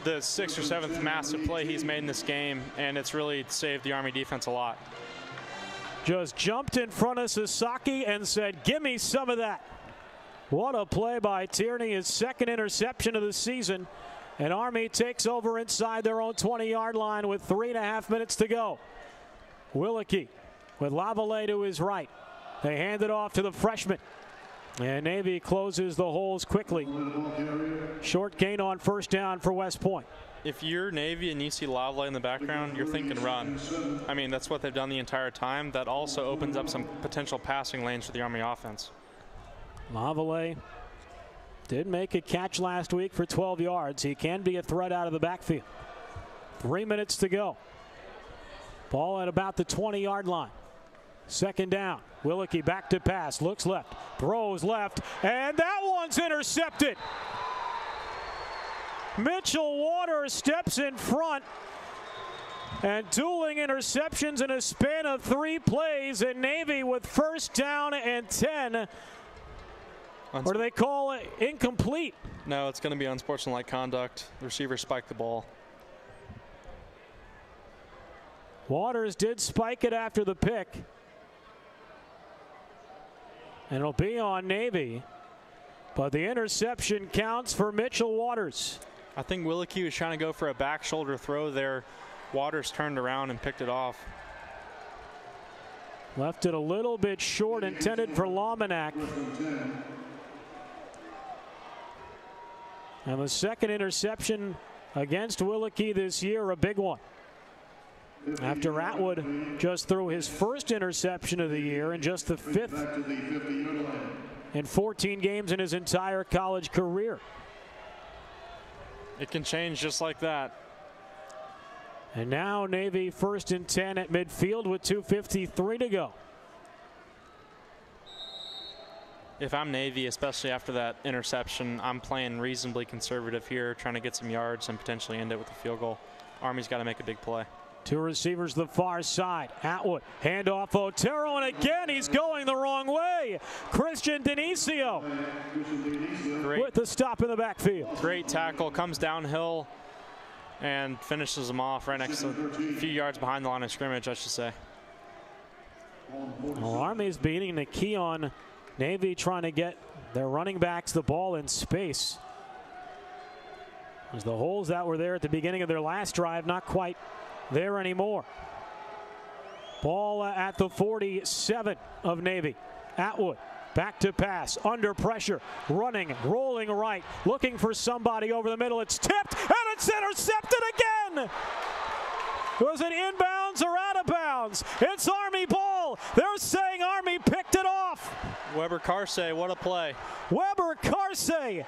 the 6th or 7th massive play he's made in this game, and it's really saved the Army defense a lot. Just jumped in front of Sasaki and said, give me some of that. What a play by Tierney, his 2nd interception of the season. And Army takes over inside their own 20-yard line with 3.5 minutes to go. Willicke with Lavallee to his right. They hand it off to the freshman. And Navy closes the holes quickly. Short gain on first down for West Point. If you're Navy and you see Lavallee in the background, you're thinking run. I mean, that's what they've done the entire time. That also opens up some potential passing lanes for the Army offense. Lavallee did make a catch last week for 12 yards. He can be a threat out of the backfield. 3 minutes to go. Ball at about the 20-yard line. Second down. Willicke back to pass. Looks left. Throws left. And that one's intercepted. Mitchell Waters steps in front. And dueling interceptions in a span of 3 plays. And Navy with first down and 10. Or do they call it incomplete? No, it's going to be unsportsmanlike conduct. The receiver spiked the ball. Waters did spike it after the pick. And it'll be on Navy. But the interception counts for Mitchell Waters. I think Willicke was trying to go for a back shoulder throw there. Waters turned around and picked it off. Left it a little bit short, intended for Lominac. And the second interception against Willicke this year, a big one. After Atwood just threw his first interception of the year and just the 5th in 14 games in his entire college career. It can change just like that. And now Navy first and 10 at midfield with 2:53 to go. If I'm Navy, especially after that interception, I'm playing reasonably conservative here, trying to get some yards and potentially end it with a field goal. Army's got to make a big play. 2 receivers the far side. Atwood, handoff Otero, and again he's going the wrong way. Christian Denicio with the stop in the backfield. Great tackle, comes downhill and finishes them off right next to a few yards behind the line of scrimmage, I should say. Well, Army's beating the key on Navy trying to get their running backs the ball in space. As the holes that were there at the beginning of their last drive, not quite there anymore. Ball at the 47 of Navy. Atwood back to pass, under pressure, running, rolling right, looking for somebody over the middle. It's tipped and it's intercepted again. Was it inbounds or out of bounds? It's Army ball. They're saying Army picked it off. Weber Carsey, what a play. Weber Carsey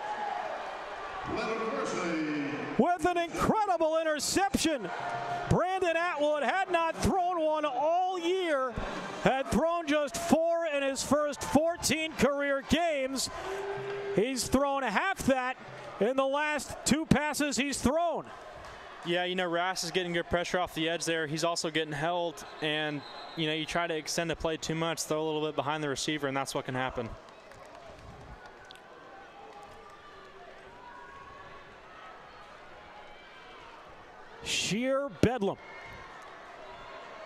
with an incredible interception. Brandon Atwood had not thrown one all year, had thrown just 4 in his first 14 career games. He's thrown half that in the last 2 passes he's thrown. Yeah, you know, Rass is getting good pressure off the edge there. He's also getting held, and, you know, you try to extend a play too much, throw a little bit behind the receiver, and that's what can happen. Sheer bedlam.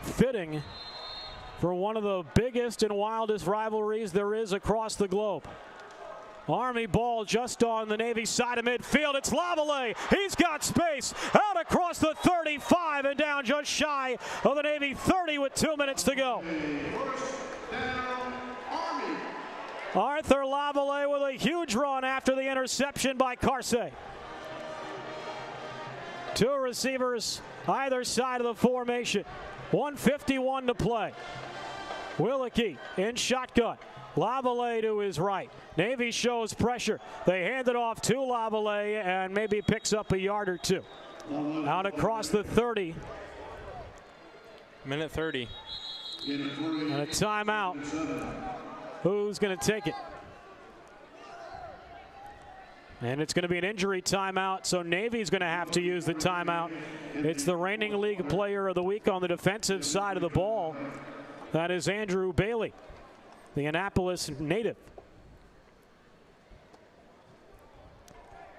Fitting for one of the biggest and wildest rivalries there is across the globe. Army ball just on the Navy side of midfield. It's Lavallee. He's got space out across the 35 and down just shy of the Navy 30 with 2 minutes to go. Arthur Lavallee with a huge run after the interception by Carsey. 2 receivers either side of the formation. 1:51 to play. Willicke in shotgun. Lavallee to his right. Navy shows pressure. They hand it off to Lavallee and maybe picks up a yard or 2. Out across the 30. Minute 30. And a timeout. Who's going to take it? And it's going to be an injury timeout, so Navy's going to have to use the timeout. It's the reigning league player of the week on the defensive side of the ball. That is Andrew Bailey, the Annapolis native.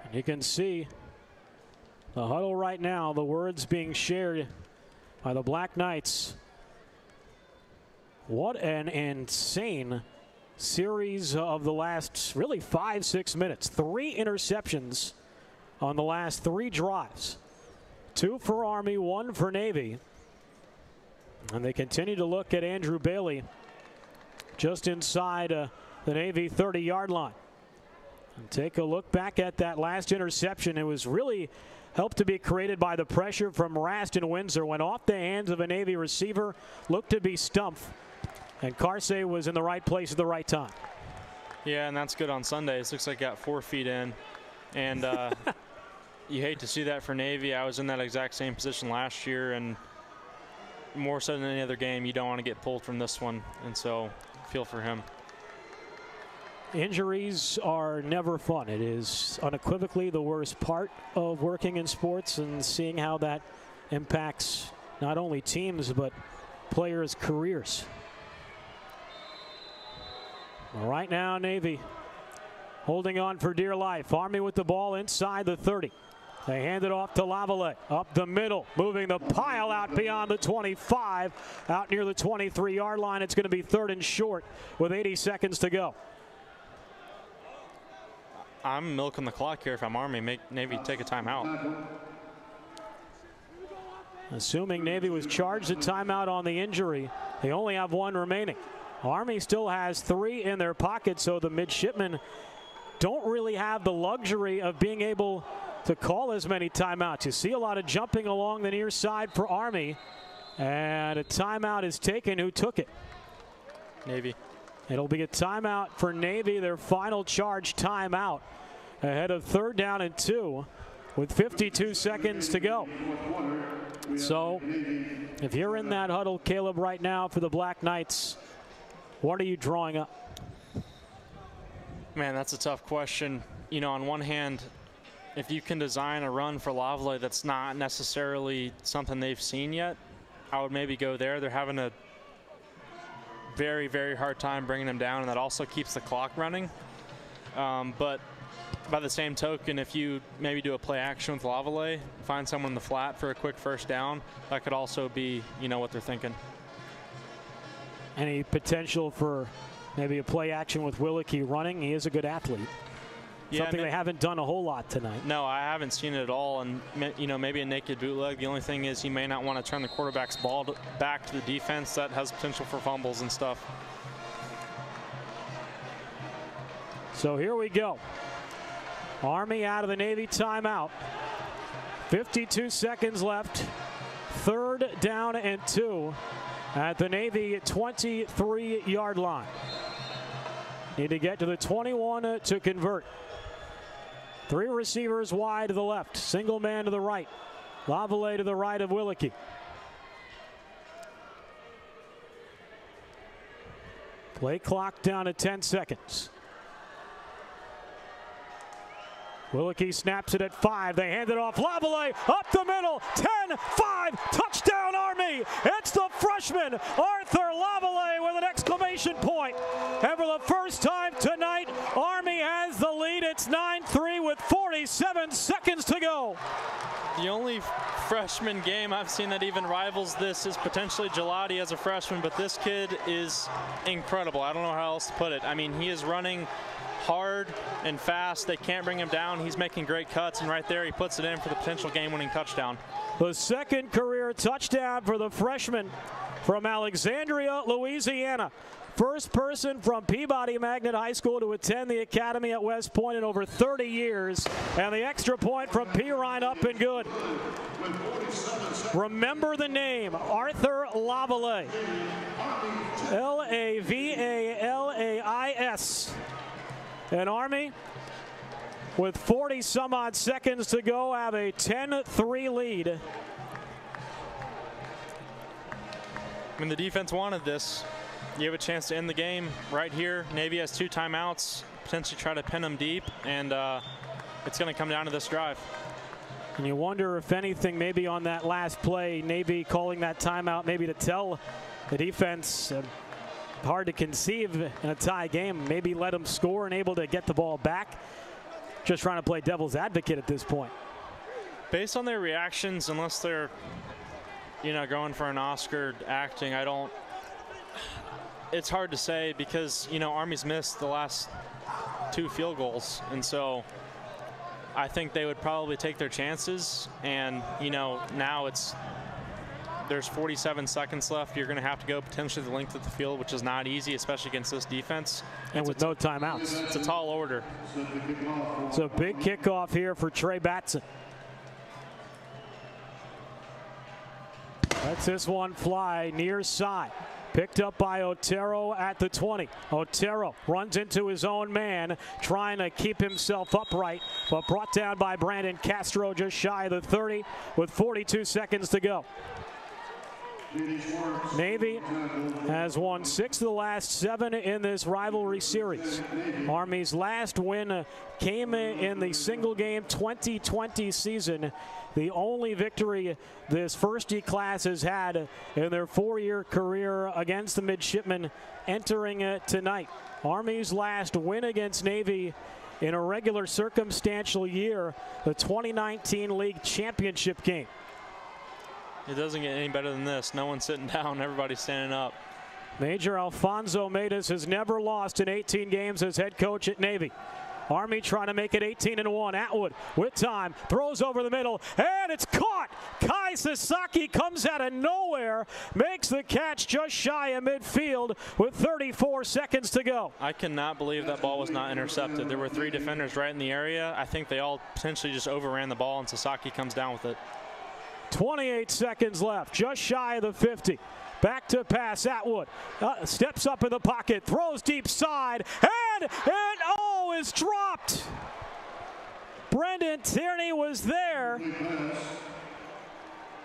And you can see the huddle right now, the words being shared by the Black Knights. What an insane series of the last really 5-6 minutes. 3 interceptions on the last 3 drives. 2 for Army, 1 for Navy. And they continue to look at Andrew Bailey just inside the Navy 30-yard line. And take a look back at that last interception. It was really helped to be created by the pressure from Raston Windsor. Went off the hands of a Navy receiver, looked to be Stumpf, and Carsey was in the right place at the right time. Yeah, and that's good on Sundays. Looks like got 4 feet in. And you hate to see that for Navy. I was in that exact same position last year, and more so than any other game, you don't want to get pulled from this one. And so feel for him. Injuries are never fun. It is unequivocally the worst part of working in sports and seeing how that impacts not only teams but players' careers. Well, right now, Navy holding on for dear life. Army with the ball inside the 30. They hand it off to Lavallee. Up the middle, moving the pile out beyond the 25. Out near the 23-yard line. It's going to be 3rd and short with 80 seconds to go. I'm milking the clock here if I'm Army. Make Navy take a timeout. Assuming Navy was charged a timeout on the injury, they only have 1 remaining. Army still has 3 in their pocket, so the midshipmen don't really have the luxury of being able to call as many timeouts. You see a lot of jumping along the near side for Army, and a timeout is taken. Who took it? Navy. It'll be a timeout for Navy, their final charge timeout, ahead of 3rd down and 2 with 52 seconds to go. So if you're in that huddle, Caleb, right now for the Black Knights, what are you drawing up? Man, that's a tough question. You know, on one hand, if you can design a run for Lavallee that's not necessarily something they've seen yet, I would maybe go there. They're having a very, very hard time bringing them down, and that also keeps the clock running. But by the same token, if you maybe do a play action with Lavallee, find someone in the flat for a quick 1st down, that could also be, you know, what they're thinking. Any potential for maybe a play action with Willicke running? He is a good athlete. Yeah, something they haven't done a whole lot tonight. No, I haven't seen it at all. And, you know, maybe a naked bootleg. The only thing is he may not want to turn the quarterback's ball back to the defense. That has potential for fumbles and stuff. So here we go. Army out of the Navy timeout. 52 seconds left. 3rd down and 2 at the Navy 23-yard line. Need to get to the 21 to convert. 3 receivers wide to the left. Single man to the right. Lavallee to the right of Willicke. Play clock down to 10 seconds. Willicke snaps it at 5. They hand it off. Lavallee up the middle. 10-5. Touchdown Army. It's the freshman Arthur Lavallee with an exclamation point. And for the first time tonight, Army has the lead. It's 9-3 with 47 seconds to go. The only freshman game I've seen that even rivals this is potentially Gelati as a freshman, but this kid is incredible. I don't know how else to put it. I mean, he is running hard and fast. They can't bring him down. He's making great cuts, and right there he puts it in for the potential game-winning touchdown. The 2nd career touchdown for the freshman from Alexandria, Louisiana. First person from Peabody Magnet High School to attend the academy at West Point in over 30 years. And the extra point from Pirine up and good. Remember the name, Arthur Lavallee. Lavalais. And Army, with 40 some odd seconds to go, have a 10-3 lead. I mean, the defense wanted this. You have a chance to end the game right here. Navy has 2 timeouts, potentially try to pin them deep, and it's going to come down to this drive. And you wonder if anything, maybe on that last play, Navy calling that timeout maybe to tell the defense, hard to conceive in a tie game, maybe let them score and able to get the ball back. Just trying to play devil's advocate at this point. Based on their reactions, unless they're, you know, going for an Oscar acting, it's hard to say because, you know, Army's missed the last 2 field goals. And so I think they would probably take their chances. And, you know, now it's there's 47 seconds left. You're going to have to go potentially the length of the field, which is not easy, especially against this defense. And with no timeouts. It's a tall order. It's a big kickoff here for Trey Batson. Lets this one fly near side. Picked up by Otero at the 20. Otero runs into his own man, trying to keep himself upright, but brought down by Brandon Castro just shy of the 30 with 42 seconds to go. Navy has won 6 of the last 7 in this rivalry series. Army's last win came in the single game 2020 season. The only victory this first E class has had in their 4-year career against the Midshipmen entering tonight. Army's last win against Navy in a regular circumstantial year, the 2019 League Championship game. It doesn't get any better than this. No one's sitting down, everybody's standing up. Major Alfonso Matus has never lost in 18 games as head coach at Navy. Army trying to make it 18-1. Atwood with time, throws over the middle, and it's caught. Kai Sasaki comes out of nowhere, makes the catch just shy of midfield with 34 seconds to go. I cannot believe that ball was not intercepted. There were 3 defenders right in the area. I think they all potentially just overran the ball, and Sasaki comes down with it. 28 seconds left, just shy of the 50. Back to pass, Atwood steps up in the pocket, throws deep side, and oh, is dropped. Brendan Tierney was there.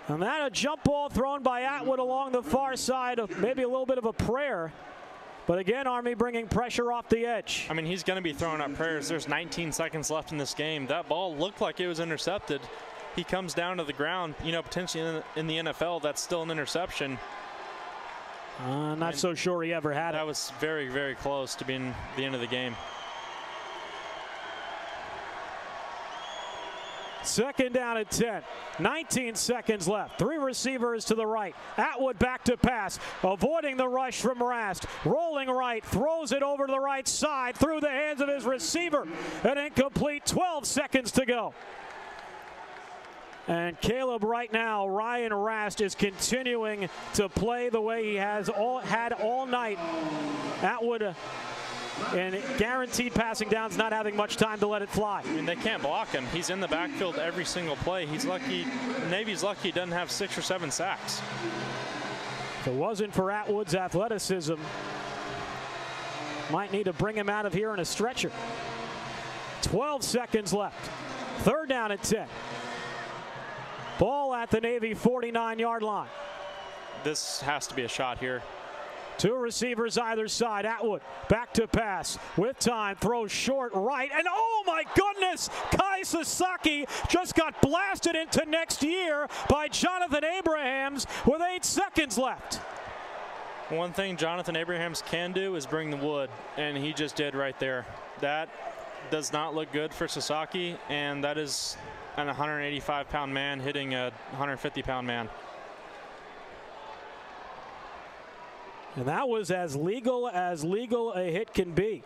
And that a jump ball thrown by Atwood along the far side, maybe a little bit of a prayer. But again, Army bringing pressure off the edge. I mean, he's going to be throwing up prayers. There's 19 seconds left in this game. That ball looked like it was intercepted. He comes down to the ground, you know, potentially in the NFL, that's still an interception. Not so sure he ever had it. That was very, very close to being the end of the game. Second down at 10. 19 seconds left. 3 receivers to the right. Atwood back to pass, avoiding the rush from Rast. Rolling right, throws it over to the right side through the hands of his receiver. An incomplete, 12 seconds to go. And Caleb right now, Ryan Rast is continuing to play the way he has had all night. Atwood and guaranteed passing downs, not having much time to let it fly. I mean, they can't block him. He's in the backfield every single play. He's lucky, Navy's lucky he doesn't have 6 or 7 sacks. If it wasn't for Atwood's athleticism, might need to bring him out of here in a stretcher. 12 seconds left. Third down at 10. Ball at the Navy 49-yard line. This has to be a shot here. 2 receivers either side. Atwood back to pass with time, throws short right, and oh my goodness, Kai Sasaki just got blasted into next year by Jonathan Abrahams with 8 seconds left. One thing Jonathan Abrahams can do is bring the wood, and he just did right there. That does not look good for Sasaki, and that is an 185-pound man hitting a 150-pound man. And that was as legal a hit can be.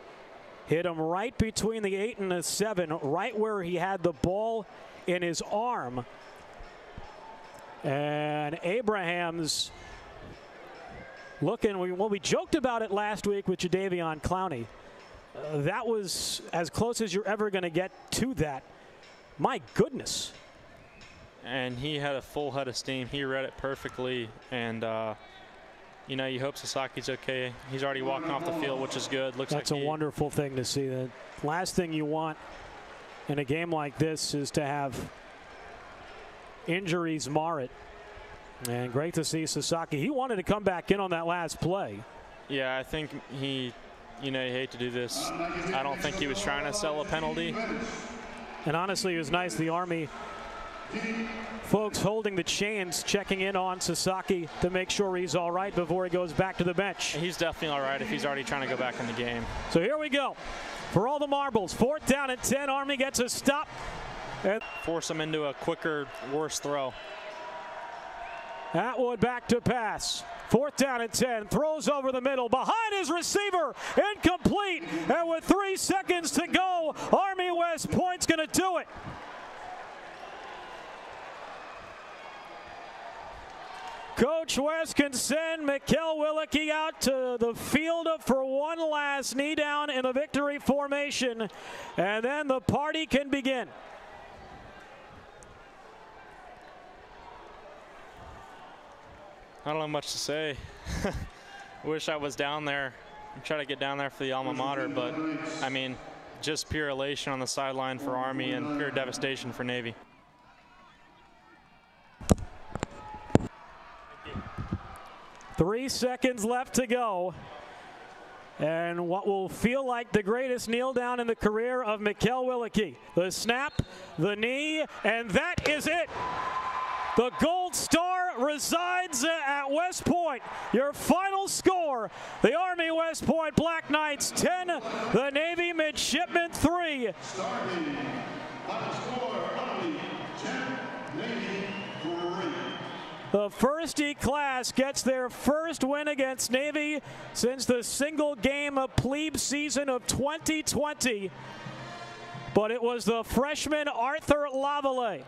Hit him right between the 8 and the 7, right where he had the ball in his arm. And Abrahams looking, well, we joked about it last week with Jadeveon Clowney. That was as close as you're ever going to get to that. My goodness. And he had a full head of steam. He read it perfectly. And, you know, you hope Sasaki's okay. He's already walking off the field, which is good. That's a wonderful thing to see. The last thing you want in a game like this is to have injuries mar it. And great to see Sasaki. He wanted to come back in on that last play. Yeah, I think he, you know, you hate to do this. I don't think he was trying to sell a penalty. And honestly, it was nice the Army folks holding the chains, checking in on Sasaki to make sure he's all right before he goes back to the bench. He's definitely all right if he's already trying to go back in the game. So here we go. For all the marbles, 4th down at 10. Army gets a stop. And force him into a quicker, worse throw. Atwood back to pass. 4th down at 10. Throws over the middle. Behind his receiver. Incomplete. And with 3 seconds to go, Army West Point's going to do it. Coach West can send Mikkel Willicke out to the field for one last knee down in the victory formation, and then the party can begin. I don't have much to say. Wish I was down there. I'm trying to get down there for the alma mater, but I mean, just pure elation on the sideline for Army and pure devastation for Navy. 3 seconds left to go. And what will feel like the greatest kneel down in the career of Mikkel Willicke. The snap, the knee, and that is it. The Gold Star resides at West Point. Your final score, the Army West Point Black Knights 10, the Navy Midshipmen 3. Starting final score, Army 10, Navy 3. The First E class gets their first win against Navy since the single game of plebe season of 2020. But it was the freshman Arthur Lavallee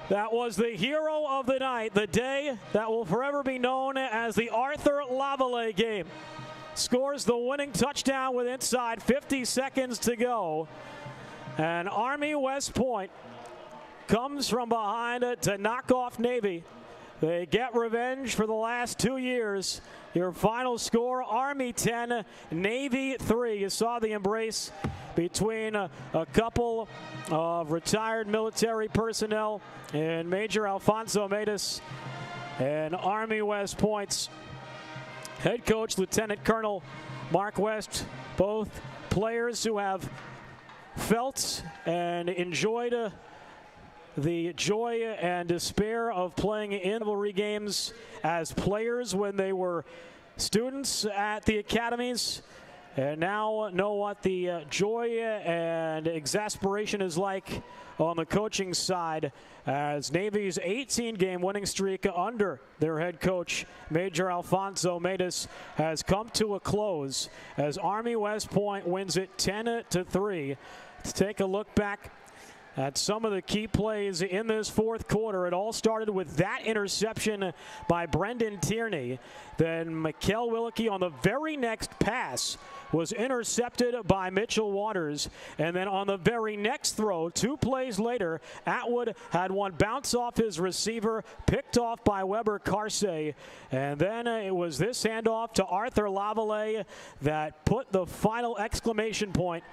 that was the hero of the night, the day that will forever be known as the Arthur Lavallee game. Scores the winning touchdown with inside 50 seconds to go. And Army West Point comes from behind to knock off Navy. They get revenge for the last 2 years. Your final score, Army 10, Navy 3. You saw the embrace between a couple of retired military personnel and Major Alfonso Matus and Army West Point's head coach, Lieutenant Colonel Mark West, both players who have felt and enjoyed the joy and despair of playing in rivalry games as players when they were students at the academies, and now know what the joy and exasperation is like on the coaching side as Navy's 18-game winning streak under their head coach, Major Alfonso Matus, has come to a close as Army West Point wins it 10-3. Let's take a look back at some of the key plays in this fourth quarter. It all started with that interception by Brendan Tierney. Then Mikkel Willicke on the very next pass was intercepted by Mitchell Waters. And then on the very next throw, 2 plays later, Atwood had one bounce off his receiver, picked off by Weber Carsey. And then it was this handoff to Arthur Lavallee that put the final exclamation point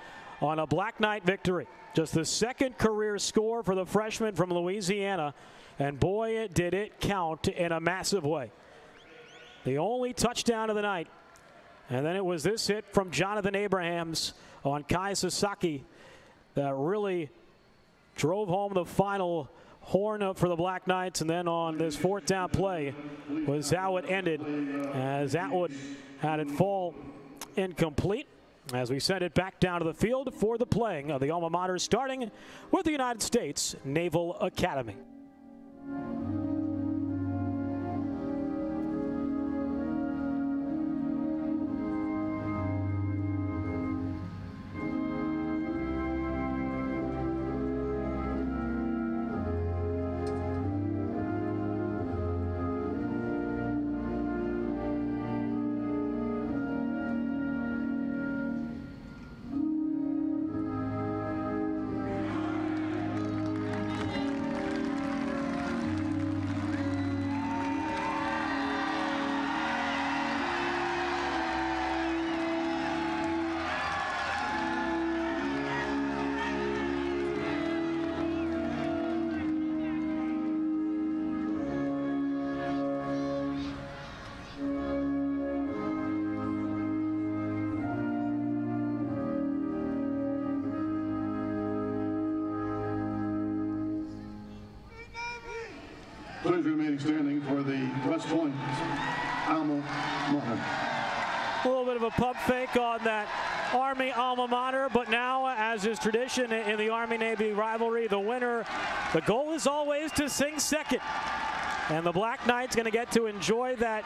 on a Black Knight victory. Just the second career score for the freshman from Louisiana, and boy, did it count in a massive way. The only touchdown of the night, and then it was this hit from Jonathan Abrahams on Kai Sasaki that really drove home the final horn for the Black Knights, and then on this fourth down play was how it ended as Atwood had it fall incomplete. As we send it back down to the field for the playing of the alma mater, starting with the United States Naval Academy. Please remain standing for the West Point alma mater. A little bit of a pump fake on that Army alma mater, but now, as is tradition in the Army-Navy rivalry, the winner, the goal is always to sing second. And the Black Knights going to get to enjoy that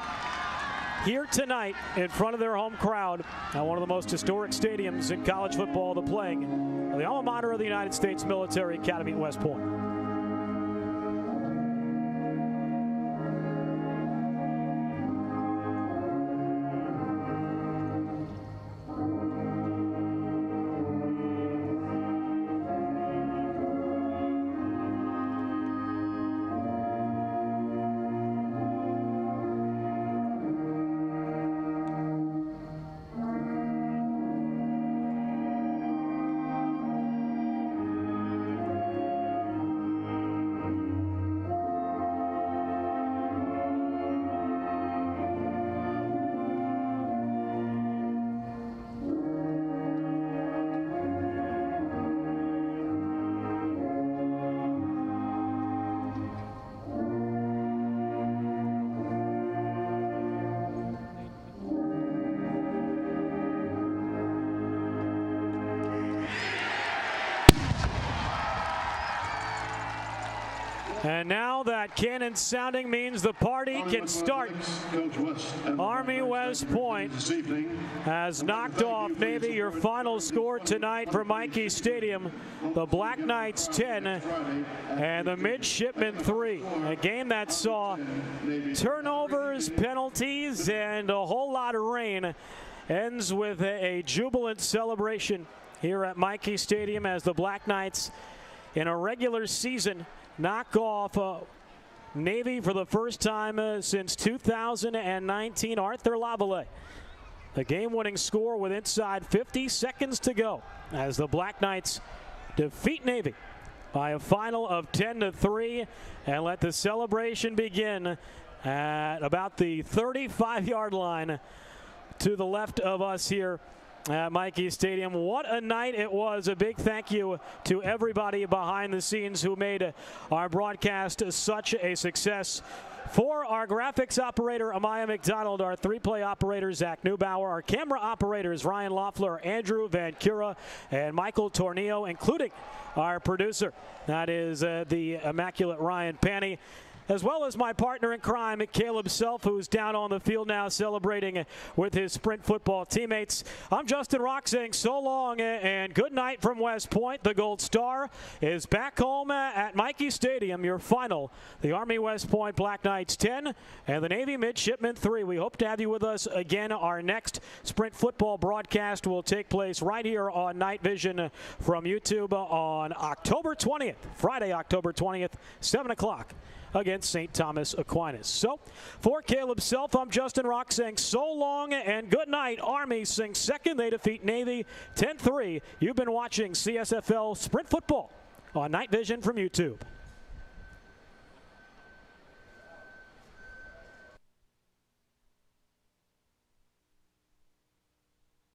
here tonight in front of their home crowd at one of the most historic stadiums in college football, the playing of the alma mater of the United States Military Academy at West Point. And now that cannon sounding means the party can start. Army West Point has knocked off Navy. Your final score tonight for Mikey Stadium, the Black Knights 10 and the Midshipmen 3. A game that saw turnovers, penalties, and a whole lot of rain. Ends with a jubilant celebration here at Mikey Stadium as the Black Knights in a regular season knock off Navy for the first time since 2019. Arthur Lavallee. A game-winning score with inside 50 seconds to go as the Black Knights defeat Navy by a final of 10-3 and let the celebration begin at about the 35-yard line to the left of us here at Mikey Stadium. What a night it was. A big thank you to everybody behind the scenes who made our broadcast such a success. For our graphics operator, Amaya McDonald, our three-play operator, Zach Neubauer, our camera operators, Ryan Loeffler, Andrew Van Cura, and Michael Tornillo, including our producer, that is the immaculate Ryan Panny, as well as my partner in crime, Caleb Self, who's down on the field now celebrating with his Sprint football teammates. I'm Justin Rock saying so long and good night from West Point. The Gold Star is back home at Mikey Stadium. Your final, the Army West Point Black Knights 10 and the Navy Midshipmen 3. We hope to have you with us again. Our next Sprint football broadcast will take place right here on Night Vision from YouTube on October 20th, Friday, October 20th, 7 o'clock. Against St. Thomas Aquinas. So, for Caleb Self, I'm Justin Rock saying so long and good night. Army sinks second. They defeat Navy 10-3. You've been watching CSFL Sprint Football on Night Vision from YouTube.